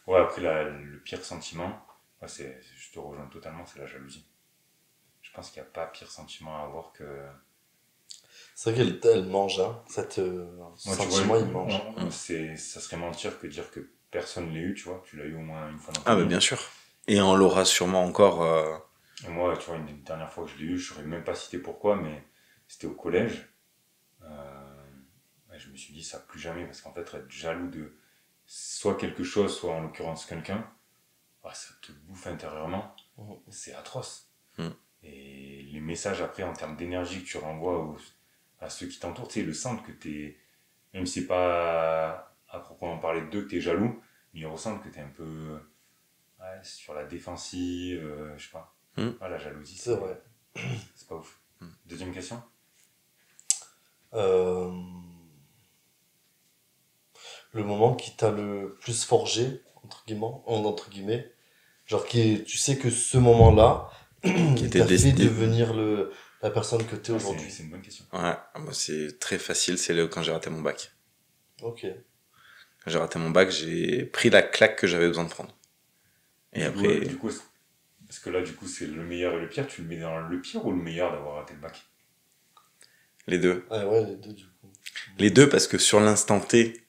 Ouais, après, le pire sentiment, ouais, je te rejoins totalement, c'est la jalousie. Je pense qu'il n'y a pas pire sentiment à avoir que... C'est vrai qu'elle mange, hein. Ce sentiment, il mange. Ça serait mentir que dire que personne l'a eu, tu vois. Tu l'as eu au moins une fois dans ta Ah, vie. bah bien sûr. Et on l'aura sûrement encore... Et moi, tu vois, une dernière fois que je l'ai eu, je ne saurais même pas citer pourquoi, mais c'était au collège. Je me suis dit ça plus jamais, parce qu'en fait, être jaloux de soit quelque chose, soit en l'occurrence quelqu'un, ça te bouffe intérieurement, c'est atroce. Et les messages après, en termes d'énergie que tu renvoies à ceux qui t'entourent, tu sais, ils le sentent que t'es, même si c'est pas à proprement parler d'eux que t'es jaloux, mais ils ressentent que t'es un peu sur la défensive, je sais pas. La jalousie, C'est vrai. c'est pas ouf. Deuxième question. Euh, le moment qui t'a le plus forgé, entre guillemets, genre tu sais que ce moment-là, Qui il était t'a fait destiné. devenir la personne que t'es Ah, aujourd'hui. c'est une bonne question. Ouais, moi c'est très facile, quand j'ai raté mon bac. Ok. Quand j'ai raté mon bac, j'ai pris la claque que j'avais besoin de prendre. Et après, Du coup, parce que là, du coup, c'est le meilleur et le pire. Tu le mets dans le pire ou le meilleur d'avoir raté le bac? les deux. Ah ouais, les deux du coup. Les deux parce que sur l'instant T,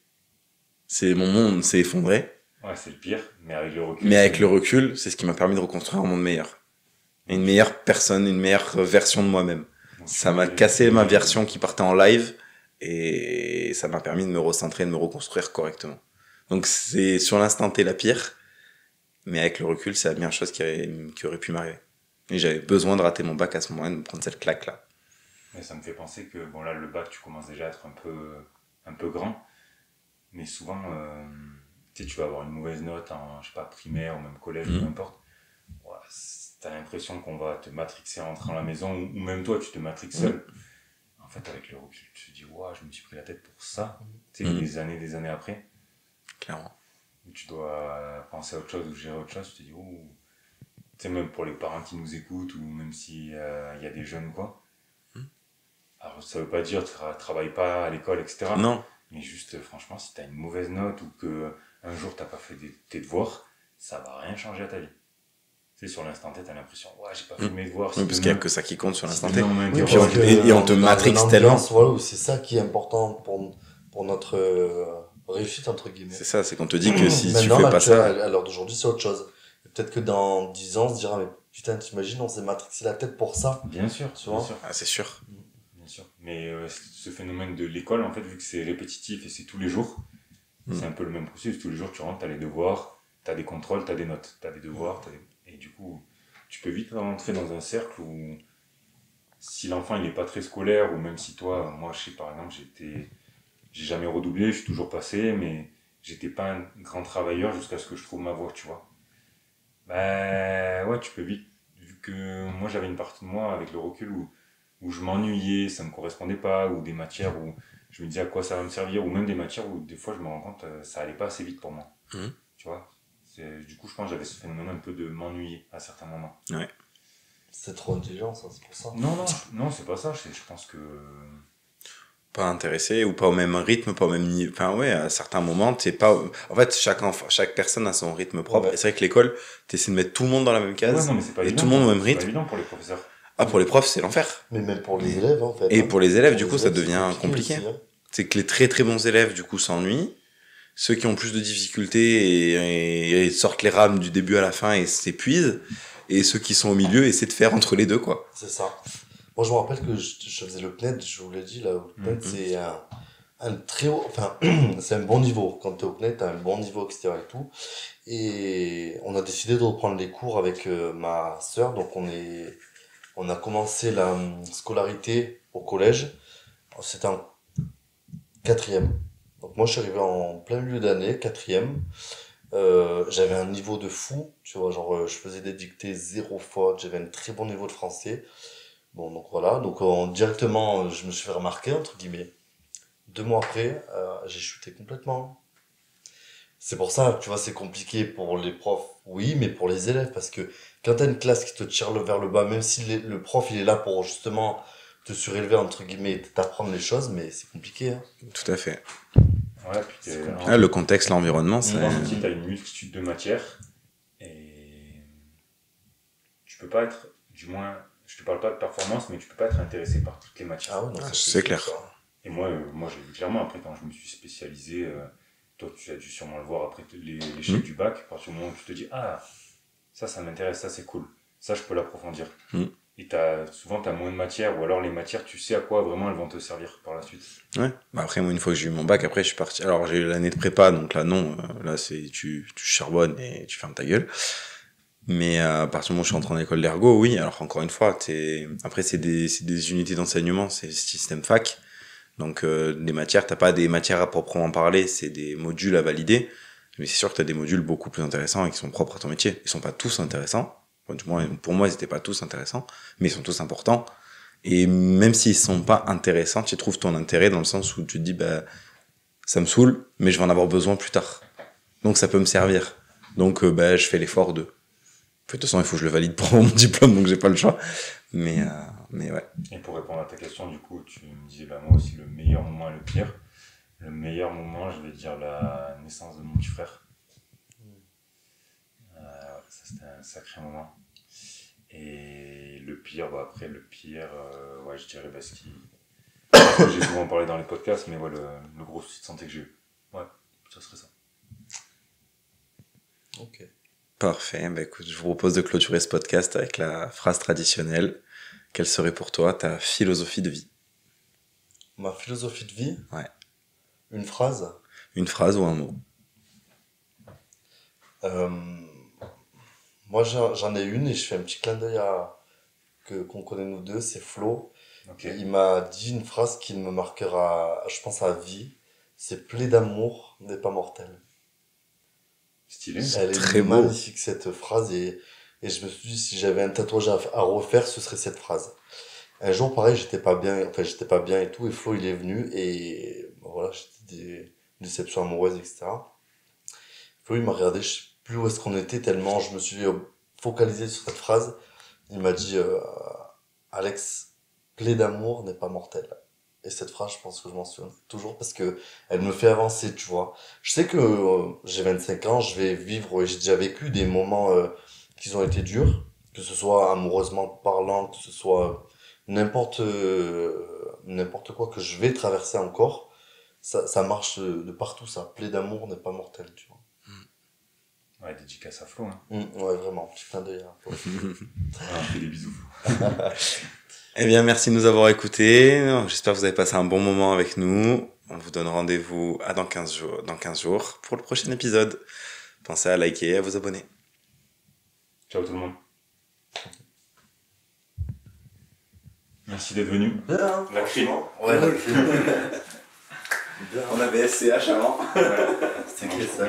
mon monde s'est effondré. Ouais, c'est le pire, mais avec le recul. Mais avec le recul, c'est ce qui m'a permis de reconstruire un monde meilleur. Et une meilleure personne, une meilleure version de moi-même. Donc, Ça m'a cassé ma version qui partait en live et ça m'a permis de me recentrer, de me reconstruire correctement. Donc c'est sur l'instant T la pire, mais avec le recul, c'est la meilleure chose qui aurait pu m'arriver. Et j'avais besoin de rater mon bac à ce moment-là, de me prendre cette claque-là. Mais ça me fait penser que, bon, là, le bac, tu commences déjà à être un peu grand. Mais souvent, tu sais, tu vas avoir une mauvaise note en, je sais pas, primaire ou même collège, peu importe. Ouais, t'as l'impression qu'on va te matrixer en rentrant à la maison, ou même toi, tu te matrixes seul. En fait, avec le recul, tu te dis, ouais, je me suis pris la tête pour ça. Tu sais, des années après, Clairement. où tu dois penser à autre chose ou gérer autre chose, tu te dis, oh. Tu sais, même pour les parents qui nous écoutent, ou même s'il y a des jeunes ou quoi. Alors, ça veut pas dire travaille pas à l'école, etc. Non. Mais juste, franchement, si t'as une mauvaise note ou que un jour t'as pas fait tes devoirs, ça va rien changer à ta vie. Tu sais, sur l'instant T, t'as l'impression, ouais, j'ai pas fait mes devoirs. Oui, parce qu'il y a que ça qui compte sur l'instant T. Oui, Et puis parce que et on te est dans matrixe une tellement. ambiance, voilà, où c'est ça qui est important pour notre réussite, entre guillemets. C'est ça, c'est qu'on te dit que si tu Maintenant, fais là, pas ça. à l'heure d'aujourd'hui, c'est autre chose. Et peut-être que dans 10 ans, on se dira, mais putain, t'imagines, on s'est matrixé la tête pour ça. Bien sûr, Tu bien vois. sûr. Ah, c'est sûr. Bien sûr. Mais ce phénomène de l'école, en fait, vu que c'est répétitif et c'est tous les jours, c'est un peu le même processus. Tous les jours, tu rentres, t'as les devoirs, t'as des contrôles, t'as des notes, t'as des devoirs, et du coup, tu peux vite rentrer dans un cercle où si l'enfant il n'est pas très scolaire, ou même si toi, moi je sais par exemple, j'ai jamais redoublé, je suis toujours passé, mais j'étais pas un grand travailleur jusqu'à ce que je trouve ma voie, tu vois. Ben ouais, tu peux vite, vu que moi j'avais une partie de moi avec le recul où je m'ennuyais, ça me correspondait pas, ou des matières où je me disais à quoi ça va me servir, ou même des matières où des fois je me rends compte ça allait pas assez vite pour moi. Tu vois. Du coup, je pense que j'avais ce phénomène un peu de m'ennuyer à certains moments. Ouais. C'est trop intelligent, ça, c'est pour ça. Non, c'est pas ça. Je pense que. Pas intéressé ou pas au même rythme, pas au même niveau. Enfin, ouais, à certains moments, t'es pas. En fait, chaque personne a son rythme propre. Ouais. Et c'est vrai que l'école, t'essaies de mettre tout le monde dans la même case. Ouais, non, mais c'est pas et évident, tout le monde au même C'est pas rythme. évident pour les professeurs. Ah, pour les profs, c'est l'enfer. Mais même pour les élèves, en fait. Et hein. pour les élèves, Pour du les coup, ça élèves, c'est devient compliqué. aussi, hein. C'est que les très très bons élèves, du coup, s'ennuient. Ceux qui ont plus de difficultés et sortent les rames du début à la fin et s'épuisent. Et ceux qui sont au milieu essaient de faire entre les deux, quoi. C'est ça. Moi, je me rappelle que je faisais le CNED, je vous l'ai dit, là, le CNED, c'est un très haut, enfin, c'est un bon niveau. Quand t'es au CNED, t'as un bon niveau, etc. et tout. Et on a décidé de reprendre les cours avec ma sœur, donc on a commencé la scolarité au collège. C'était en quatrième. Donc moi, je suis arrivé en plein milieu d'année, quatrième. J'avais un niveau de fou, tu vois, genre je faisais des dictées zéro faute, j'avais un très bon niveau de français. Bon, donc voilà, donc directement, je me suis fait remarquer, entre guillemets. 2 mois après, j'ai chuté complètement. C'est pour ça, tu vois, c'est compliqué pour les profs, oui, mais pour les élèves, parce que quand t'as une classe qui te tire vers le bas, même si le prof, il est là pour justement te surélever, entre guillemets, et t'apprendre les choses, mais c'est compliqué, hein. Tout à fait. Ouais, puis Ah, le contexte, l'environnement, c'est. ensuite, tu as une multitude de matières et tu peux pas être, du moins, je te parle pas de performance, mais tu peux pas être intéressé par toutes les matières. Ah ouais, non, Ah, ça, c'est clair. ça. Et moi j'ai vu clairement, après, quand je me suis spécialisé, toi, tu as dû sûrement le voir après l'échec du bac, à partir du moment où tu te dis, ah, ça m'intéresse, ça, c'est cool, ça, je peux l'approfondir. Et souvent, tu as moins de matières, ou alors les matières, tu sais à quoi vraiment elles vont te servir par la suite. Ouais. Bah après, moi, une fois que j'ai eu mon bac, après, je suis parti. Alors, j'ai eu l'année de prépa, donc là, non. Là, c'est tu charbonnes et tu fermes ta gueule. Mais à partir du moment où je suis rentré en école d'ergo, oui. Alors, encore une fois, après, c'est des unités d'enseignement, c'est le système fac. Donc, les matières, t'as pas des matières à proprement parler, c'est des modules à valider. Mais c'est sûr que t'as des modules beaucoup plus intéressants et qui sont propres à ton métier. Ils sont pas tous intéressants. Enfin, du moins, pour moi, ils étaient pas tous intéressants, mais ils sont tous importants. Et même s'ils sont pas intéressants, tu trouves ton intérêt dans le sens où tu te dis, bah, ça me saoule, mais je vais en avoir besoin plus tard. Donc, ça peut me servir. Donc, bah, je fais l'effort de. De toute façon, il faut que je le valide pour mon diplôme, donc j'ai pas le choix. Mais ouais. Et pour répondre à ta question, du coup, tu me disais, bah, moi aussi, le meilleur moment et le pire. Le meilleur moment, je vais dire la naissance de mon petit frère. Ça, c'était un sacré moment. Et le pire, bah, après, le pire, ouais, je dirais, parce que j'ai souvent parlé dans les podcasts, mais ouais, le gros souci de santé que j'ai eu. Ouais, ça serait ça. Ok. Parfait. Bah, écoute, je vous propose de clôturer ce podcast avec la phrase traditionnelle. Quelle serait pour toi ta philosophie de vie? Ma philosophie de vie? Ouais. Une phrase? Une phrase ou un mot? Moi, j'en ai une et je fais un petit clin d'œil à qu'on connaît nous deux, c'est Flo. Ok. Il m'a dit une phrase qui me marquera, je pense, à vie. C'est plaie d'amour n'est pas mortelle. Stylé. Elle est très beau. magnifique cette phrase et je me suis dit si j'avais un tatouage à refaire, ce serait cette phrase. Un jour, pareil, j'étais pas bien et tout, et Flo, il est venu et voilà, j'étais une déception amoureuse, etc. Flo, il m'a regardé, je sais plus où est-ce qu'on était tellement je me suis focalisé sur cette phrase. Il m'a dit Alex, plaie d'amour n'est pas mortelle. Et cette phrase, je pense que je m'en souviens toujours parce que elle me fait avancer, tu vois. Je sais que j'ai 25 ans, je vais vivre, et j'ai déjà vécu des moments qui ont été durs, que ce soit amoureusement parlant, que ce soit n'importe quoi que je vais traverser encore. Ça marche de partout, ça. Plaie d'amour n'est pas mortelle, tu vois. Ouais, dédicace à Flo. Hein. Ouais, vraiment, petit clin d'œil. Hein. Ah, fais des bisous. Eh bien, merci de nous avoir écoutés. J'espère que vous avez passé un bon moment avec nous. On vous donne rendez-vous dans 15 jours pour le prochain épisode. Pensez à liker et à vous abonner. Ciao tout le monde. Merci d'être venu. Bien, La crime. Ouais, la crime. Bien. On avait SCH avant. C'était que ça.